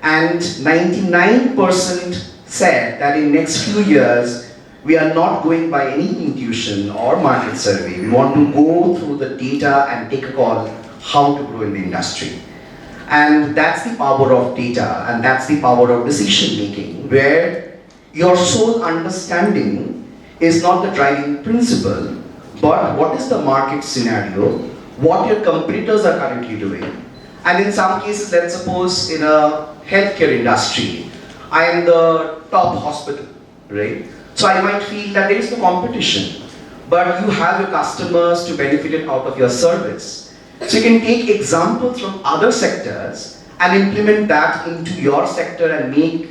And 99% said that in next few years, we are not going by any intuition or market survey. We want to go through the data and take a call how to grow in the industry. And that's the power of data and that's the power of decision making, where your sole understanding is not the driving principle, but what is the market scenario, what your competitors are currently doing. And in some cases, let's suppose in a healthcare industry, I am the top hospital, right? So I might feel that there is no competition, but you have your customers to benefit out of your service. So you can take examples from other sectors and implement that into your sector and make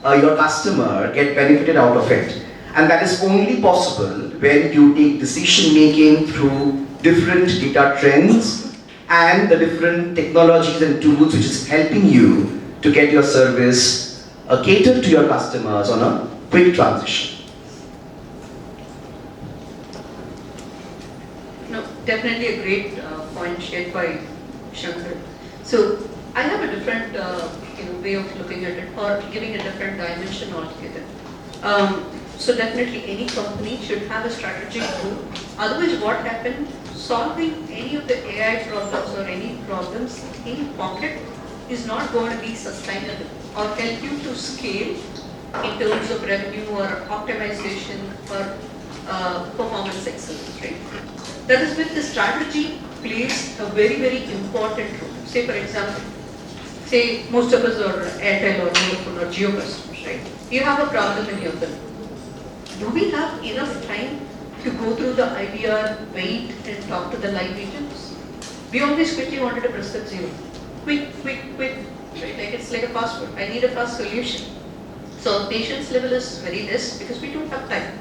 your customer get benefited out of it. And that is only possible when you take decision making through different data trends and the different technologies and tools which is helping you to get your service catered to your customers on a quick transition. No, definitely a great point shared by Shankar. So I have a different way of looking at it or giving a different dimension altogether. So definitely any company should have a strategic goal. Otherwise what happened, solving any of the AI problems or any problems in pocket is not going to be sustainable or help you to scale in terms of revenue or optimization or performance excellence, right? That is when the strategy plays a very, very important role. Say for example, say most of us are Airtel or Vodafone or Jio customers, right? You have a problem in your bill. Do we have enough time to go through the IVR, wait and talk to the live agents? We always quickly wanted to press that zero. Quick, right? Like it's like a fast food. I need a fast solution. So patience level is very less because we don't have time.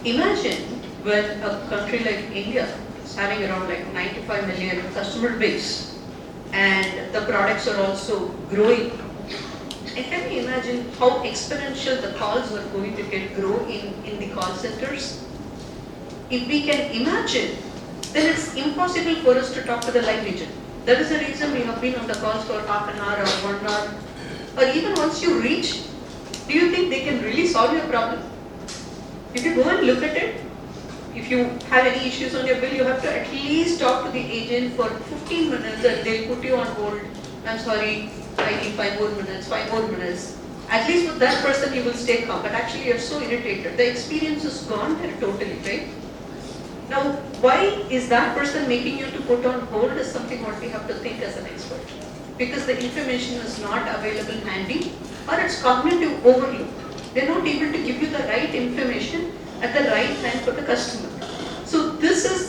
Imagine when a country like India is having around like 95 million customer base and the products are also growing. And can you imagine how exponential the calls are going to grow in the call centers? If we can imagine, then it's impossible for us to talk to the live agent. That is the reason we have been on the calls for half an hour or 1 hour. Or even once you reach, do you think they can really solve your problem. If you go and look at it, if you have any issues on your bill, you have to at least talk to the agent for 15 minutes and they'll put you on hold. I'm sorry, I need 5 more minutes, 5 more minutes. At least with that person you will stay calm, but actually you're so irritated. The experience is gone there totally, right? Now, why is that person making you to put on hold is something what we have to think as an expert. Because the information is not available handy or it's cognitive overload. They're not able to give you the right information at the right time for the customer. So this is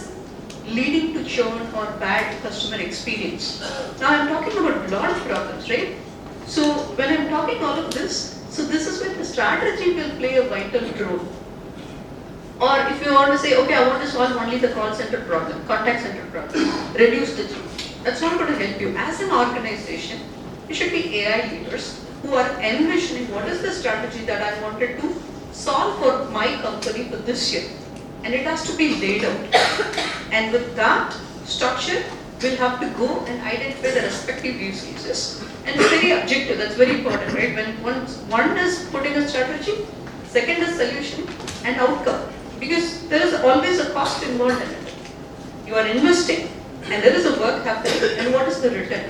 leading to churn or bad customer experience. Now I'm talking about lot of problems, right? So when I'm talking all of this, so this is where the strategy will play a vital role. Or if you want to say, okay, I want to solve only the call center problem, contact center problem, reduce the change. That's not going to help you. As an organization, you should be AI leaders who are envisioning what is the strategy that I wanted to solve for my company for this year. And it has to be laid out. And with that structure, we'll have to go and identify the respective use cases. And it's very objective, that's very important, right? When one is putting a strategy, second is solution and outcome. Because there is always a cost involved in it. You are investing and there is a work happening, and what is the return?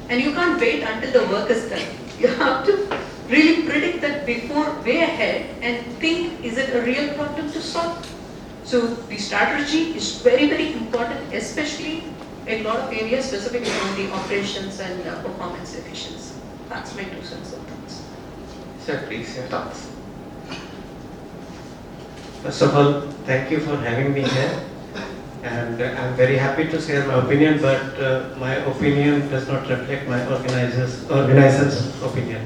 And you can't wait until the work is done. You have to really predict that before, way ahead, and think, is it a real problem to solve? So the strategy is very, very important, especially in a lot of areas specifically on the operations and performance efficiency. That's my 2 cents of thoughts. Sir, please, your thoughts. First of all, thank you for having me here. And I'm very happy to share my opinion, but my opinion does not reflect my organization's opinion.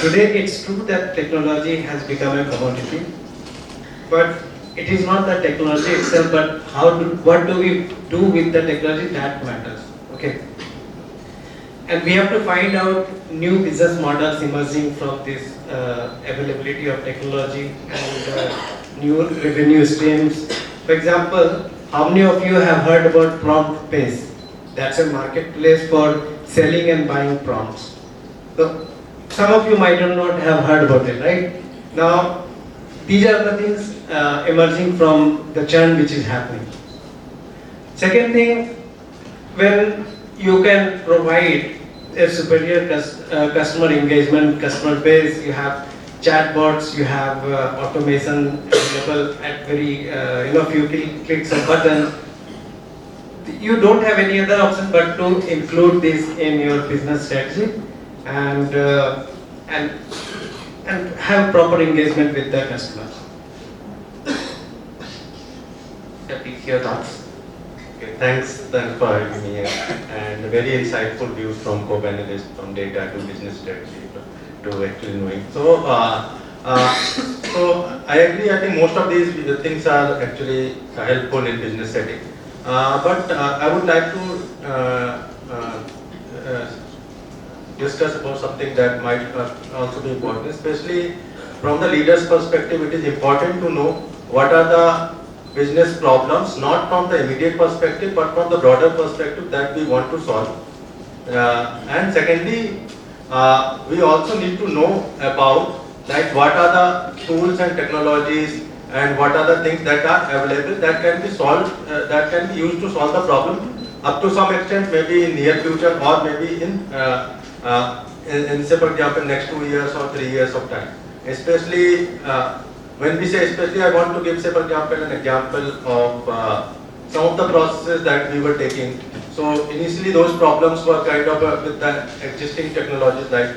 Today it's true that technology has become a commodity, but it is not the technology itself, but what do we do with the technology that matters. Okay. And we have to find out new business models emerging from this availability of technology and new revenue streams. For example, how many of you have heard about prompt base? That's a marketplace for selling and buying prompts. So some of you might not have heard about it, right? Now, these are the things emerging from the churn which is happening. Second thing, when you can provide a superior customer engagement, customer base, you have chatbots, you have automation available at very few clicks of buttons. You don't have any other option but to include this in your business strategy and have proper engagement with the customers. Please, your thoughts. Okay, thanks for having me here. And very insightful views from co-panelists, from data to business strategy to actually knowing. So, so I agree. I think most of these things are actually helpful in business setting. But I would like to discuss about something that might also be important, especially from the leader's perspective. It is important to know what are the business problems, not from the immediate perspective, but from the broader perspective that we want to solve. And secondly, we also need to know about what are the tools and technologies and what are the things that are available that can be solved, that can be used to solve the problem up to some extent, maybe in near future or maybe in say for example next 2 years or 3 years of time. Especially when we say especially, I want to give say for example an example of some of the processes that we were taking. So initially those problems were kind of with the existing technologies like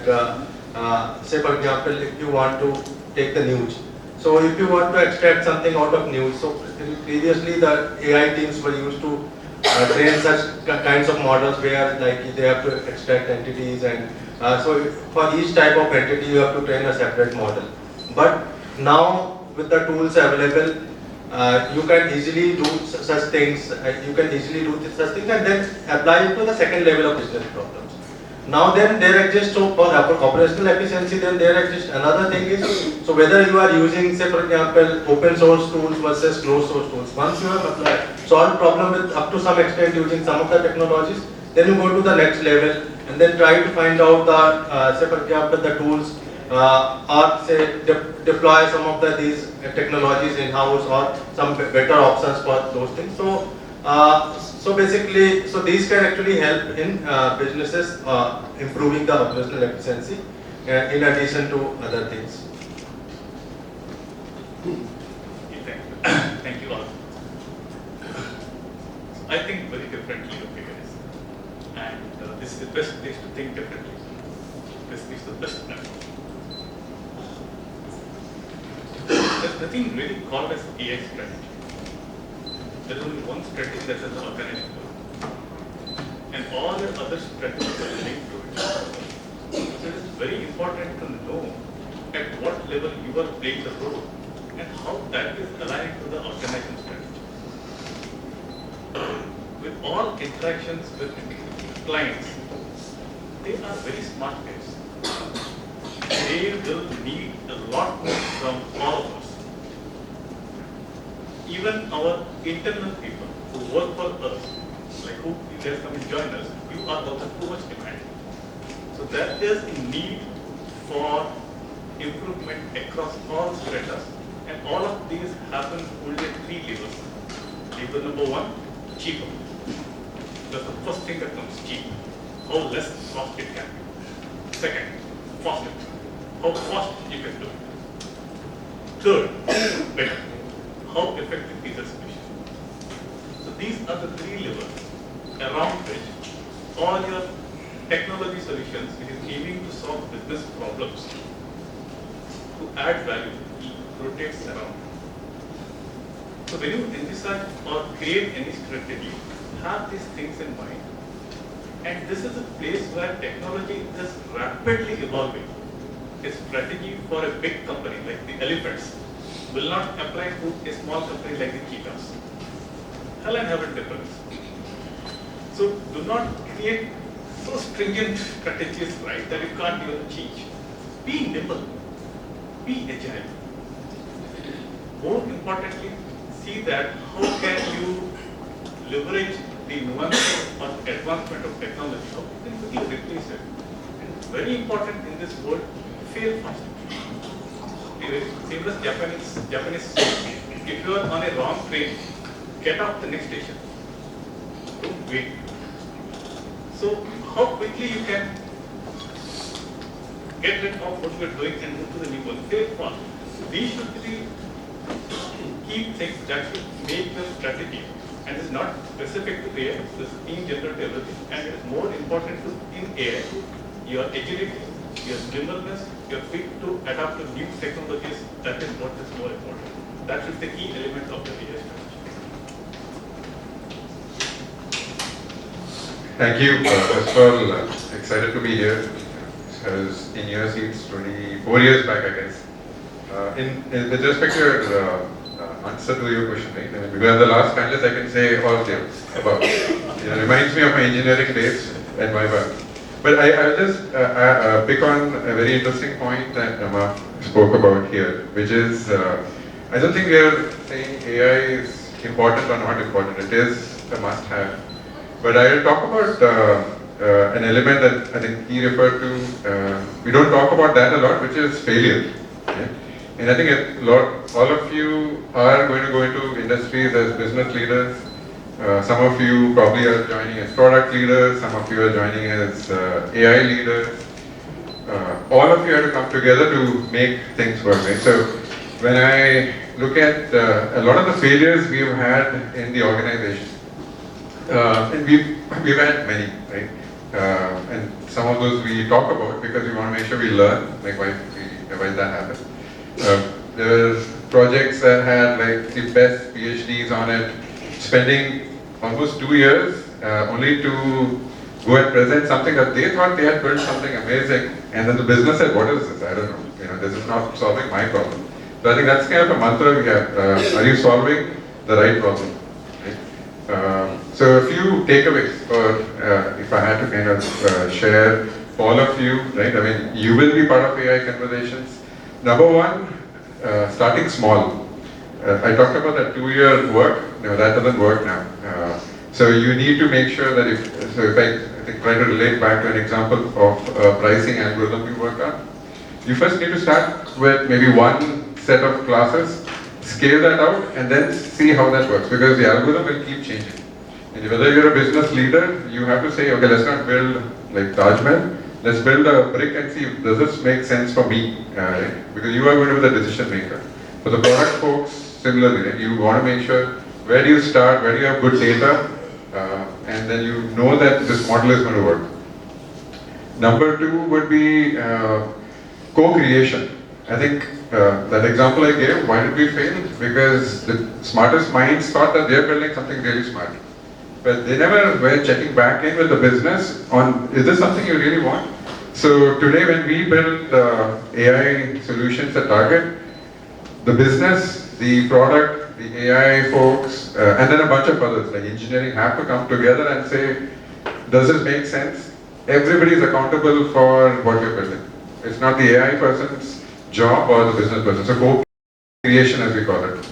say for example if you want to take the news. So if you want to extract something out of news, so previously the AI teams were used to train such kinds of models where like they have to extract entities and so for each type of entity you have to train a separate model. But now with the tools available, you can easily do such things, and then apply it to the second level of business problems. Now then there exists, so for operational efficiency, then there exists another thing is, so whether you are using say for example open source tools versus closed source tools. Once you have solved problem with up to some extent using some of the technologies, then you go to the next level and then try to find out the say for example the tools or say deploy some of these technologies in-house or some better options for those things. So, so basically, so these can actually help in businesses improving the operational efficiency in addition to other things. Thank you all. I think very differently, okay guys. And this is the best place to think differently. This is the best platform. There's nothing really called as AI strategy. There's only one strategy that is organized. And all the other strategies are linked to it. So it is very important to know at what level you are playing the role and how that is aligned to the organization strategy. With all interactions with clients, they are very smart guys. They will need a lot more from all of us. Even our internal people who work for us, like who just come and join us, you are also too much demand. So there is a need for improvement across all strata, and all of these happen only at 3 levels. Level number 1, cheaper. That's the first thing that comes, cheap. How less cost it can be. Second, faster. How fast you can do it. Third, better. How effective is the solution? So these are the 3 levels around which all your technology solutions, which is aiming to solve business problems, to add value, rotates around. So when you envisage or create any strategy, have these things in mind. And this is a place where technology is rapidly evolving. A strategy for a big company like the elephants will not apply to a small company like the cheetahs. Hell and heaven difference. So do not create so stringent strategies, right, that you can't even change. Be nimble. Be agile. More importantly, see that how can you leverage the nuances or advancement of technology, how you can quickly replace it. And very important in this world, fail fast. The famous Japanese saying, if you are on a wrong train, get off the next station. Don't wait. So how quickly you can get rid of what you are doing and move to the new one. Fail fast. These should be key things that should make your strategy. And it's not specific to AI, this is in general to everything. And it is more important to in AI, your agility, your nimbleness, your quick to adapt to new technologies. That is what is more important. That is the key element of the AI strategy. Thank you. First of all, excited to be here. Because in your seats 24 years back, I guess. With respect to your answer to your question, right? I mean, because the last panelist, I can say all there about. Reminds me of my engineering days at my work. But I'll just pick on a very interesting point that Emma spoke about here, which is, I don't think we are saying AI is important or not important. It is a must-have. But I will talk about an element that I think he referred to. We don't talk about that a lot, which is failure. Okay? And I think all of you are going to go into industries as business leaders. Some of you probably are joining as product leaders. Some of you are joining as AI leaders. All of you have to come together to make things work. Right? So when I look at a lot of the failures we've had in the organization, and we've had many, right? And some of those we talk about because we want to make sure we learn, like why that happened. There were projects that had like the best PhDs on it, spending almost 2 years only to go and present something that they thought they had built something amazing, and then the business said, "What is this? I don't know. This is not solving my problem." So I think that's kind of a mantra we have. Are you solving the right problem? Right? So a few takeaways, or if I had to kind of share for all of you, right? I mean, you will be part of AI conversations. Number one, starting small. I talked about that 2-year work. No, that doesn't work now. So you need to make sure that if I think try to relate back to an example of pricing algorithm we work on. You first need to start with maybe one set of classes, scale that out, and then see how that works, because the algorithm will keep changing. And whether you're a business leader, you have to say, okay, let's not build like Taj Mahal, let's build a brick and see, does this make sense for me? Right? Because you are going to be the decision maker. For the product folks, similarly, right? You want to make sure, where do you start, where do you have good data, and then you know that this model is going to work. Number two would be co-creation. I think that example I gave, why did we fail? Because the smartest minds thought that they're building something really smart. But they never were checking back in with the business on, is this something you really want? So today when we build AI solutions at Target, the business, the product, the AI folks, and then a bunch of others like engineering have to come together and say, does this make sense? Everybody is accountable for what you're building. It's not the AI person's job or the business person. So co-creation, as we call it.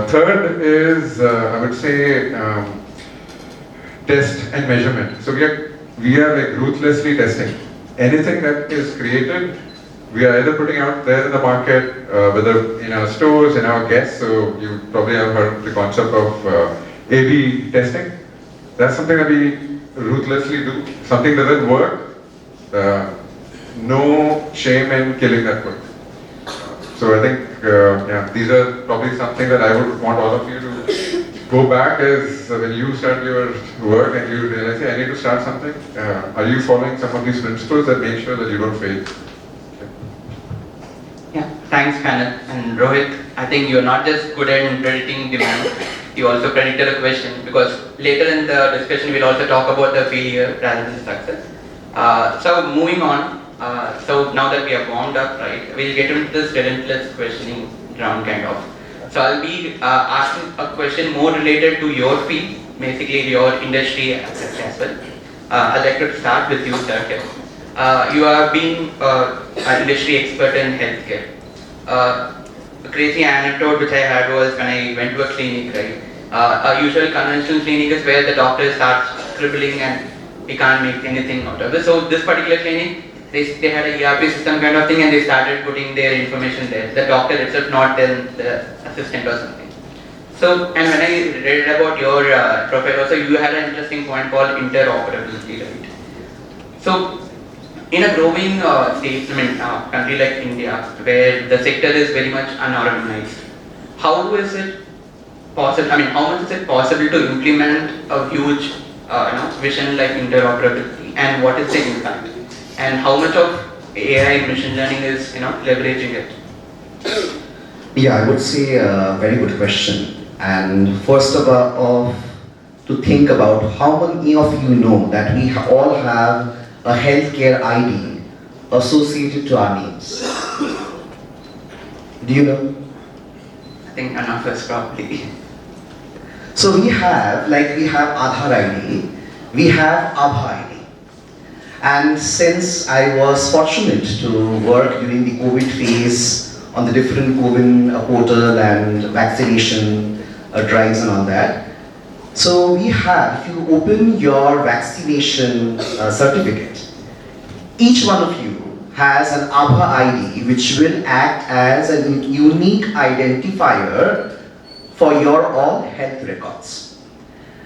Third is, I would say, test and measurement. So we are like ruthlessly testing. Anything that is created, we are either putting out there in the market, whether in our stores, in our guests. So you probably have heard the concept of A/B testing. That's something that we ruthlessly do. Something doesn't work, no shame in killing that work. So I think, yeah, these are probably something that I would want all of you to go back is when you start your work and you realize, hey, I need to start something. Are you following some of these principles that make sure that you don't fail? Yeah, thanks, panel. And Rohit, I think you're not just good at predicting demand, you also predicted a question, because later in the discussion we'll also talk about the failure rather than the success. So moving on, so now that we have warmed up, right, we'll get into this relentless questioning round kind of. So I'll be asking a question more related to your field, basically your industry as well. I'd like to start with you, sir. You have been an industry expert in healthcare. A crazy anecdote which I had was when I went to a clinic, right? A usual conventional clinic is where the doctor starts scribbling and he can't make anything out of it. So this particular clinic, they had a ERP system kind of thing and they started putting their information there. The doctor itself, not the assistant or something. So, and when I read about your profile also, you had an interesting point called interoperability, right? So, in a growing country like India, where the sector is very much unorganized, how is it possible, how much is it possible to implement a huge vision like interoperability, and what is the impact? And how much of AI and machine learning is leveraging it? Yeah, I would say a very good question. And first of all, to think about how many of you know that we all have a healthcare ID associated to our names. Do you know? I think none of us probably. So we have Aadhaar ID, we have Abha ID. And since I was fortunate to work during the COVID phase on the different COVID portal and vaccination drives and all that, so we have, if you open your vaccination certificate, each one of you has an Abha ID which will act as a unique identifier for your all health records.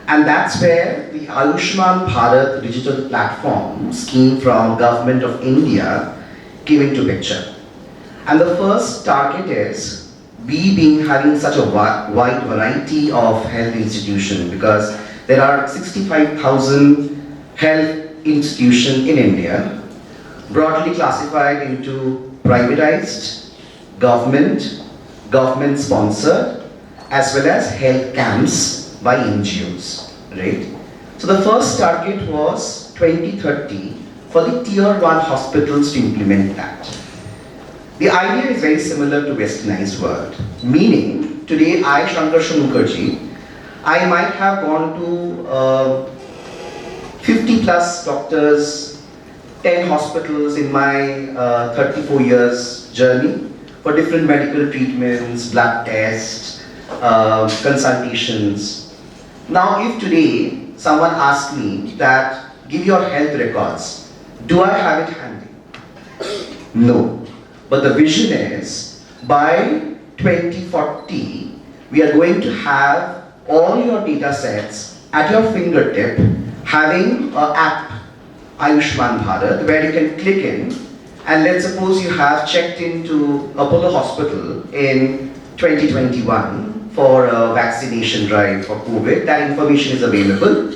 And that's where the Ayushman Bharat digital platform scheme from Government of India came into picture. And the first target is we being having such a wide variety of health institutions, because there are 65,000 health institutions in India, broadly classified into privatized, government sponsored, as well as health camps by NGOs, right? So the first target was 2030 for the tier 1 hospitals to implement that. The idea is very similar to westernized world, meaning today I, Shankarshan Mukherjee, I might have gone to 50 plus doctors, 10 hospitals in my 34 years journey for different medical treatments, blood tests, consultations. Now if today someone asks me that, give your health records, do I have it handy? No. but the vision is by 2040, we are going to have all your data sets at your fingertip, having an app, Ayushman Bharat, where you can click in, and let's suppose you have checked into Apollo Hospital in 2021 for a vaccination drive for COVID. That information is available.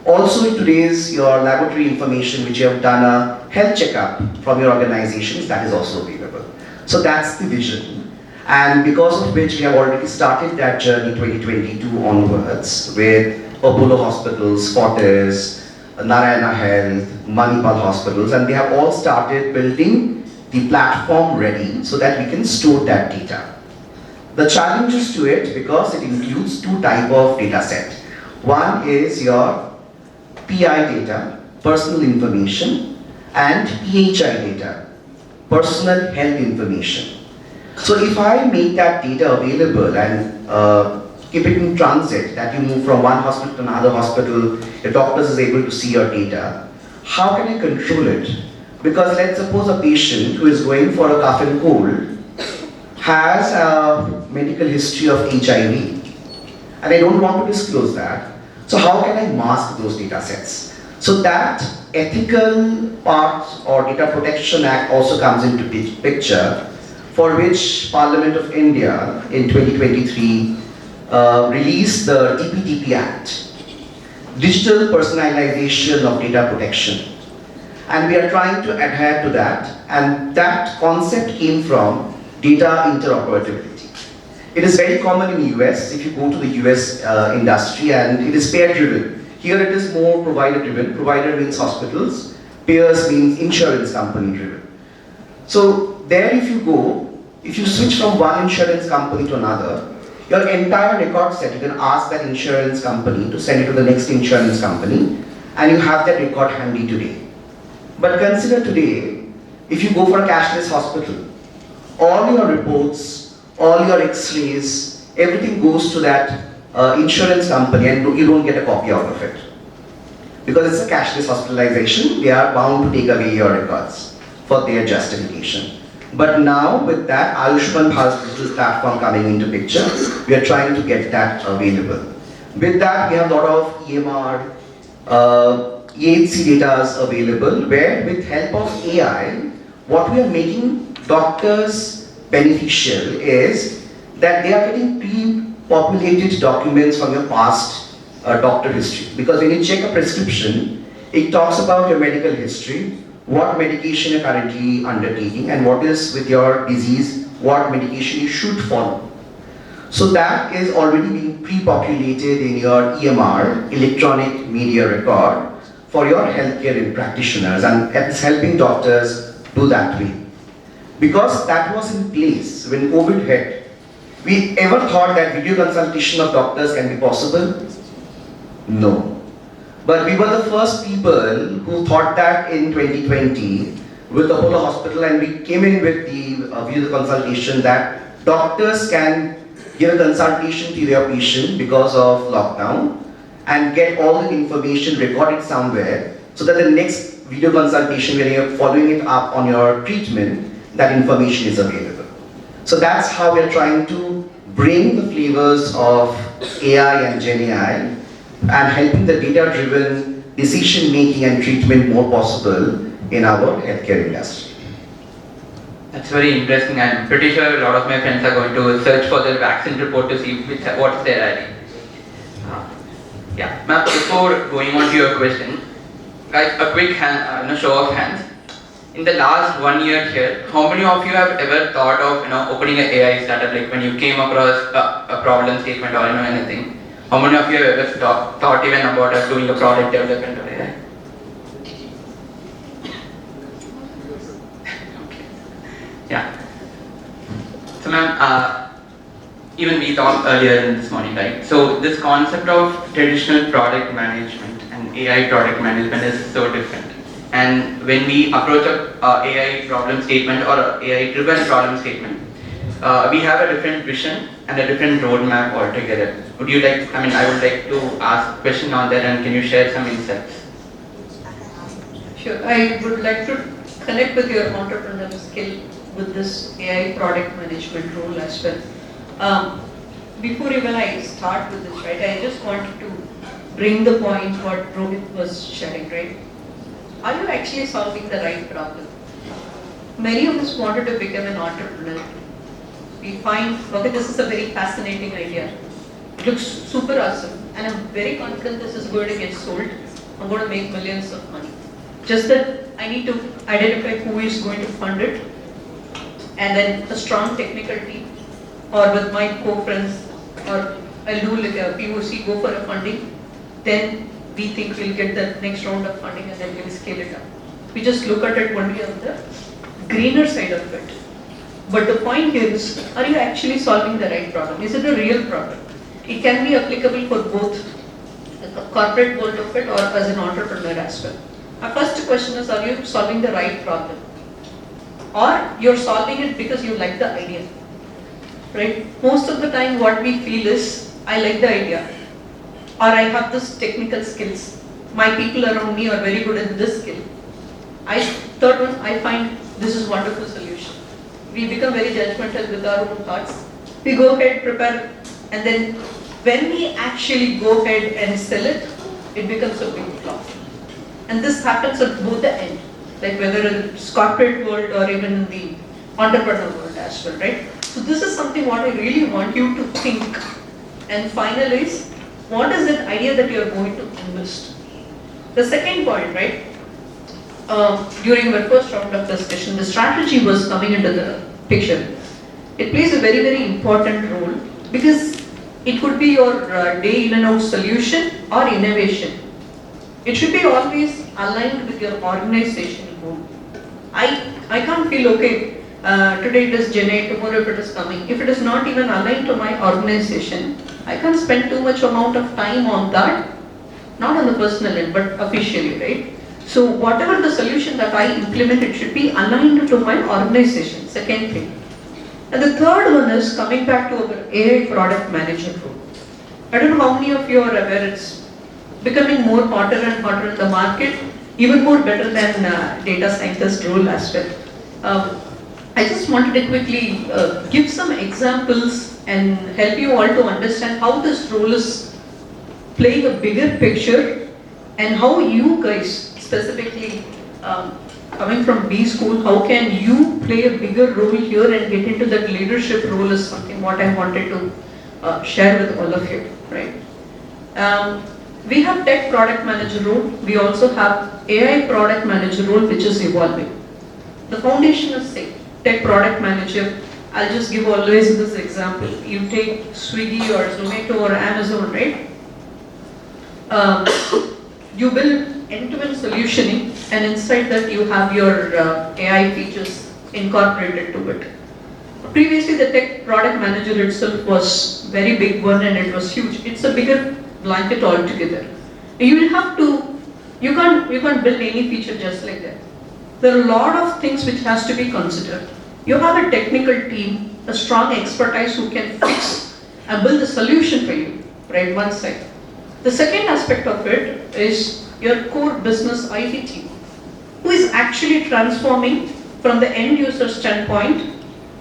Also, today's your laboratory information, which you have done a health checkup from your organizations, that is also available. So that's the vision. And because of which we have already started that journey 2022 onwards with Apollo Hospitals, Fortis, Narayana Health, Manipal Hospitals, and they have all started building the platform ready so that we can store that data. The challenges to it, because it includes two types of data set. One is your PI data, personal information, and PHI data, personal health information. So if I make that data available and keep it in transit, that you move from one hospital to another hospital, the doctor is able to see your data, how can I control it? Because let's suppose a patient who is going for a cough and cold has a medical history of HIV, and I don't want to disclose that. So how can I mask those data sets? So that ethical part or Data Protection Act also comes into picture, for which Parliament of India in 2023 released the DPDP Act, Digital Personalization of Data Protection. And we are trying to adhere to that, and that concept came from data interoperability. It is very common in US, if you go to the US industry, and it is payer-driven. Here it is more provider-driven. Provider means hospitals, payers means insurance company-driven. So there if you go, if you switch from one insurance company to another, your entire record set, you can ask that insurance company to send it to the next insurance company, and you have that record handy today. But consider today, if you go for a cashless hospital, all your reports, all your x-rays, everything goes to that insurance company, and you don't get a copy out of it. Because it's a cashless hospitalization, they are bound to take away your records for their justification. But now with that Ayushman Bharat digital platform coming into picture, we are trying to get that available. With that, we have a lot of EMR, EHC data available, where with help of AI, what we are making doctors beneficial is that they are getting pre-populated documents from your past doctor history. Because when you check a prescription, it talks about your medical history, what medication you're currently undertaking, and what is with your disease, what medication you should follow. So that is already being pre-populated in your EMR, electronic media record, for your healthcare practitioners, and it's helping doctors do that way. Because that was in place when COVID hit, we ever thought that video consultation of doctors can be possible? No. But we were the first people who thought that in 2020 with Apollo Hospital, and we came in with the video consultation that doctors can give a consultation to their patient because of lockdown and get all the information recorded somewhere, so that the next video consultation, when you're following it up on your treatment, that information is available. So that's how we're trying to bring the flavors of AI and Gen AI and helping the data-driven decision making and treatment more possible in our healthcare industry. That's very interesting. I'm pretty sure a lot of my friends are going to search for their vaccine report to see what's their ID. Yeah, ma'am, before going on to your question, guys, a quick show of hands. In the last 1 year here, how many of you have ever thought of opening an AI startup, like when you came across a problem statement or anything? How many of you have ever thought even about us doing a product development or AI? Okay. Yeah. So ma'am, even we talked earlier in this morning, right? So this concept of traditional product management and AI product management is so different. And when we approach a AI problem statement or a AI driven problem statement, we have a different vision and a different roadmap altogether. Would you like, I would like to ask a question on that, and can you share some insights? Sure, I would like to connect with your entrepreneurial skill with this AI product management role as well. Before even I start with this, right, I just wanted to bring the point what Rohit was sharing, right? Are you actually solving the right problem? Many of us wanted to become an entrepreneur. We find, okay, this is a very fascinating idea. It looks super awesome, and I'm very confident this is going to get sold. I'm going to make millions of money. Just that I need to identify who is going to fund it, and then a strong technical team, or with my co-friends, or I'll do like a POC, go for a funding. Then we think we'll get the next round of funding, and then we'll scale it up. We just look at it only on the greener side of it. But the point here is, are you actually solving the right problem? Is it a real problem? It can be applicable for both the corporate world of it or as an entrepreneur as well. Our first question is, are you solving the right problem? Or you're solving it because you like the idea, right? Most of the time what we feel is, I like the idea, or I have this technical skills. My people around me are very good in this skill. Third one, I find this is wonderful solution. We become very judgmental with our own thoughts. We go ahead, prepare, and then when we actually go ahead and sell it, it becomes a big flop. And this happens at both the end, like whether in the corporate world or even in the entrepreneur world as well, right? So this is something what I really want you to think and finalize. What is that idea that you are going to invest? The second point, right? During our first round of discussion, the strategy was coming into the picture. It plays a very, very important role because it could be your day in and out solution or innovation. It should be always aligned with your organizational goal. I can't feel, okay, today it is Gen A, tomorrow if it is coming. If it is not even aligned to my organization, I can't spend too much amount of time on that, not on the personal end, but officially, right? So whatever the solution that I implement, it should be aligned to my organization, second thing. And the third one is coming back to our AI product manager role. I don't know how many of you are aware it's becoming more hotter and hotter in the market, even more better than data scientist role as well. I just wanted to quickly give some examples and help you all to understand how this role is playing a bigger picture and how you guys specifically coming from B school, how can you play a bigger role here and get into that leadership role is something what I wanted to share with all of you, right? We have tech product manager role. We also have AI product manager role, which is evolving. The foundation is same. Tech product manager, I'll just give always this example. You take Swiggy or Zomato or Amazon, right? You build end-to-end solutioning, and inside that you have your AI features incorporated to it. Previously, the tech product manager itself was very big one and it was huge. It's a bigger blanket altogether. You will have to, you can't build any feature just like that. There are a lot of things which has to be considered. You have a technical team, a strong expertise who can fix and build a solution for you, right, one side. The second aspect of it is your core business IT team, who is actually transforming from the end user standpoint,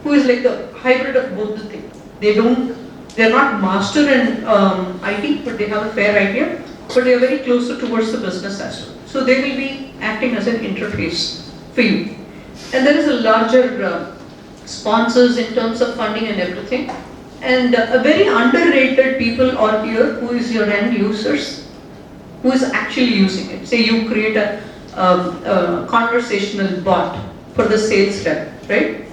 who is like the hybrid of both the things. They're not master in IT, but they have a fair idea, but they are very closer towards the business as well. So they will be acting as an interface for you. And there is a larger sponsors in terms of funding and everything. And a very underrated people are here, who is your end users, who is actually using it. Say you create a conversational bot for the sales rep, right?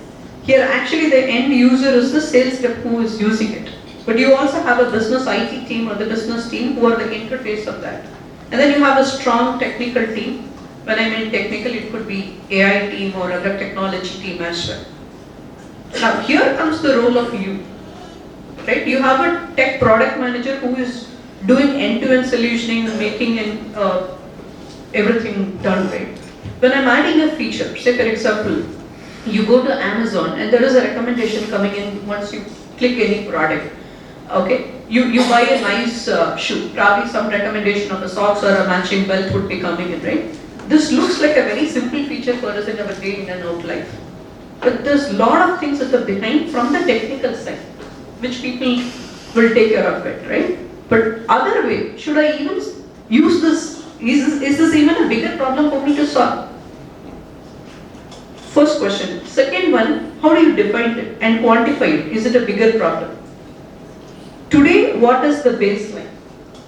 Here actually the end user is the sales rep who is using it. But you also have a business IT team or the business team who are the interface of that. And then you have a strong technical team. When I mean technical, it could be AI team or other technology team as well. Now here comes the role of you, right? You have a tech product manager who is doing end-to-end solutioning, making everything done, right? When I'm adding a feature, say for example, you go to Amazon and there is a recommendation coming in once you click any product. Okay, you buy a nice shoe, probably some recommendation of a socks or a matching belt would be coming in, right? This looks like a very simple feature for us in our day in and out life. But there's a lot of things at the behind from the technical side, which people will take care of it, right? But other way, should I even use this? Is this even a bigger problem for me to solve? First question. Second one, how do you define it and quantify it? Is it a bigger problem? Today, what is the baseline?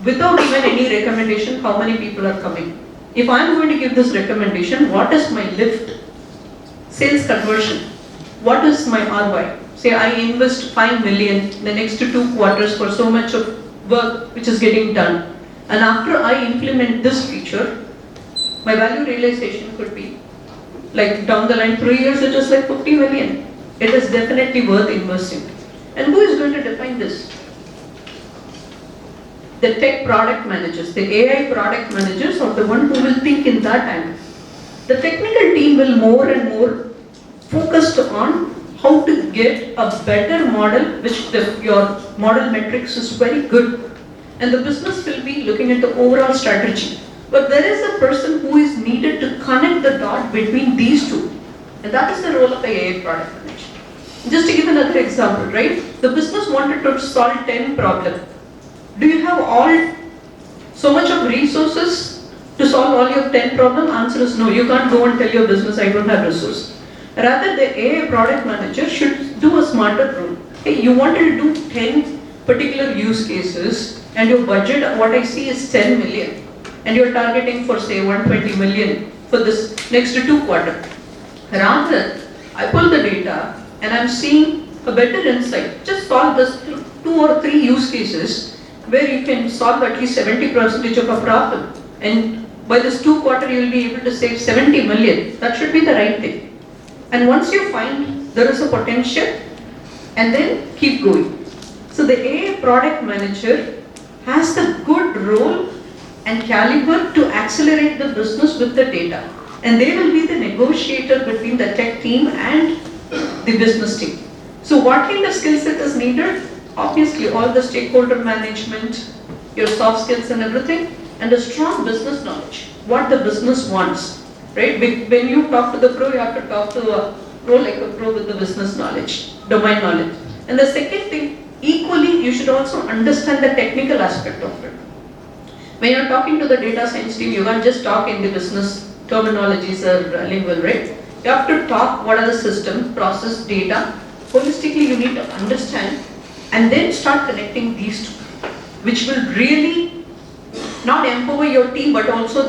Without even any recommendation, how many people are coming? If I'm going to give this recommendation, what is my lift? Sales conversion. What is my ROI? Say I invest 5 million in the next 2 quarters for so much of work which is getting done. And after I implement this feature, my value realization could be like down the line 3 years it is like 50 million. It is definitely worth investing. And who is going to define this? The tech product managers, the AI product managers are the one who will think in that angle. The technical team will more and more focused on how to get a better model, which your model metrics is very good. And the business will be looking at the overall strategy. But there is a person who is needed to connect the dot between these two. And that is the role of the AI product manager. Just to give another example, right? The business wanted to solve 10 problems. Do you have so much of resources to solve all your 10 problems? Answer is no. You can't go and tell your business, I don't have resources. Rather, the AI product manager should do a smarter role. Hey, you wanted to do 10 particular use cases and your budget, what I see is 10 million. And you're targeting for say 120 million for this next 2 quarters. Rather, I pull the data and I'm seeing a better insight. Just solve this 2 or 3 use cases where you can solve at least 70% of a problem. And by this 2 quarters, you will be able to save 70 million. That should be the right thing. And once you find there is a potential, and then keep going. So the AI product manager has the good role and caliber to accelerate the business with the data. And they will be the negotiator between the tech team and the business team. So what kind of skill set is needed? Obviously all the stakeholder management, your soft skills and everything, and a strong business knowledge, what the business wants, right? When you talk to the pro, you have to talk to a pro like a pro with the business knowledge, domain knowledge. And the second thing, equally, you should also understand the technical aspect of it. When you're talking to the data science team, you can't just talk in the business terminologies or lingual, right? You have to talk what are the system, process, data. Holistically, you need to understand and then start connecting these two, which will really not empower your team, but also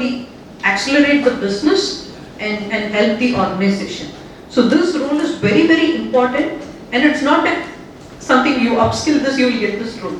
accelerate the business and help the organization. So this role is very, very important, and it's not something you upskill this, you will get this role.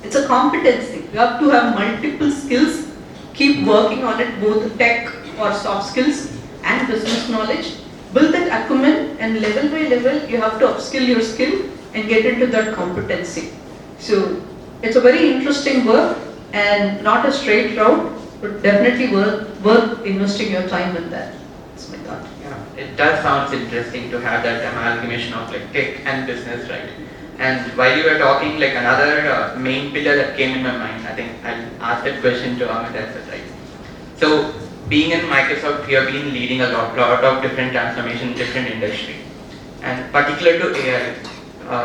It's a competency. You have to have multiple skills, keep working on it, both tech or soft skills and business knowledge. Build that acumen, and level by level you have to upskill your skill and get into that competency. So it's a very interesting work and not a straight route, but definitely worth investing your time in that. That's my thought. Yeah, it does sound interesting to have that amalgamation of like tech and business, right? And while you were talking, like another main pillar that came in my mind, I think I'll ask that question to Amit as well, right? So being in Microsoft, we have been leading a lot of different transformation in different industry. And particular to AI,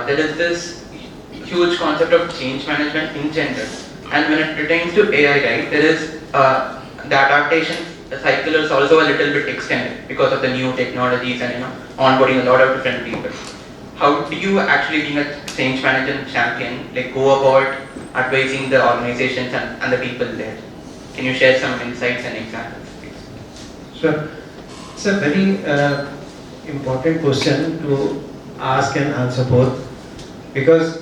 there is this huge concept of change management in general. And when it pertains to AI, right, there is the adaptation cycle is also a little bit extended because of the new technologies and onboarding a lot of different people. How do you actually, being a change manager and champion, like go about advising the organizations and the people there? Can you share some insights and examples, please? Sure. It's a very important question to ask and answer both, because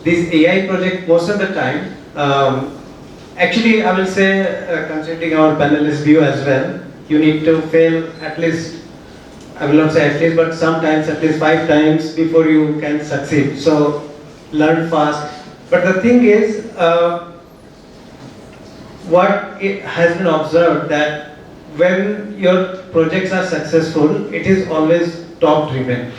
this AI project most of the time, actually I will say, considering our panelist view as well, you need to fail at least, I will not say at least, but sometimes at least 5 times before you can succeed. So learn fast. But the thing is, what it has been observed that when your projects are successful, it is always top driven.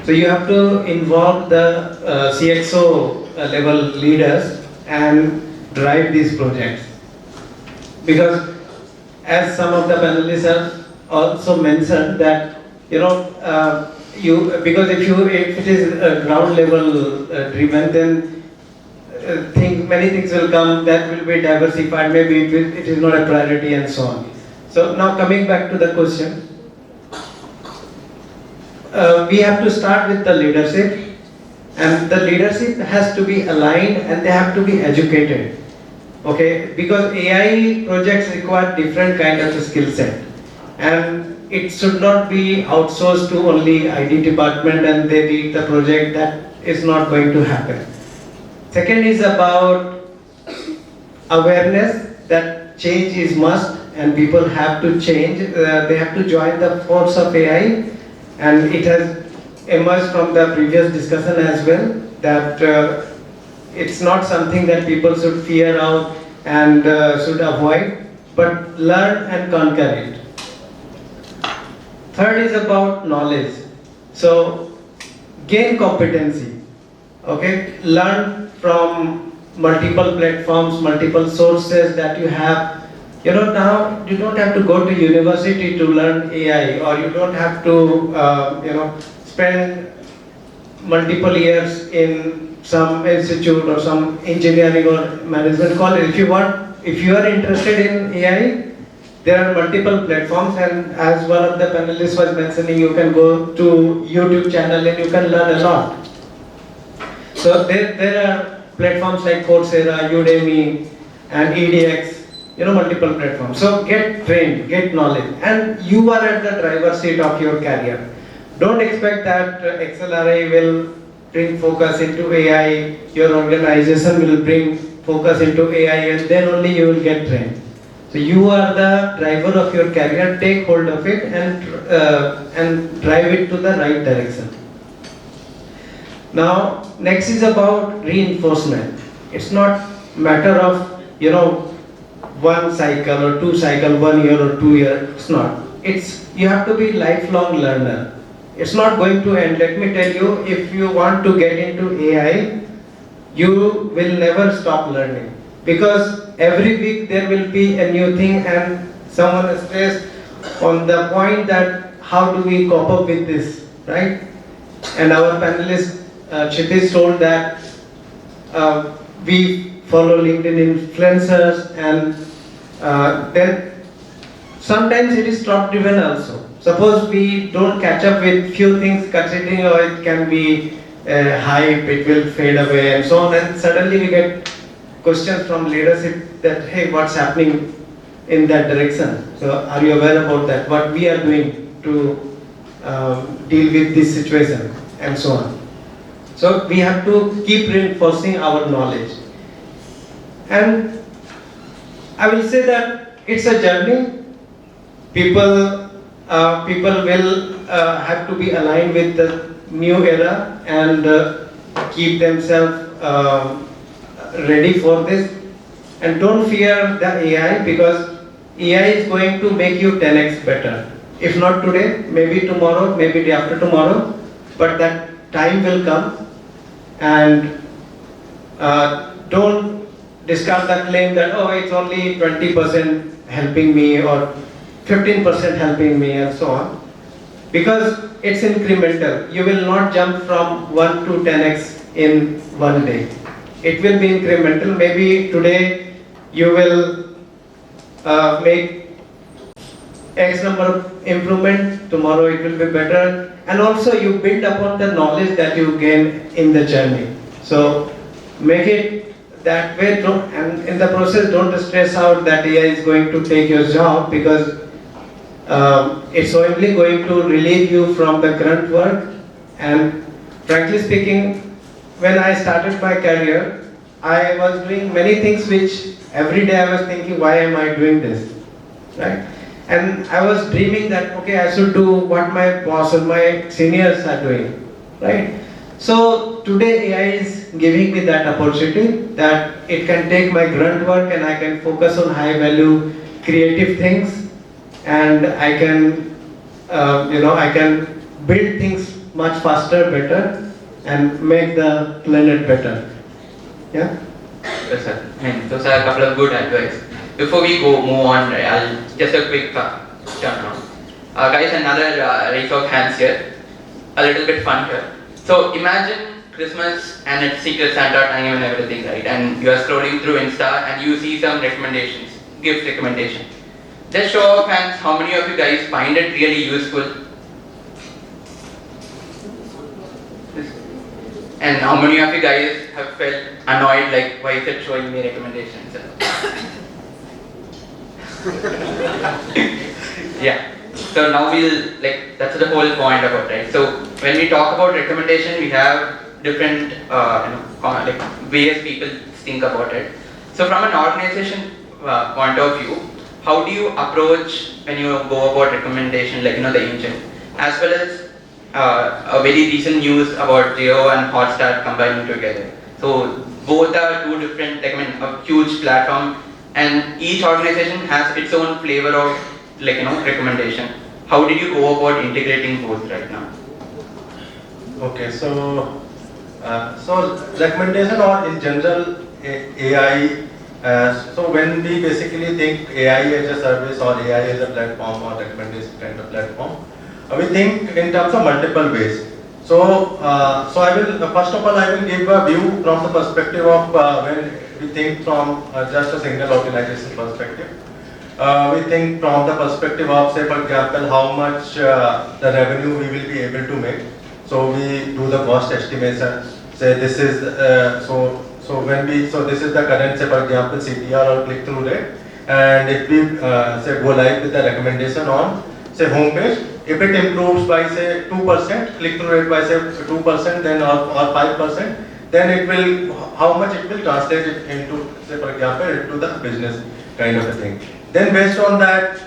So you have to involve the CXO level leaders and drive these projects. Because as some of the panelists have also mentioned that, because if it is ground level driven, then many things will come that will be diversified, maybe it is not a priority and so on. So now coming back to the question, we have to start with the leadership, and the leadership has to be aligned and they have to be educated. Okay, because AI projects require different kind of skill set, and it should not be outsourced to only IT department and they lead the project. That is not going to happen. Second is about awareness that change is must and people have to change. They have to join the force of AI, and it has emerged from the previous discussion as well that it's not something that people should fear out and should avoid, but learn and conquer it. Third is about knowledge. So gain competency. Okay, learn from multiple platforms, multiple sources that you have. Now you don't have to go to university to learn AI, or you don't have to spend multiple years in some institute or some engineering or management college. If you are interested in AI, there are multiple platforms, and as one of the panelists was mentioning, you can go to YouTube channel and you can learn a lot. So there are platforms like Coursera, Udemy, and EDX, multiple platforms. So get trained, get knowledge, and you are at the driver's seat of your career. Don't expect that XLRI will bring focus into AI, your organization will bring focus into AI, and then only you will get trained. So you are the driver of your career. Take hold of it and drive it to the right direction. Now, next is about reinforcement. It's not matter of one cycle or two cycle, 1 year or 2 years. It's not. You have to be lifelong learner. It's not going to end. Let me tell you, if you want to get into AI, you will never stop learning, because every week there will be a new thing, and someone is stressed on the point that how do we cope up with this, right? And our panelist Kshitij told that we follow LinkedIn influencers, and then sometimes it is top driven also. Suppose we don't catch up with few things, considering it can be hype, it will fade away and so on, and suddenly we get questions from leadership that, hey, what's happening in that direction? So are you aware about that? What we are doing to deal with this situation and so on. So we have to keep reinforcing our knowledge. And I will say that it's a journey. People will have to be aligned with the new era and keep themselves ready for this. And don't fear the AI, because AI is going to make you 10x better. If not today, maybe tomorrow, maybe day after tomorrow, but that time will come. And don't discard the claim that, oh, it's only 20% helping me or 15% helping me and so on, because it's incremental. You will not jump from 1 to 10x in one day. It will be incremental. Maybe today you will make X number of improvement, tomorrow it will be better, and also you build upon the knowledge that you gain in the journey. So make it that way, and in the process don't stress out that AI is going to take your job, because it's only going to relieve you from the grunt work. And frankly speaking, when I started my career, I was doing many things which every day I was thinking, why am I doing this, right? And I was dreaming that, okay, I should do what my boss and my seniors are doing, right? So today AI is giving me that opportunity, that it can take my grunt work and I can focus on high value creative things, and I can I can build things much faster, better, and make the planet better. Yeah? Yes, sir. I mean, those are a couple of good advice. before we move on, I'll just a quick turn around. Guys, another raise of hands here. A little bit fun here. So imagine Christmas and it's Secret Santa time and everything, right? And you are scrolling through Insta and you see some recommendations, gift recommendation. Just show of hands, how many of you guys find it really useful? And how many of you guys have felt annoyed, like, why is it showing me recommendations? Yeah. So now that's the whole point about it. So when we talk about recommendation, we have different, various people think about it. So from an organization point of view, how do you approach when you go about recommendation, the engine, as well as a very recent news about Jio and Hotstar combining together. So both are two different, a huge platform, and each organization has its own flavor of recommendation. How did you go about integrating both right now? Okay, so recommendation or in general AI. So when we basically think AI as a service or AI as a platform or recommendation kind of platform, we think in terms of multiple ways. So I will first of all I will give a view from the perspective of when we think from just a single organization perspective. We think from the perspective of, say for example, how much the revenue we will be able to make. So we do the cost estimation. Say this is this is the current, say for example, CTR or click-through rate, and if we say go live with the recommendation on say homepage, if it improves by say 2%, click-through rate by say 2%, then or 5%, then it will, how much it will translate it into, say for example, into the business kind of a thing. Then based on that,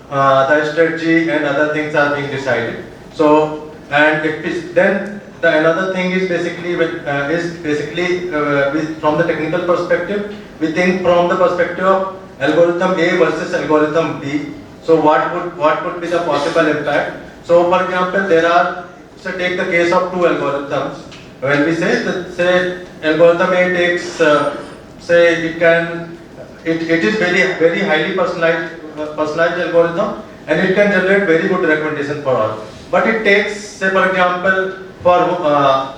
the strategy and other things are being decided. So, and if it's, then the another thing is basically from the technical perspective, we think from the perspective of algorithm A versus algorithm B. So what would be the possible impact? So for example, there are, so take the case of two algorithms. When we say that, say algorithm A takes, say it is very highly personalized algorithm, and it can generate very good recommendation for all. But it takes, say for example, for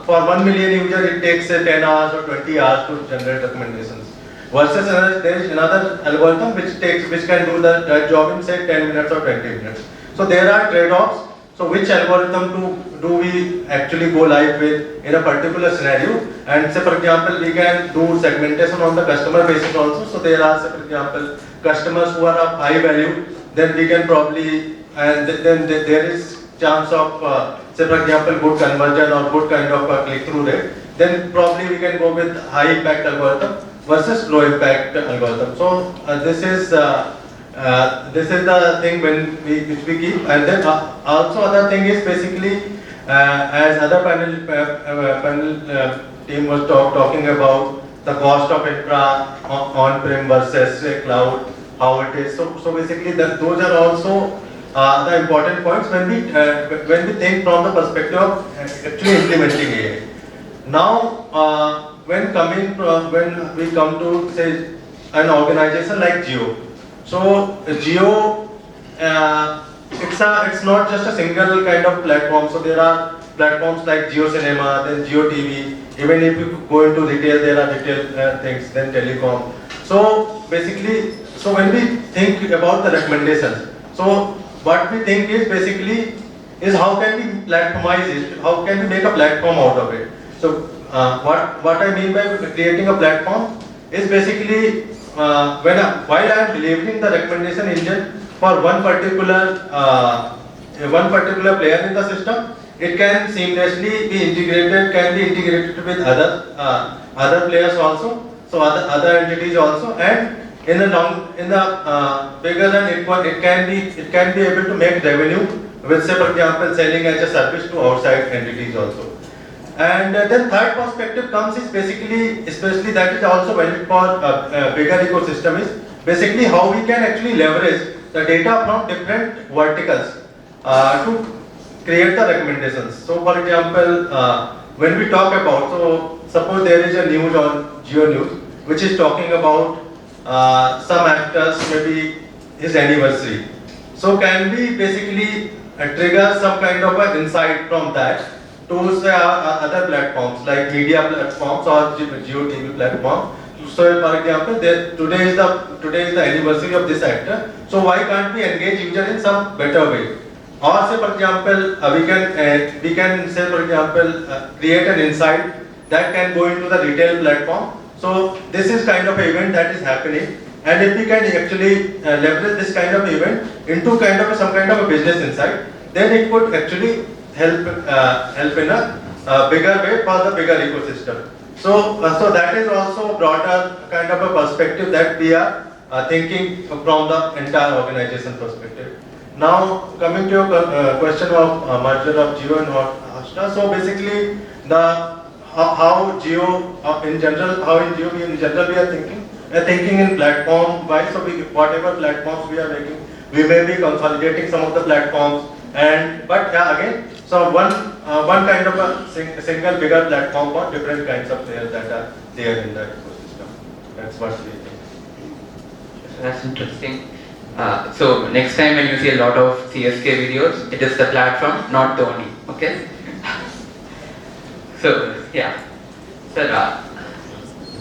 1 million users, it takes say 10 hours or 20 hours to generate recommendations. Versus there is another algorithm which can do that job in say 10 minutes or 20 minutes. So there are trade-offs. So which algorithm do we actually go live with in a particular scenario? And say for example, we can do segmentation on the customer basis also. So there are, say for example, customers who are of high value, then we can probably, and then there is chance of say for example good conversion or good kind of a click-through rate, then probably we can go with high impact algorithm versus low impact algorithm. So this is the thing which we keep. And then also other thing is basically as other panel team was talking about the cost of infra on-prem versus cloud, how it is. So basically those are also the important points when we think from the perspective of actually implementing AI. Now when we come to say an organization like Jio. So Jio, it's not just a single kind of platform. So there are platforms like Jio Cinema, then Jio TV. Even if you go into retail, there are retail things, then telecom. So basically, so when we think about the recommendations, so what we think is basically is how can we platformize it? How can we make a platform out of it? So what I mean by creating a platform is basically while I am delivering the recommendation engine for one particular player in the system, it can seamlessly be integrated, with other players also, so other entities also, and in the bigger run it can be able to make revenue with, say for example, selling as a service to outside entities also. And then third perspective comes is basically, especially that is also valid for a bigger ecosystem, is basically how we can actually leverage the data from different verticals to create the recommendations. So for example, when we talk about, so suppose there is a news on Geo News which is talking about some actors, maybe his anniversary. So can we basically trigger some kind of an insight from that to say other platforms like media platforms or Geo TV platform? So for example, today is the anniversary of this actor. So why can't we engage user in some better way? Or say for example, we can say for example create an insight that can go into the retail platform. So this is kind of event that is happening, and if we can actually leverage this kind of event into kind of some kind of a business insight, then it could actually help in a bigger way for the bigger ecosystem. So that is also broader kind of a perspective that we are thinking from the entire organization perspective. Now coming to your question of merger of Geo and Hotstar. So basically how Geo in general we are thinking in platform wise. So whatever platforms we are making, we may be consolidating some of the platforms, but again, so one kind of a single bigger platform for different kinds of players that are there in the ecosystem. That's what we think. That's interesting. So next time when you see a lot of CSK videos, it is the platform, not Dhoni. Okay. So yeah, sir.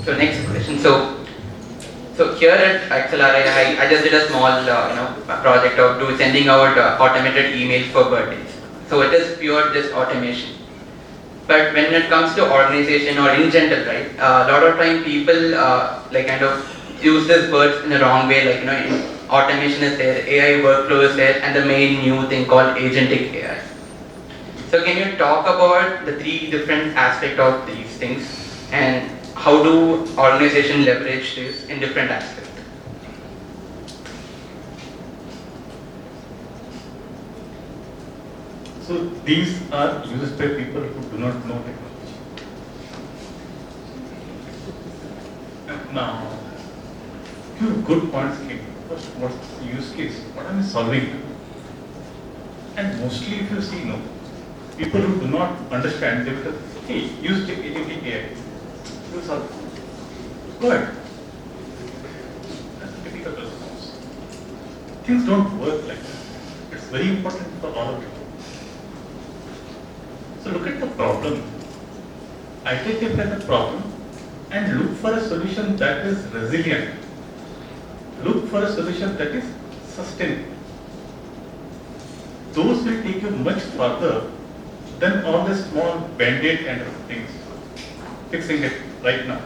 So next question. So here at XLRI, I just did a small project of sending out automated emails for birthdays. So it is pure just automation. But when it comes to organization or in general, right, a lot of time people kind of use these words in the wrong way. Automation is there, AI workflow is there, and the main new thing called agentic AI. So can you talk about the three different aspects of these things and how do organizations leverage this in different aspects? So these are used by people who do not know technology. Now, few good points came. First, what's the use case? What am I solving? And mostly if you see, people who do not understand, they will say, hey, use agentic AI. You will solve it. Go ahead. That's a typical response. Things don't work like that. It's very important for all of you. So look at the problem, identify the problem and look for a solution that is resilient. Look for a solution that is sustainable. Those will take you much further than all the small band-aid kind of things. Fixing it right now,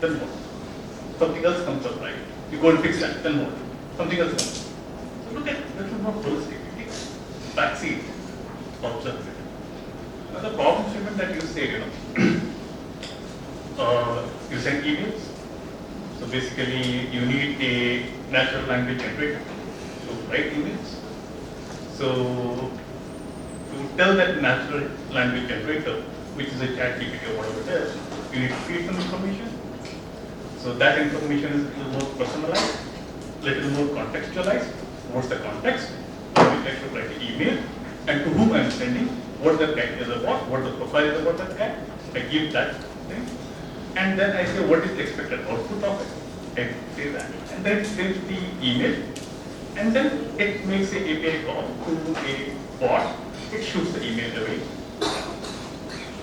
then what? Something else comes up, right? You go and fix that, then what? Something else comes. So look at it, little more holistic. Take backseat, observe it. The problem statement that you say, you send emails. So basically, you need a natural language generator to write emails. So to tell that natural language generator, which is a chat GPT or whatever it is, you need to feed some information. So that information is a little more personalized, little more contextualized. What's the context? I would like to write an email, and to whom I am sending, what the guy is about, what the profile is about that guy. I give that thing, and then I say what is the expected output of it. I say that, and then it sends the email, and then it makes an API call to a bot. It shoots the email away.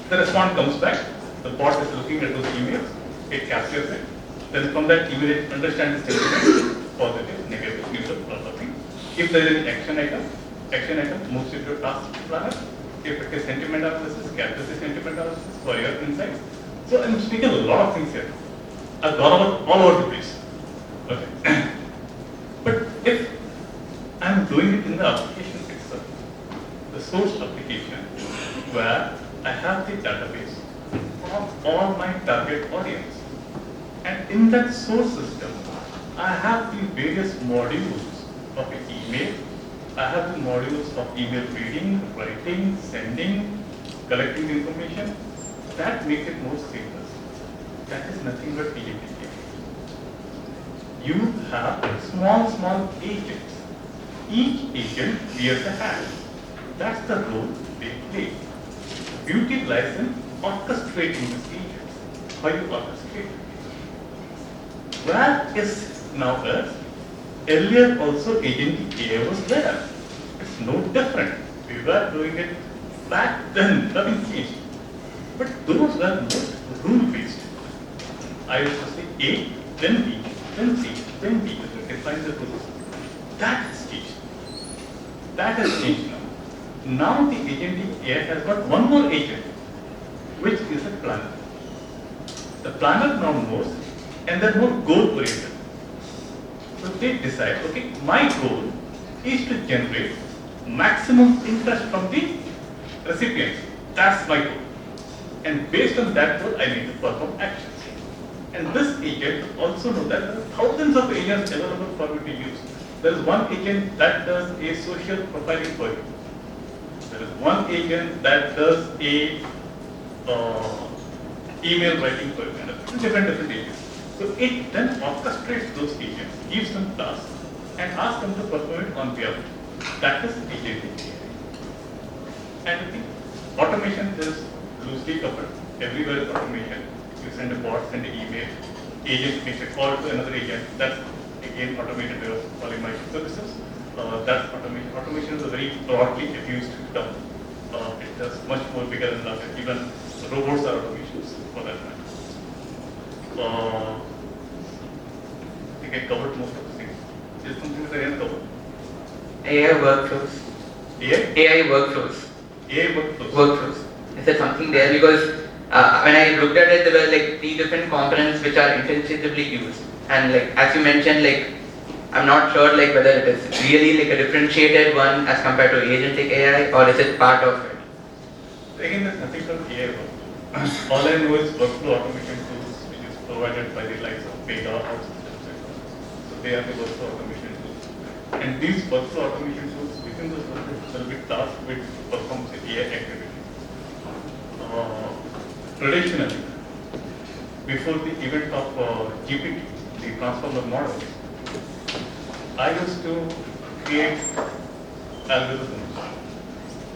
The response comes back. The bot is looking at those emails. It captures it. Then from that email, it understands the sentiment, positive, negative, neutral, blah. If there is an action item moves into a task planner. If it is sentiment analysis, captures the sentiment analysis for your insights. So I'm speaking a lot of things here. I've gone all over the place. Okay. But if I'm doing it in the application itself, the source application, where I have the database of all my target audience, and in that source system, I have the various modules of an email. I have the modules of email reading, writing, sending, collecting the information. That makes it more seamless. That is nothing but PGDM. You have small agents. Each agent wears a hat. That's the role they play. Beauty lies in orchestrating these agents. How you orchestrate? Where is now is, earlier also agentic AI was there. It's no different. We were doing it back then, nothing changed. But those were not rule-based. I used to say A, then B, then C, then D, define the rules. That has changed. That has changed now. Now the agentic AI has got one more agent, which is a planner. The planner now knows, and they're more goal-oriented. So they decide, okay, my goal is to generate maximum interest from the recipients. That's my goal. And based on that goal, I need to perform actions. And this agent also knows that there are thousands of agents available for you to use. There is one agent that does a social profiling for you. There is one agent that does a email writing for you, and different agents. So it then orchestrates those agents, gives them tasks, and asks them to perform it on behalf. That is agentic AI. And I think automation is loosely covered. Everywhere is automation. You send a bot, send an email, agent makes a call to another agent. That's again automated way of calling microservices. That's automation. Automation is a very broadly abused term. It is much more bigger than that. Even robots are automations for that matter. I think I covered most of the things. Is something that I didn't cover? AI workflows. AI workflows. AI workflows. Workflows. Is there something there? Because when I looked at it, there were like 3 different components which are interchangeably used. And like as you mentioned, like I'm not sure like whether it is really like a differentiated one as compared to agentic AI, or is it part of it? Again, there's nothing called AI work. All I know is workflow automation tools, which is provided by the likes of Pega or systems. So they are the workflow automation tools. And these workflow automation tools within those workflows will be tasked with perform AI activity. Traditionally, before the event of GPT, the transformer model, I used to create algorithms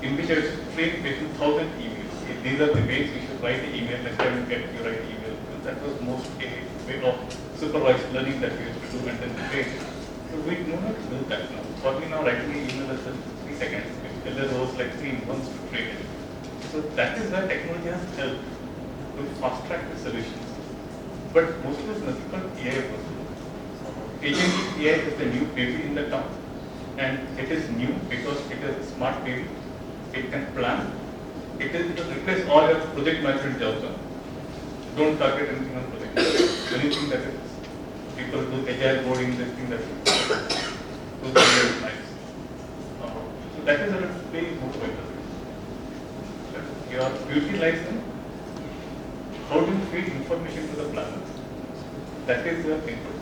in which I used to train based on 1,000 emails. These are the ways you should write the email, next time you get you write the email. And that was most a way of supervised learning that we used to do and then train. So we do not do that now. For me now, writing an email is 3 seconds. Earlier it was like 3 months to train it. So that is where technology has helped to fast track the solutions. But mostly it's nothing called AI workflow. Agentic AI is the new baby in the town, and it is new because it is a smart baby. It can plan. It will replace all your project management jobs. Don't target anything on project management. Anything that is people do agile boarding, this thing that is nice. So that is a way more better. Your beauty lies in how do you feed information to the planner. That is your input.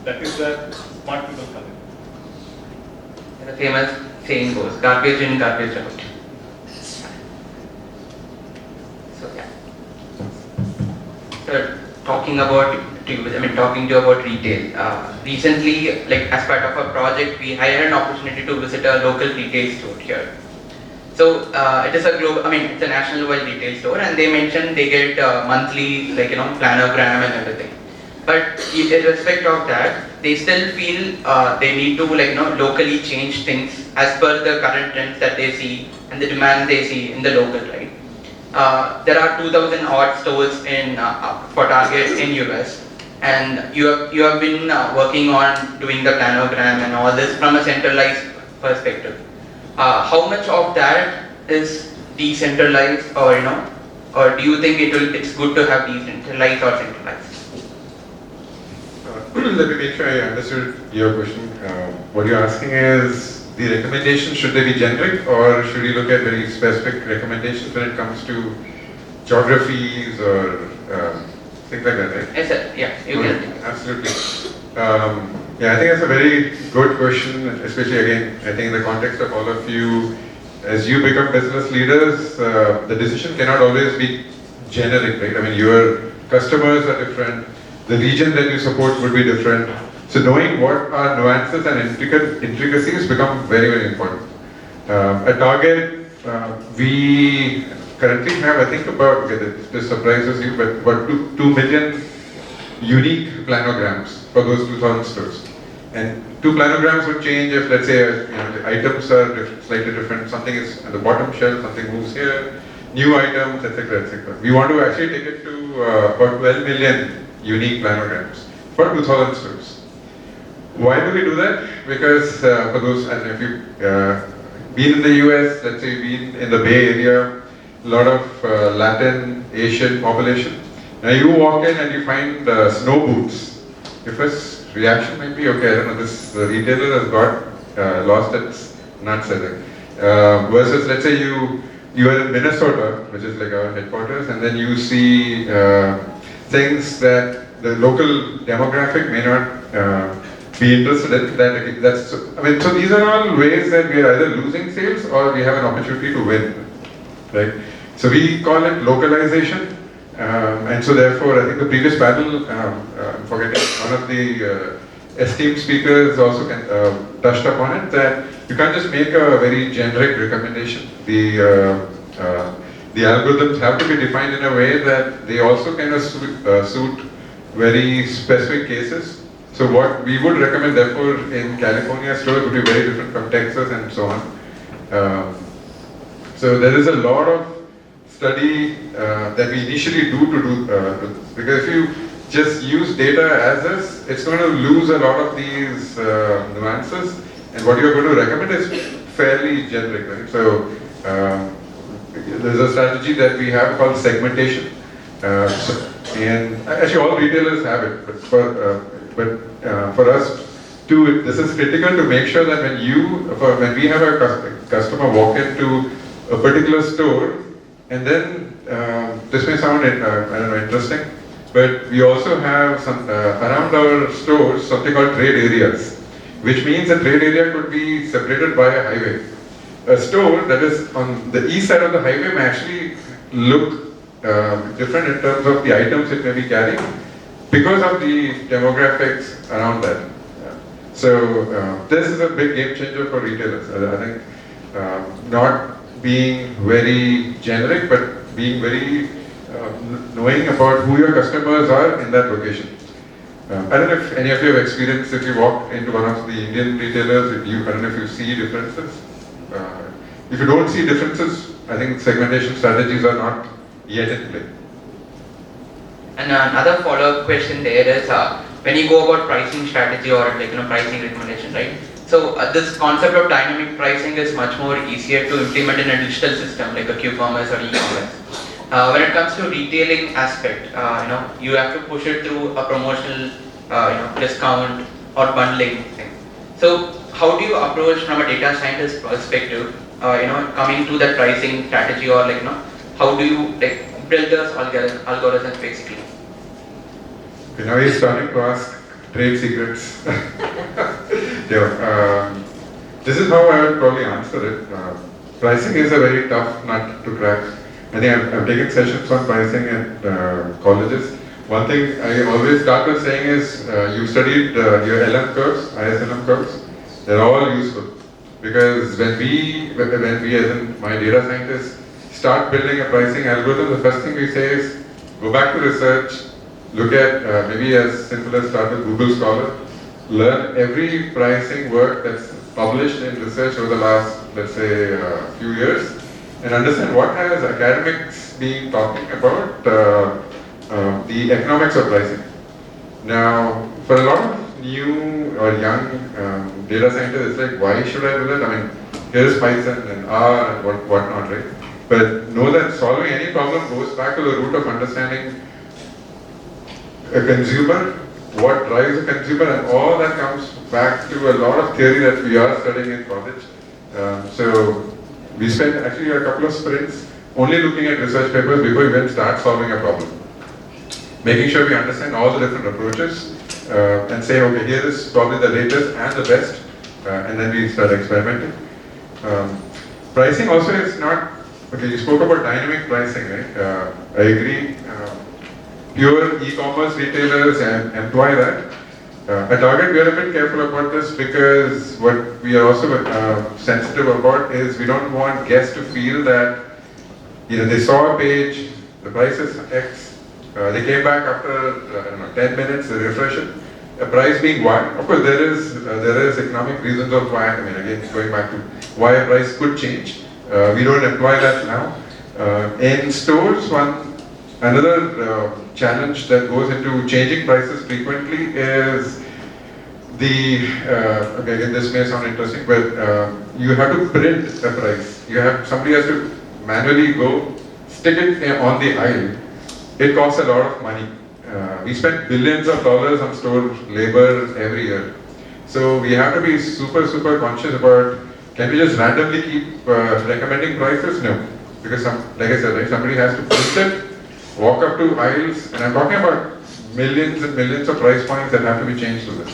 That is where smart people come in. The famous saying goes, garbage in, garbage out. So yeah. So talking to you about retail. Recently, like as part of a project, I had an opportunity to visit a local retail store here. So it is a global, it's a national-wide retail store, and they mentioned they get monthly, planogram and everything. But in respect of that, they still feel they need to locally change things as per the current trends that they see and the demand they see in the local, right? There are 2,000 odd stores for Target in US, and you have been working on doing the planogram and all this from a centralized perspective. How much of that is decentralized, or do you think it's good to have decentralized or centralized? Let me make sure I understood your question. What you're asking is the recommendation, should they be generic, or should we look at very specific recommendations when it comes to geographies or things like that, right? Yes, sir. Yeah, you can. Absolutely. Yeah, I think that's a very good question, especially again, I think in the context of all of you, as you become business leaders, the decision cannot always be generic, right? I mean, your customers are different, the region that you support would be different. So knowing what are nuances and intricacies become very, very important. At Target, we currently have, I think about, okay, this surprises you, but about 2 million unique planograms for those 2,000 stores. And 2 planograms would change if, let's say, the items are slightly different. Something is at the bottom shelf, something moves here, new items, etc., etc. We want to actually take it to about 12 million unique planograms for 2,000 stores. Why do we do that? Because for those, and if you've been in the US, let's say been in the Bay Area, a lot of Latin, Asian population. Now you walk in and you find snow boots. Your first reaction might be, okay, I don't know, this retailer has got lost its nuts, I think. Versus, let's say you are in Minnesota, which is like our headquarters, and then you see things that the local demographic may not be interested in. So these are all ways that we are either losing sales or we have an opportunity to win, right? So we call it localization. And so therefore, I think the previous panel, I'm forgetting, one of the esteemed speakers also touched upon it, that you can't just make a very generic recommendation. The algorithms have to be defined in a way that they also kind of suit very specific cases. So what we would recommend, therefore, in California stores would be very different from Texas and so on. So there is a lot of study that we initially do because if you just use data as is, it's going to lose a lot of these nuances, and what you're going to recommend is fairly generic, right? So there's a strategy that we have called segmentation, and actually all retailers have it, but for us too, this is critical to make sure that when we have a customer walk into a particular store, and then this may sound I don't know, interesting, but we also have some around our stores something called trade areas, which means a trade area could be separated by a highway. A store that is on the east side of the highway may actually look different in terms of the items it may be carrying because of the demographics around that. So this is a big game changer for retailers. I think not being very generic, but being very knowing about who your customers are in that location. I don't know if any of you have experienced, if you walk into one of the Indian retailers, I don't know if you see differences. If you don't see differences, I think segmentation strategies are not yet in play. And another follow-up question there is, when you go about pricing strategy or pricing recommendation, right? So this concept of dynamic pricing is much more easier to implement in a digital system like a Q-commerce or e-commerce. When it comes to retailing aspect, you have to push it through a promotional, discount or bundling thing. So how do you approach from a data scientist perspective, coming to that pricing strategy, or how do you build those algorithms basically? Now you're starting to ask trade secrets. This is how I would probably answer it. Pricing is a very tough nut to crack. I think I've taken sessions on pricing at colleges. One thing I always start with saying is, you studied your LM curves, ISLM curves. They're all useful because when we as in my data scientists start building a pricing algorithm, the first thing we say is go back to research, look at maybe as simple as start with Google Scholar, learn every pricing work that's published in research over the last, let's say, few years, and understand what has academics been talking about the economics of pricing. Now, for a lot of new or young data scientists, it's like, why should I do that? I mean, here's Python and R and whatnot, right? But know that solving any problem goes back to the root of understanding a consumer, what drives a consumer, and all that comes back to a lot of theory that we are studying in college. So we spent actually a couple of sprints only looking at research papers before we even start solving a problem. Making sure we understand all the different approaches and say, okay, here is probably the latest and the best, and then we start experimenting. Pricing also is not, okay, you spoke about dynamic pricing, right? I agree. Pure e-commerce retailers employ that. At Target, we are a bit careful about this because what we are also sensitive about is we don't want guests to feel that they saw a page, the price is X, They came back after, I don't know, 10 minutes, they refresh it. Price being one, of course there is economic reasons of why, I mean again going back to why a price could change. We don't employ that now. In stores, another challenge that goes into changing prices frequently is okay, again this may sound interesting, but you have to print a price. Somebody has to manually go stick it on the aisle. It costs a lot of money. We spend billions of dollars on store labor every year. So we have to be super conscious about, can we just randomly keep recommending prices? No. Because like I said, right, somebody has to print it, walk up to aisles, and I'm talking about millions and millions of price points that have to be changed to this.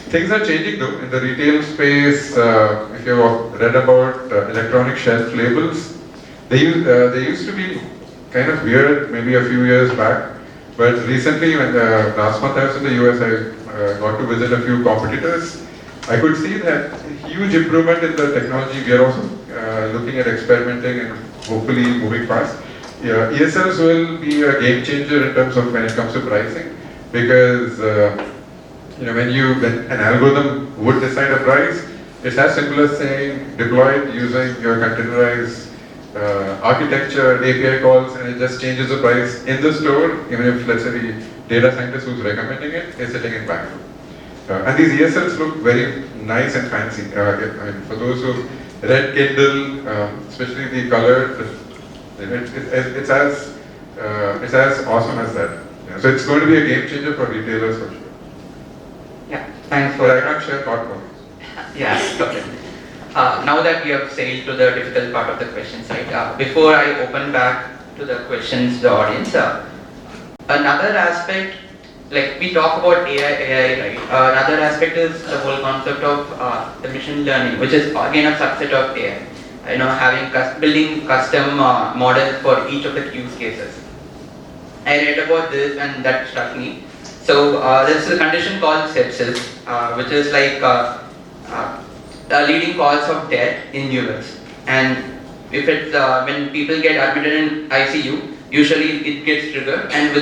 Things are changing though in the retail space. If you've read about electronic shelf labels, they used to be kind of weird maybe a few years back. But recently, when last month I was in the US, I got to visit a few competitors. I could see that huge improvement in the technology. We are also looking at experimenting and hopefully moving fast. Yeah, ESLs will be a game changer in terms of when it comes to pricing, because when an algorithm would decide a price, it's as simple as saying deploy it using your containerized architecture, API calls, and it just changes the price in the store, even if, let's say, the data scientist who's recommending it is sitting in back. And these ESLs look very nice and fancy. For those who read Kindle, especially the color, it's as awesome as that. Yeah, so it's going to be a game changer for retailers for sure. Yeah, thanks for that. I can't share lot more. Yeah, okay. Now that we have sailed to the difficult part of the questions, right? Before I open back to the questions, the audience, another aspect, like we talk about AI, right? Another aspect is the whole concept of the machine learning, which is again a subset of AI. Building custom models for each of the use cases. I read about this and that struck me. So there's a condition called sepsis, which is like the leading cause of death in US. And if it's when people get admitted in ICU, usually it gets triggered, and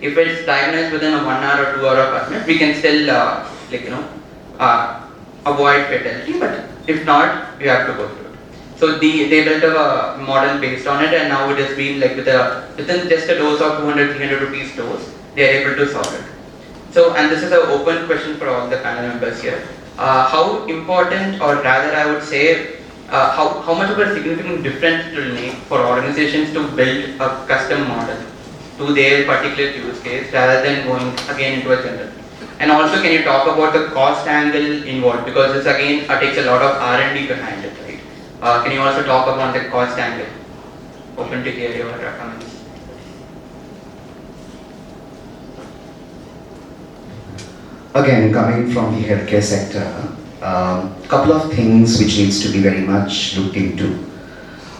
if it's diagnosed within a 1 hour or 2 hour of admit, we can still avoid fatality. But if not, we have to go through it. So they built a model based on it, and now it has been like within just a dose of 200-300 rupees dose, they are able to solve it. So, and this is an open question for all the panel members here. How important, or rather I would say, how much of a significant difference it will make for organizations to build a custom model to their particular use case rather than going again into a general? And also, can you talk about the cost angle involved, because this again takes a lot of R&D behind it, right? Can you also talk about the cost angle? Open to hear your comments. Again, coming from the healthcare sector, couple of things which needs to be very much looked into.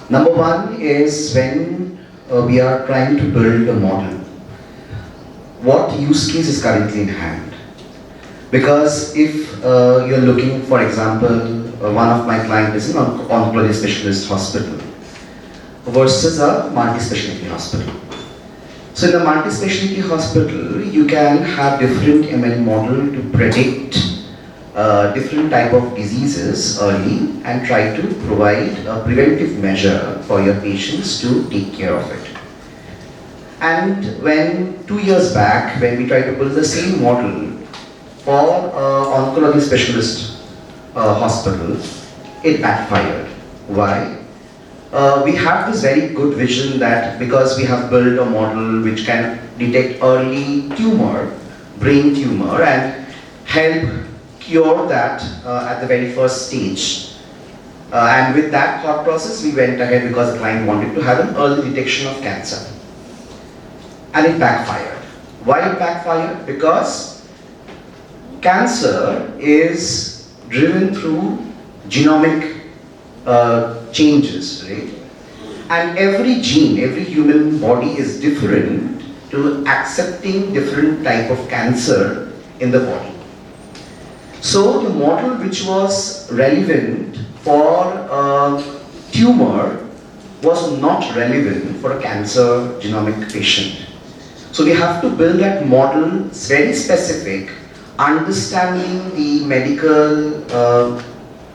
Number one is when we are trying to build a model, what use case is currently in hand? Because if you're looking, for example, one of my clients is an oncology specialist hospital versus a multi-specialty hospital. So in a multi-specialty hospital, you can have different ML model to predict different type of diseases early and try to provide a preventive measure for your patients to take care of it. And when 2 years back, when we tried to build the same model for oncology specialist hospital, it backfired. Why? We have this very good vision that because we have built a model which can detect early tumor, brain tumor, and help cure that at the very first stage. And with that thought process, we went ahead because the client wanted to have an early detection of cancer. And it backfired. Why it backfired? Because cancer is driven through genomic changes, right? And every gene, every human body is different to accepting different type of cancer in the body. So the model which was relevant for a tumor was not relevant for a cancer genomic patient. So we have to build that model very specific, understanding the medical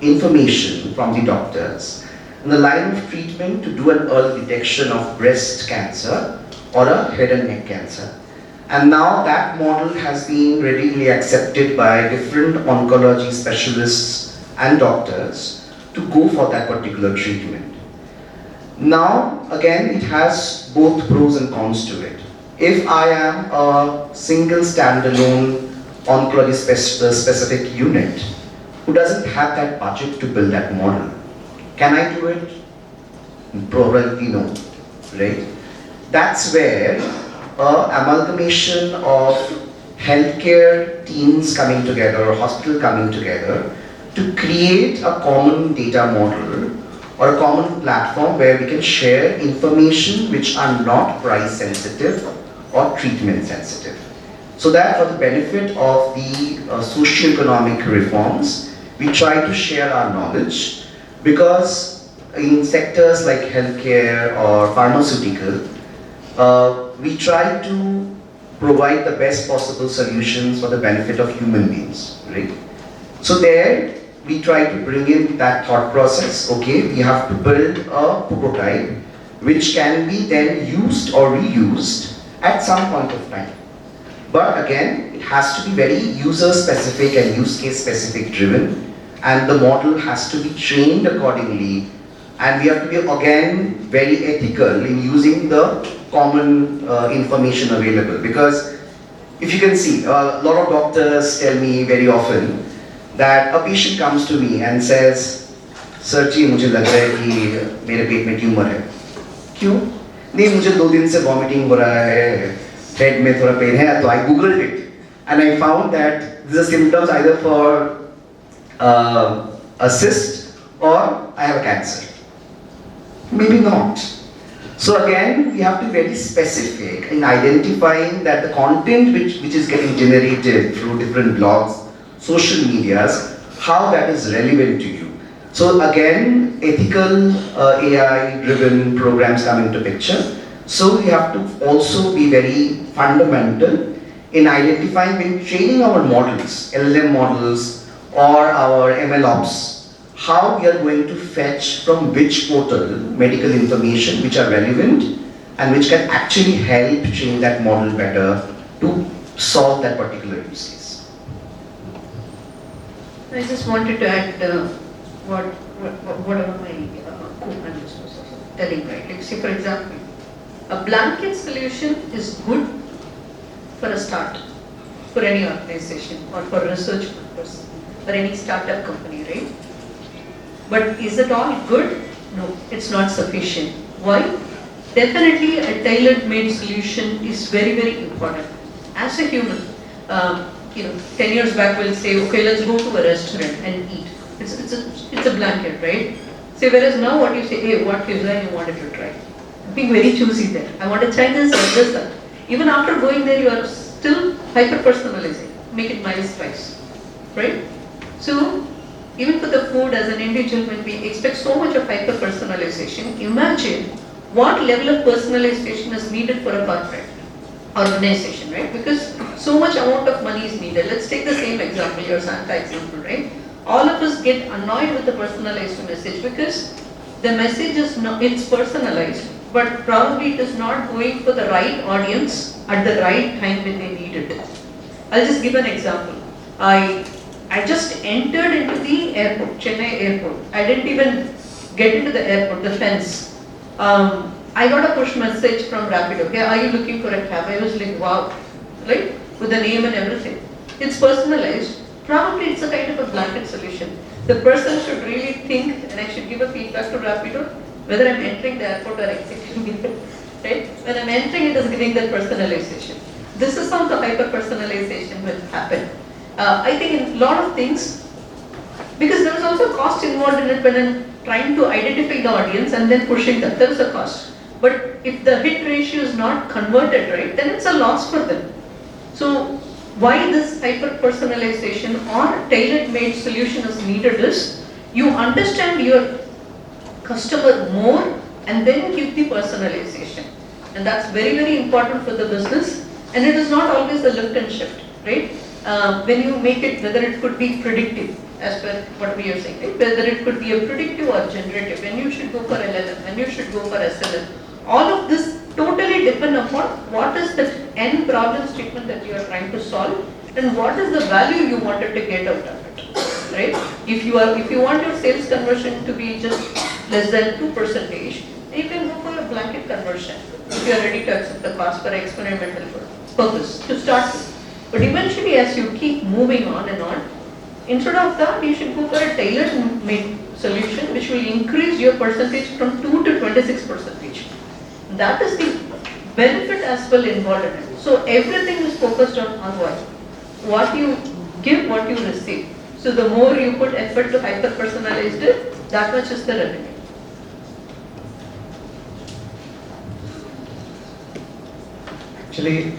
information from the doctors, and the line of treatment to do an early detection of breast cancer or a head and neck cancer. And now that model has been readily accepted by different oncology specialists and doctors to go for that particular treatment. Now, again, it has both pros and cons to it. If I am a single standalone oncology specific unit who doesn't have that budget to build that model, can I do it? Probably no, right? That's where amalgamation of healthcare teams coming together or hospital coming together to create a common data model or a common platform where we can share information which are not price sensitive or treatment sensitive. So that for the benefit of the socio-economic reforms, we try to share our knowledge, because in sectors like healthcare or pharmaceutical, we try to provide the best possible solutions for the benefit of human beings, right? So there, we try to bring in that thought process. Okay, we have to build a prototype which can be then used or reused at some point of time. But again, it has to be very user specific and use case specific driven, and the model has to be trained accordingly, and we have to be again very ethical in using the common information available. Because if you can see, a lot of doctors tell me very often that a patient comes to me and says, "Sir जी मुझे लग रहा है कि मेरे पेट में tumour है." क्यों? नहीं, मुझे 2 दिन से वॉमिटिंग हो रहा है, हेड में थोड़ा पेन है, तो I googled it and I found that these are symptoms either for a cyst or I have a cancer. Maybe not. So again, we have to be very specific in identifying that the content which is getting generated through different blogs, social medias, how that is relevant to you. So again, ethical AI-driven programs come into picture. So we have to also be very fundamental in identifying, when training our models, LLM models or our MLOps, how we are going to fetch from which portal medical information which are relevant and which can actually help train that model better to solve that particular use case. I just wanted to add whatever my co-panelists was telling, right? Like, say for example, a blanket solution is good for a start, for any organization or for research purpose, for any startup company, right? But is it all good? No, it's not sufficient. Why? Definitely a tailor-made solution is very, very important. As a human, 10 years back we'll say, okay, let's go to a restaurant and eat. It's a blanket, right? So whereas now what you say, hey, what cuisine you wanted to try? Being very choosy there. I want to try this or this, that. Even after going there, you are still hyper-personalizing. Make it my spice, right? So even for the food, as an individual, when we expect so much of hyper-personalization, imagine what level of personalization is needed for a corporate organization, right? Because so much amount of money is needed. Let's take the same example, your Santa example, right? All of us get annoyed with the personalized message because the message is not, it's personalized, but probably it is not going for the right audience at the right time when they need it. I'll just give an example. I just entered into the airport, Chennai airport. I didn't even get into the airport, the fence. I got a push message from Rapido. Okay, are you looking for a cab? I was like, wow, right? With the name and everything. It's personalized. Probably it's a kind of a blanket solution. The person should really think, and I should give a feedback to Rapido, whether I'm entering the airport or exiting it, right? When I'm entering, it is giving that personalization. This is how the hyper-personalization will happen. I think in a lot of things, because there is also cost involved in it when I'm trying to identify the audience and then pushing them, there is a cost. But if the hit ratio is not converted, right, then it's a loss for them. So why this hyper-personalization or tailor-made solution is needed is, you understand your customer more and then give the personalization. And that's very, very important for the business. And it is not always a lift and shift, right? When you make it, whether it could be predictive, as per what we are saying, right? Whether it could be a predictive or generative, when you should go for LLM, when you should go for SLM, all of this totally depend upon what is the end problem statement that you are trying to solve and what is the value you wanted to get out of it, right? If you want your sales conversion to be just less than 2%, you can go for a blanket conversion if you are ready to accept the cost for experimental purpose to start with. But eventually, as you keep moving on and on, instead of that, you should go for a tailor-made solution which will increase your percentage from 2 to 26%. That is the benefit as well involved in it. So everything is focused on ROI. What you give, what you receive. So the more you put effort to hyper-personalize it, that much is the revenue. Actually,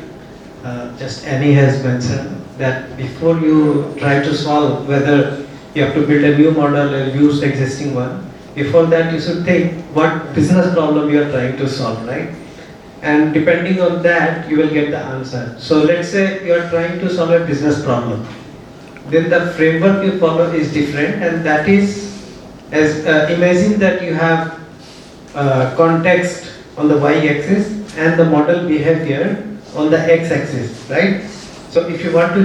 just Annie has mentioned that before you try to solve whether you have to build a new model or use the existing one, before that you should think what business problem you are trying to solve, right? And depending on that, you will get the answer. So let's say you are trying to solve a business problem. Then the framework you follow is different, and that is, as imagine that you have context on the y-axis and the model behavior on the x-axis, right? So if you want to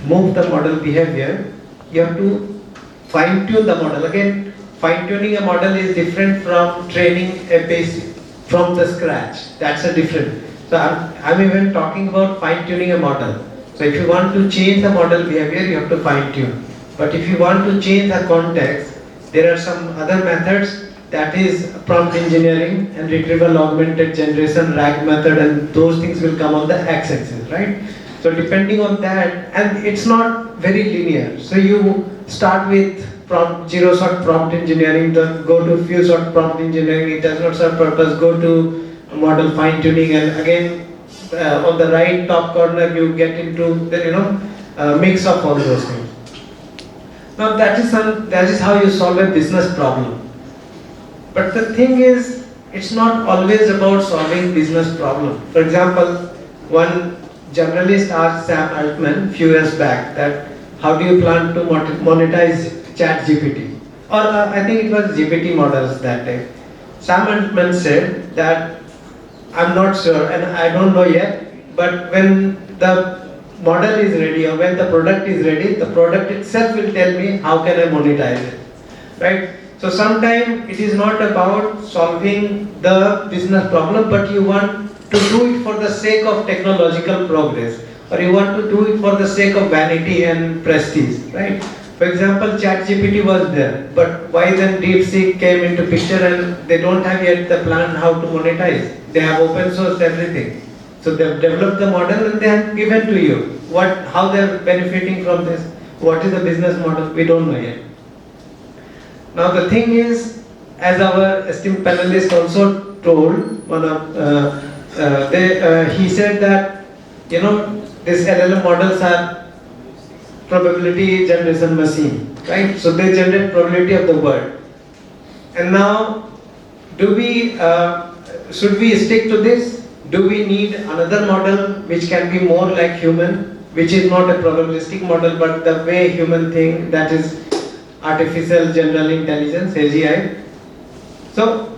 move the model behavior, you have to fine-tune the model. Again, fine-tuning a model is different from training a base from the scratch. That's a different. So I'm even talking about fine-tuning a model. So if you want to change the model behavior, you have to fine-tune. But if you want to change the context, there are some other methods, that is prompt engineering and retrieval augmented generation, RAG method, and those things will come on the x-axis, right? So depending on that, and it's not very linear. So you start with zero-shot prompt engineering, then go to few-shot prompt engineering, it does not serve purpose, go to model fine-tuning, and again on the right top corner you get into the mix of all those things. Now that is how you solve a business problem. But the thing is, it's not always about solving business problem. For example, one journalist asked Sam Altman few years back that how do you plan to monetize ChatGPT? Or I think it was GPT models that time. Sam Altman said that I'm not sure and I don't know yet, but when the model is ready or when the product is ready, the product itself will tell me how can I monetize it, right? So sometimes it is not about solving the business problem, but you want to do it for the sake of technological progress, or you want to do it for the sake of vanity and prestige, right? For example, ChatGPT was there, but why then DeepSeek came into picture and they don't have yet the plan how to monetize. They have open sourced everything. So they have developed the model and they have given to you. How they are benefiting from this? What is the business model? We don't know yet. Now the thing is, as our esteemed panelist also told, he said that these LLM models are probability generation machine, right? So they generate probability of the word. And now, should we stick to this? Do we need another model which can be more like human, which is not a probabilistic model, but the way human think, that is artificial general intelligence, AGI. So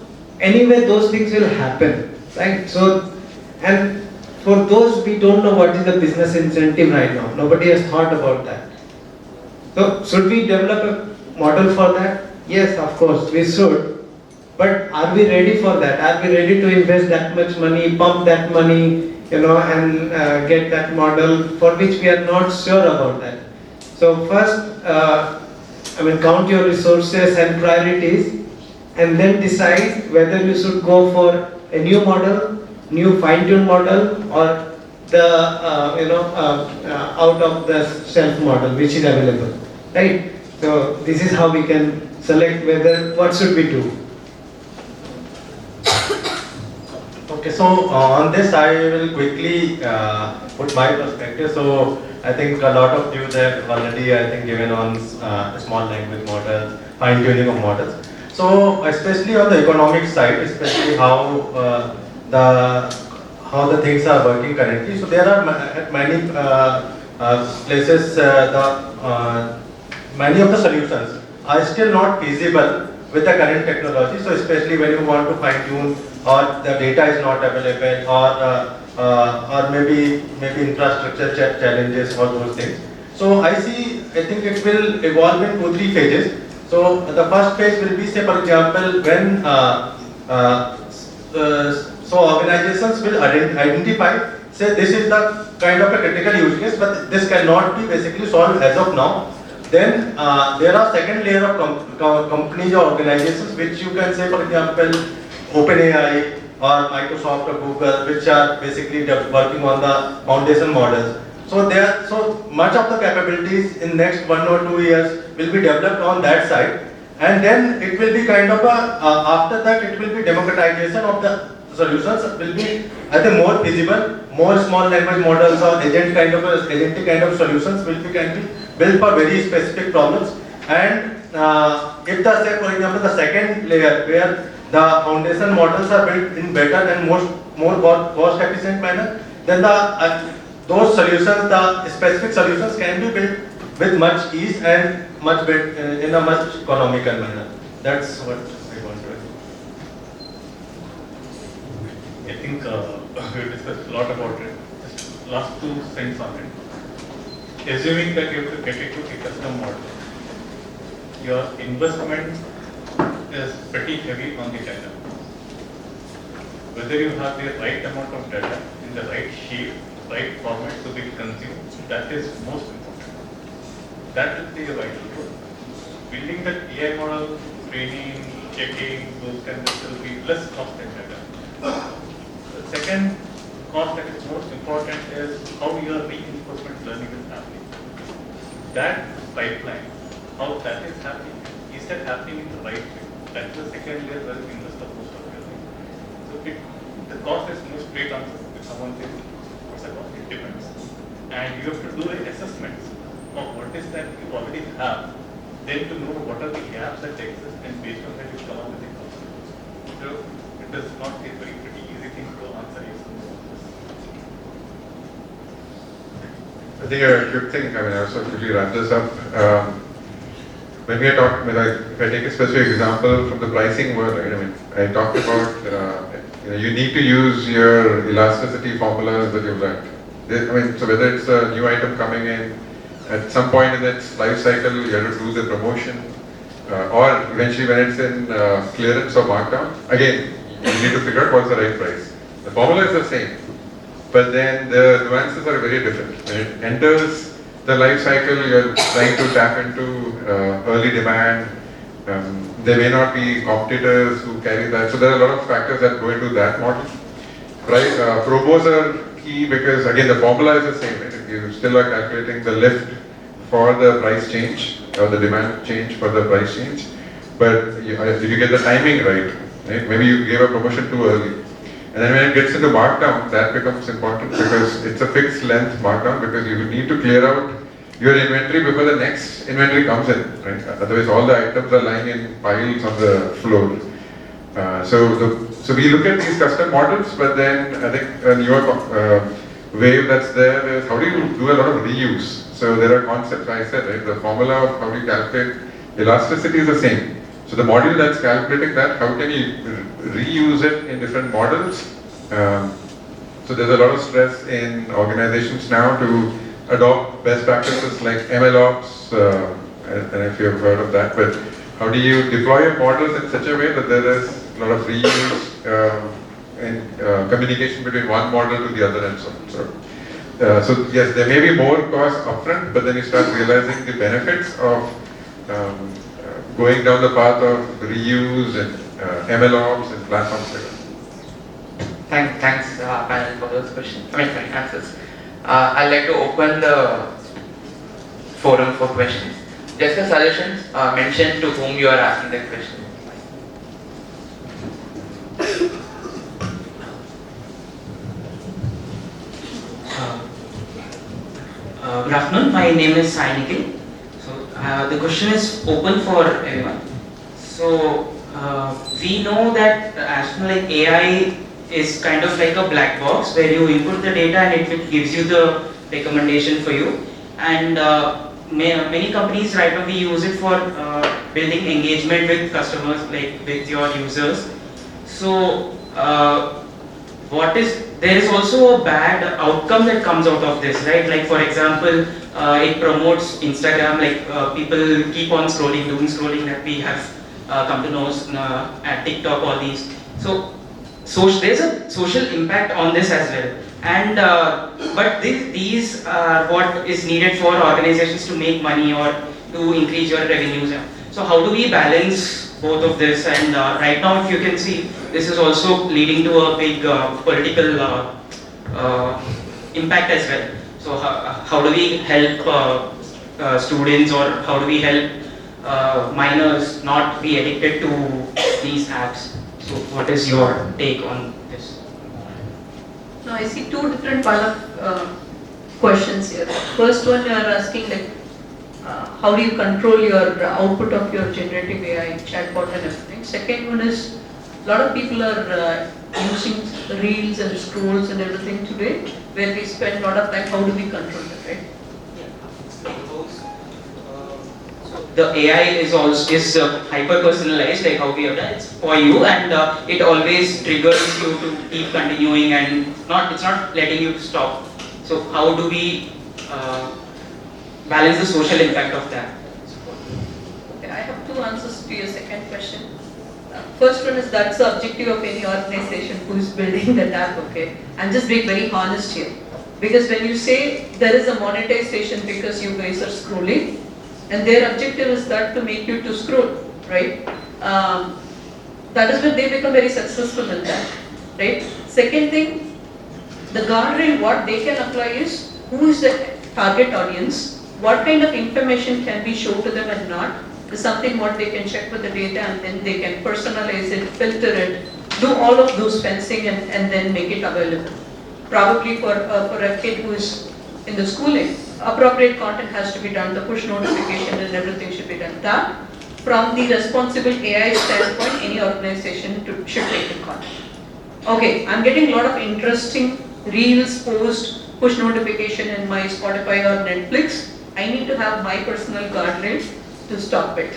anyway, those things will happen, right? So, and for those, we don't know what is the business incentive right now. Nobody has thought about that. So should we develop a model for that? Yes, of course, we should. But are we ready for that? Are we ready to invest that much money, pump that money, and get that model for which we are not sure about that? So first, count your resources and priorities, and then decide whether you should go for a new model, new fine-tuned model, or the out of the shelf model which is available, right? So this is how we can select what should we do. Okay, so on this I will quickly put my perspective. So I think a lot of you have already given on small language models, fine tuning of models. So especially on the economic side, especially how how the things are working currently. So there are at many places many of the solutions are still not feasible with the current technology. So especially when you want to fine tune, or the data is not available, or maybe infrastructure challenges or those things. So I think it will evolve in 2-3 phases. So the first phase will be, say for example, when so organizations will identify, say this is the kind of a critical use case, but this cannot be basically solved as of now. Then there are second layer of companies or organizations which you can say, for example, OpenAI or Microsoft or Google, which are basically working on the foundation models. So much of the capabilities in next 1 or 2 years will be developed on that side, and then it will be kind of after that it will be democratization of the solutions. Will be I think more feasible, more small language models or agentic kind of solutions can be built for very specific problems. And if the say for example the second layer where the foundation models are built in better and more cost efficient manner, then those solutions, the specific solutions can be built with much ease and much in a much economical manner. That's what I want to I think we discussed a lot about it. Just last 2 cents on it. Assuming that you have to get it to a custom model, your investment is pretty heavy on the data. Whether you have the right amount of data in the right shape, right format to be consumed, that is most important. That will be a vital role. Building that AI model, training, checking, those kinds of will be less cost than data. The second cost that is most important is how your reinforcement learning is happening. That pipeline, how that is happening, is that happening in the right way? That's the second layer where you invest the most of your thing. So the cost is no straight answer. If someone says, what's the cost? It depends. And you have to do an assessment of what is that you already have, then to know what are the gaps that exist, and based on that you come up with a cost. So it is not a very pretty easy thing to answer yes or no. I think a good thing, I mean, I also quickly wrap this up. When we are talking, if I take a specific example from the pricing world, right, I mean, I talked about, you need to use your elasticity formulas that you've learned. I mean, so whether it's a new item coming in, at some point in its life cycle, you have to do the promotion, or eventually when it's in clearance or markdown, again, you need to figure out what's the right price. The formula is the same, but then the nuances are very different. When it enters the life cycle, you're trying to tap into early demand. There may not be competitors who carry that. So there are a lot of factors that go into that model. Right? Promos are key because again the formula is the same. Right? You still are calculating the lift for the price change or the demand change for the price change. But if you get the timing right, maybe you gave a promotion too early. And then when it gets into markdown, that becomes important because it's a fixed length markdown because you need to clear out your inventory before the next inventory comes in, right? Otherwise all the items are lying in piles on the floor. So we look at these custom models, but then I think a newer wave that's there is how do you do a lot of reuse? So there are concepts, I said, right? The formula of how do you calculate elasticity is the same. So the module that's calculating that, how can you reuse it in different models? So there's a lot of stress in organizations now to adopt best practices like MLOps, I don't know if you've heard of that, but how do you deploy your models in such a way that there is a lot of reuse and communication between one model to the other and so on. So yes, there may be more cost upfront, but then you start realizing the benefits of going down the path of reuse and MLOps and platforms like that. Thanks, panel, for those questions. Answers. I'd like to open the forum for questions. Just a suggestion, mention to whom you are asking the question. Good afternoon, my name is Sai Nikhil. So the question is open for everyone. So we know that as like AI is kind of like a black box where you input the data and it gives you the recommendation for you. And many companies right now we use it for building engagement with customers, like with your users. So there is also a bad outcome that comes out of this, right? Like for example, it promotes Instagram, like people keep on scrolling, doom scrolling that we have come to know at TikTok, all these. So there's a social impact on this as well. And but these are what is needed for organizations to make money or to increase your revenues. So how do we balance both of this? And right now, if you can see, this is also leading to a big political impact as well. So how do we help students, or how do we help minors not be addicted to these apps? So what is your take on this? Now I see two different part of questions here. First one, you are asking like, how do you control your output of your generative AI chatbot and everything. Second one is, a lot of people are using reels and scrolls and everything today, where we spend a lot of time. How do we control that, right? The AI is also hyper personalized, like how we have done. It's for you, and it always triggers you to keep continuing, and it's not letting you stop. So how do we balance the social impact of that? Okay, I have two answers to your second question. First one is, that's the objective of any organization who is building that app. Okay, I'm just being very honest here, because when you say there is a monetization because you guys are scrolling, and their objective is that to make you to scroll, right? That is when they become very successful in that, right? Second thing, the guardrail what they can apply is, who is the target audience, what kind of information can be shown to them and not, is something what they can check with the data, and then they can personalize it, filter it, do all of those fencing, and then make it available. Probably for a kid who is in the schooling, appropriate content has to be done, the push notification and everything should be done. That, from the responsible AI standpoint, any organization should take in content. Okay, I'm getting a lot of interesting reels, posts, push notification in my Spotify or Netflix. I need to have my personal guardrails to stop it.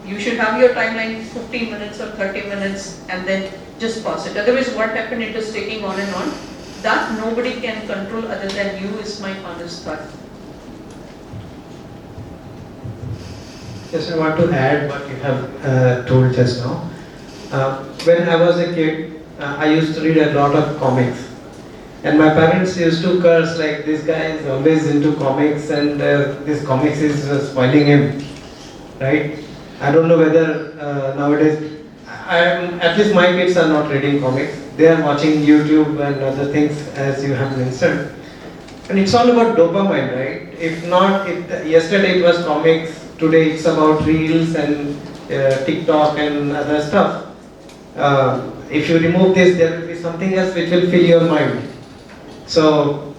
You should have your timeline 15 minutes or 30 minutes and then just pause it. Otherwise, what happened, it is taking on and on. That nobody can control other than you, is my honest thought. Just I want to add what you have told just now. When I was a kid, I used to read a lot of comics. And my parents used to curse like, this guy is always into comics, and this comics is spoiling him, right? I don't know whether nowadays, at least my kids are not reading comics. They are watching YouTube and other things, as you have mentioned. And it's all about dopamine, right? If not, yesterday it was comics, today it's about reels and TikTok and other stuff. If you remove this, there will be something else which will fill your mind. So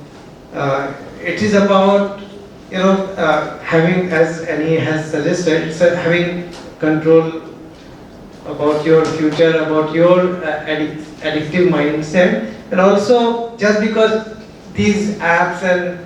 it is about, having, as Annie has suggested, it's having control about your future, about your addictive mindset. And also, just because these apps and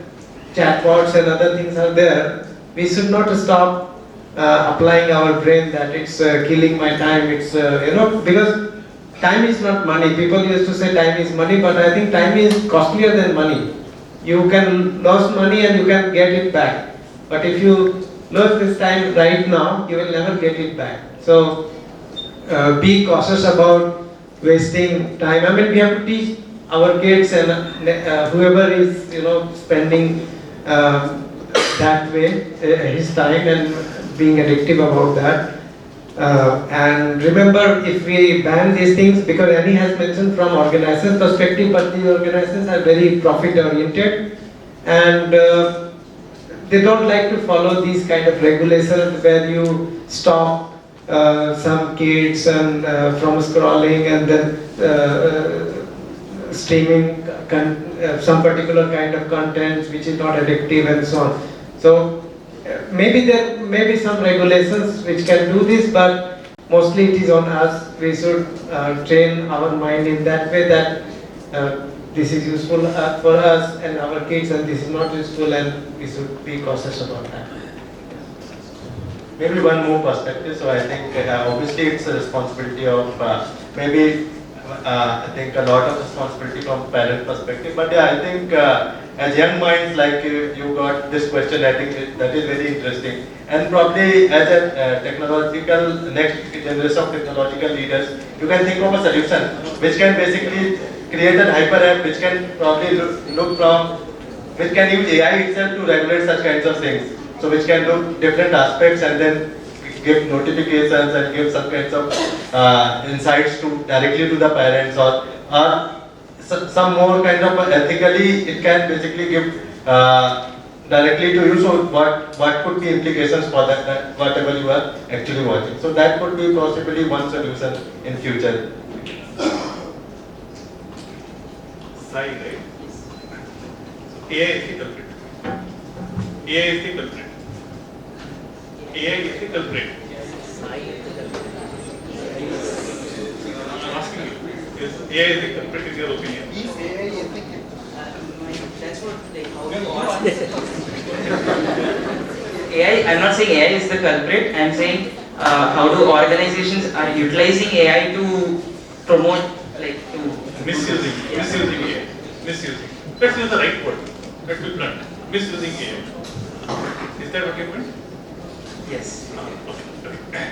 chatbots and other things are there, we should not stop applying our brain that it's killing my time. It's, because time is not money. People used to say time is money, but I think time is costlier than money. You can lose money and you can get it back. But if you lose this time right now, you will never get it back. So be cautious about wasting time. I mean, we have to teach our kids and whoever is, spending that way his time and being addictive about that. And remember, if we ban these things, because Annie has mentioned from organizers' perspective, but the organizers are very profit oriented, and they don't like to follow these kind of regulations where you stop some kids and from scrolling and then streaming some particular kind of content which is not addictive and so on. So maybe there may be some regulations which can do this, but mostly it is on us. We should train our mind in that way that this is useful for us and our kids, and this is not useful, and we should be cautious about that. Maybe one more perspective. So I think obviously it's a responsibility of I think a lot of responsibility from parent perspective. But yeah, I think as young minds, like you got this question, I think that is very interesting. And probably as a technological next generation of technological leaders, you can think of a solution which can basically create a hyper app which can probably look from, which can use AI itself to regulate such kinds of things. So which can look different aspects and then give notifications and give some kinds of insights to directly to the parents, or some more kind of ethically it can basically give directly to you. So what could be implications for that whatever you are actually watching. So that could be possibly one solution in future. Sai, right? So AI is the culprit. AI is the culprit. AI is the culprit. I'm asking you, is AI is the culprit in your opinion? That's what, like, how AI, I'm not saying AI is the culprit, I'm saying how do organizations are utilizing AI to promote, like, to... Misusing AI. Misusing. Let's use the right word. Let's be blunt. Misusing AI. Is that what you meant? Yes. Okay.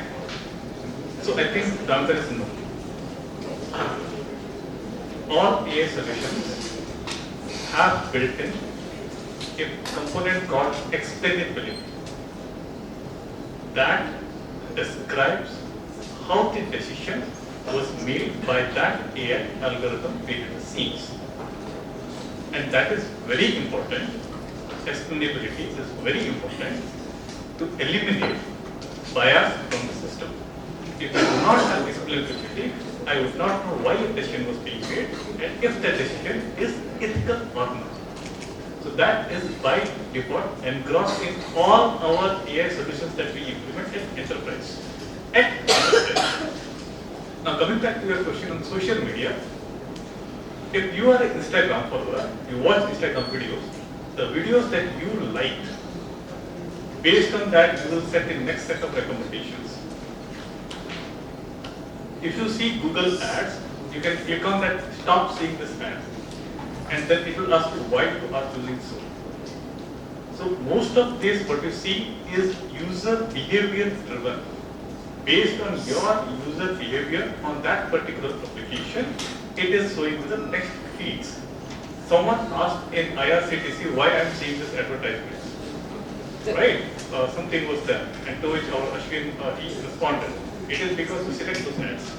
So I think the answer is no. All AI solutions have built in a component called explainability that describes how the decision was made by that AI algorithm behind the scenes. And that is very important. Explainability is very important to eliminate bias from the system. If I do not have explainability, I would not know why a decision was being made and if the decision is ethical or not. So that is by default engrossed in all our AI solutions that we implement in enterprise. Now coming back to your question on social media, if you are an Instagram follower, you watch Instagram videos, the videos that you liked, based on that you will set the next set of recommendations. If you see Google ads, you can click on that, stop seeing this ad, and then it will ask you why you are choosing so. So most of this what you see is user behavior driven. Based on your user behavior on that particular application, it is showing the next feeds. Someone asked in IRCTC why I am seeing this advertisement. Right? Something was there, and to which our Ashwin he responded. It is because you select those ads.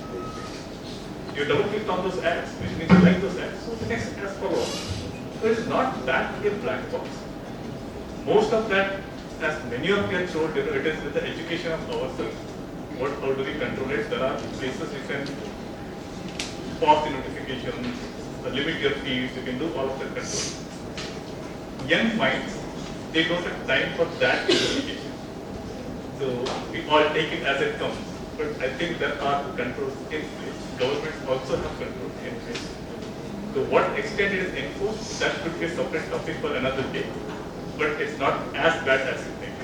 You double click on those ads, which means you like those ads, so the next ads follow. So it is not that a black box. Most of that, as many of you have told, it is with the education of ourselves. How do we control it? There are places you can pause the notifications, limit your feeds, you can do all of that control. Young minds, they don't have time for that communication. So we all take it as it comes. But I think there are controls in place. Governments also have controls in place. To what extent it is enforced, that could be a separate topic for another day. But it's not as bad as you think.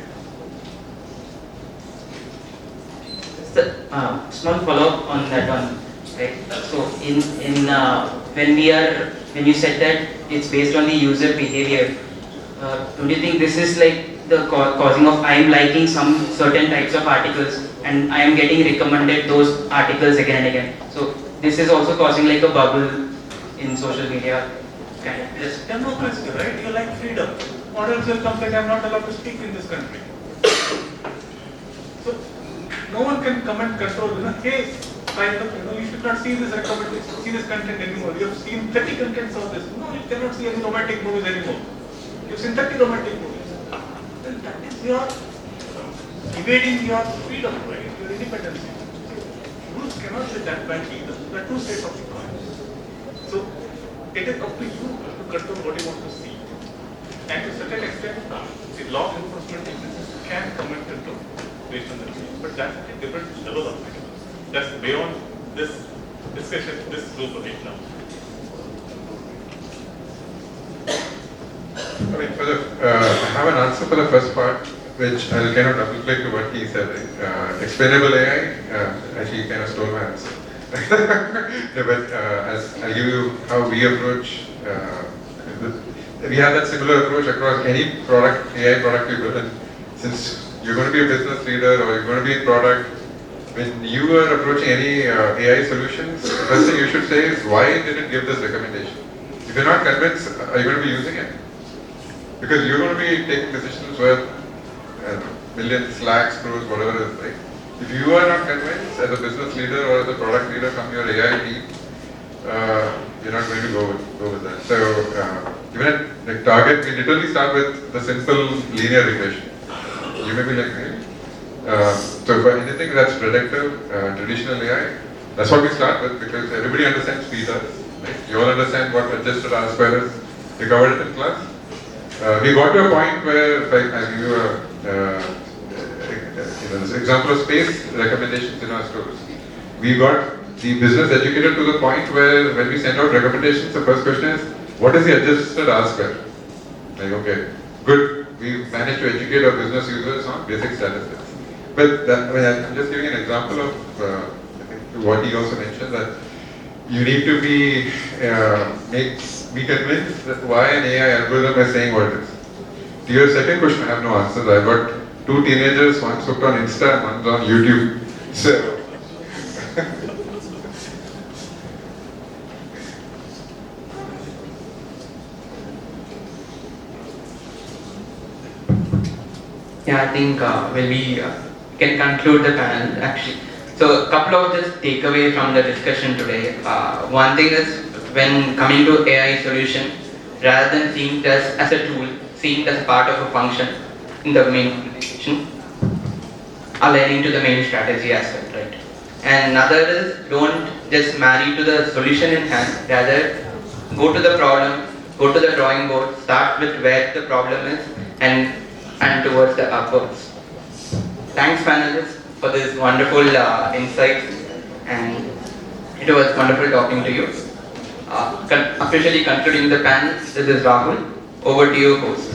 Small follow-up on that one, right? So when you said that it's based on the user behavior, don't you think this is like the causing of I am liking some certain types of articles and I am getting recommended those articles again and again? So this is also causing like a bubble in social media. Kind of. Yes, democracy, right? You like freedom. Or else you'll complain I'm not allowed to speak in this country. So no one can come and control, hey, you should not see this recommendation, see this content anymore. You have seen 30 contents of this. No, you cannot see any romantic movies anymore. You've seen 30 romantic movies. Then that is your evading your freedom, right? Your independence. Rules cannot be that bad either. There are two sides of the coin. So it is up to you to control what you want to see. And to a certain extent, the law enforcement agencies can come and control based on the rules. But that's a different level of freedom. that's beyond this discussion, this group right now. I mean, I have an answer for the first part, which I'll kind of double click to what he said. Explainable AI, actually he kind of stole my answer. No, but I'll give you how we approach. We have that similar approach across any product, AI product we build. And since you're going to be a business leader or you're going to be in product, when you are approaching any AI solutions, the first thing you should say is, why did it give this recommendation? If you're not convinced, are you going to be using it? Because you're going to be taking decisions worth millions, lakhs, crores, whatever it is, right? If you are not convinced as a business leader or as a product leader from your AI team, you're not going to go with that. So even at the Target, we literally start with the simple linear regression. You may be like, really? So for anything that's predictive, traditional AI, that's what we start with, because everybody understands speed does. Right? You all understand what adjusted R square is. We covered it in class. We got to a point where, if I give you this example of space recommendations in our stores, we got the business educated to the point where when we send out recommendations, the first question is, what is the adjusted R square? Like, okay, good, we managed to educate our business users on basic statistics. But that, I'm just giving an example of what he also mentioned, that you need to be convinced that why an AI algorithm is saying what it is. To your second question, I have no answers. I've got 2 teenagers, one's hooked on Insta and one's on YouTube. So yeah, I think we can conclude the panel actually. So a couple of just takeaway from the discussion today. One thing is, when coming to AI solution, rather than seeing it as a tool, seeing it as part of a function in the main organization, aligning to the main strategy as well, right? And another is, don't just marry to the solution in hand, rather go to the problem, go to the drawing board, start with where the problem is and towards the upwards. Thanks panelists for this wonderful insights, and it was wonderful talking to you. Officially concluding the panel, this is Rahul. Over to you, host.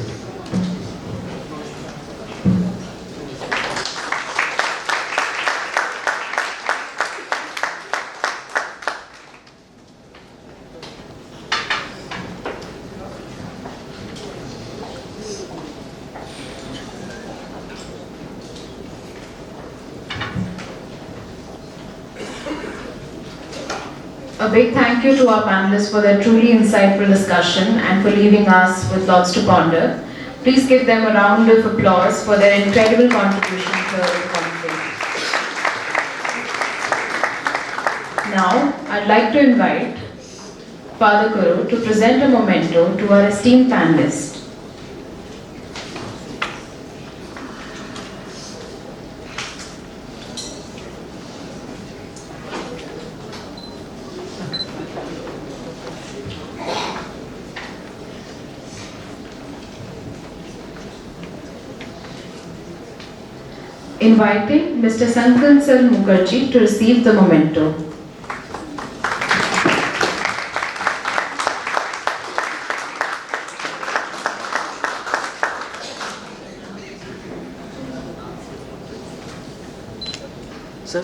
A big thank you to our panelists for their truly insightful discussion and for leaving us with lots to ponder. Please give them a round of applause for their incredible contribution to the conference. Now, I'd like to invite Father Guru to present a memento to our esteemed panelists. Inviting Mr. Sankansal Mukherjee to receive the memento. Sir.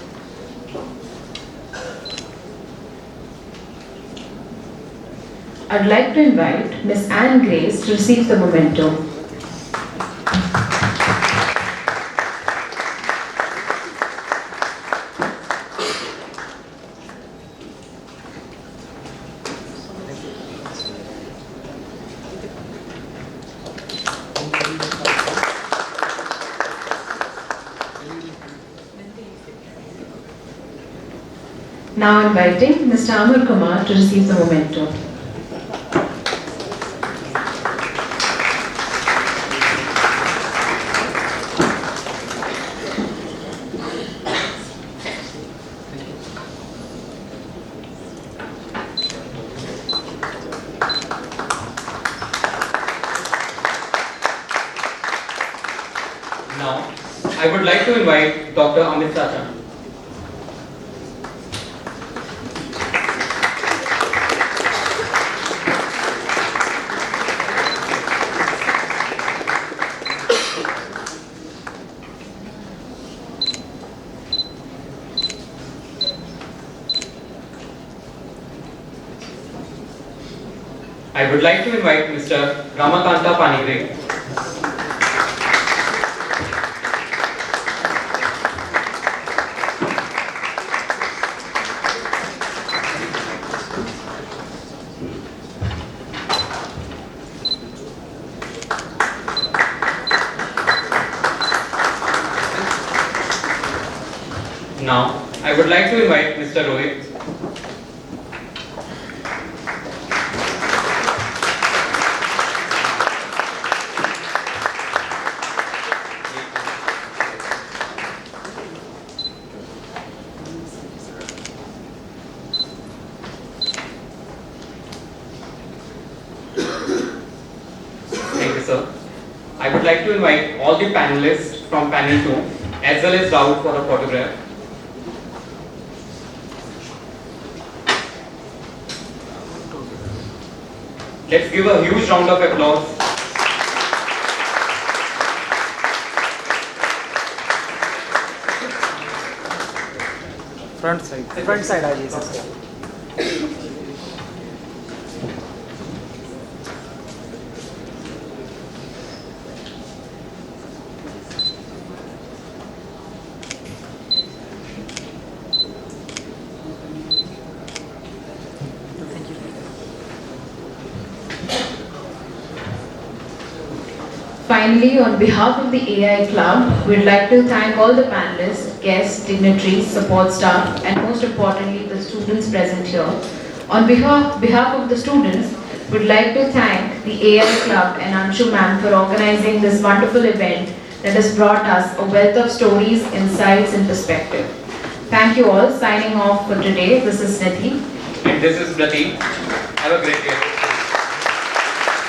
I'd like to invite Ms. Anne Grace to receive the memento. Now inviting Mr. Amar Kumar to receive the memento. Now, I would like to invite Dr. Amit Sacha. I would like to invite Mr. Ramakanta Panigre. Now, I would like to invite Mr. Rohit. Thank you, sir. I would like to invite all the panelists from panel 2 as well as Raul for a photograph. Let's give a huge round of applause. Front side आ जाइए sir. Finally, on behalf of the AI Club, we'd like to thank all the panelists, guests, dignitaries, support staff, and most importantly, the students present here. On behalf of the students, we'd like to thank the AI Club and Anshu ma'am for organizing this wonderful event that has brought us a wealth of stories, insights, and perspective. Thank you all. Signing off for today. This is Nidhi. And this is Prateek. Have a great day.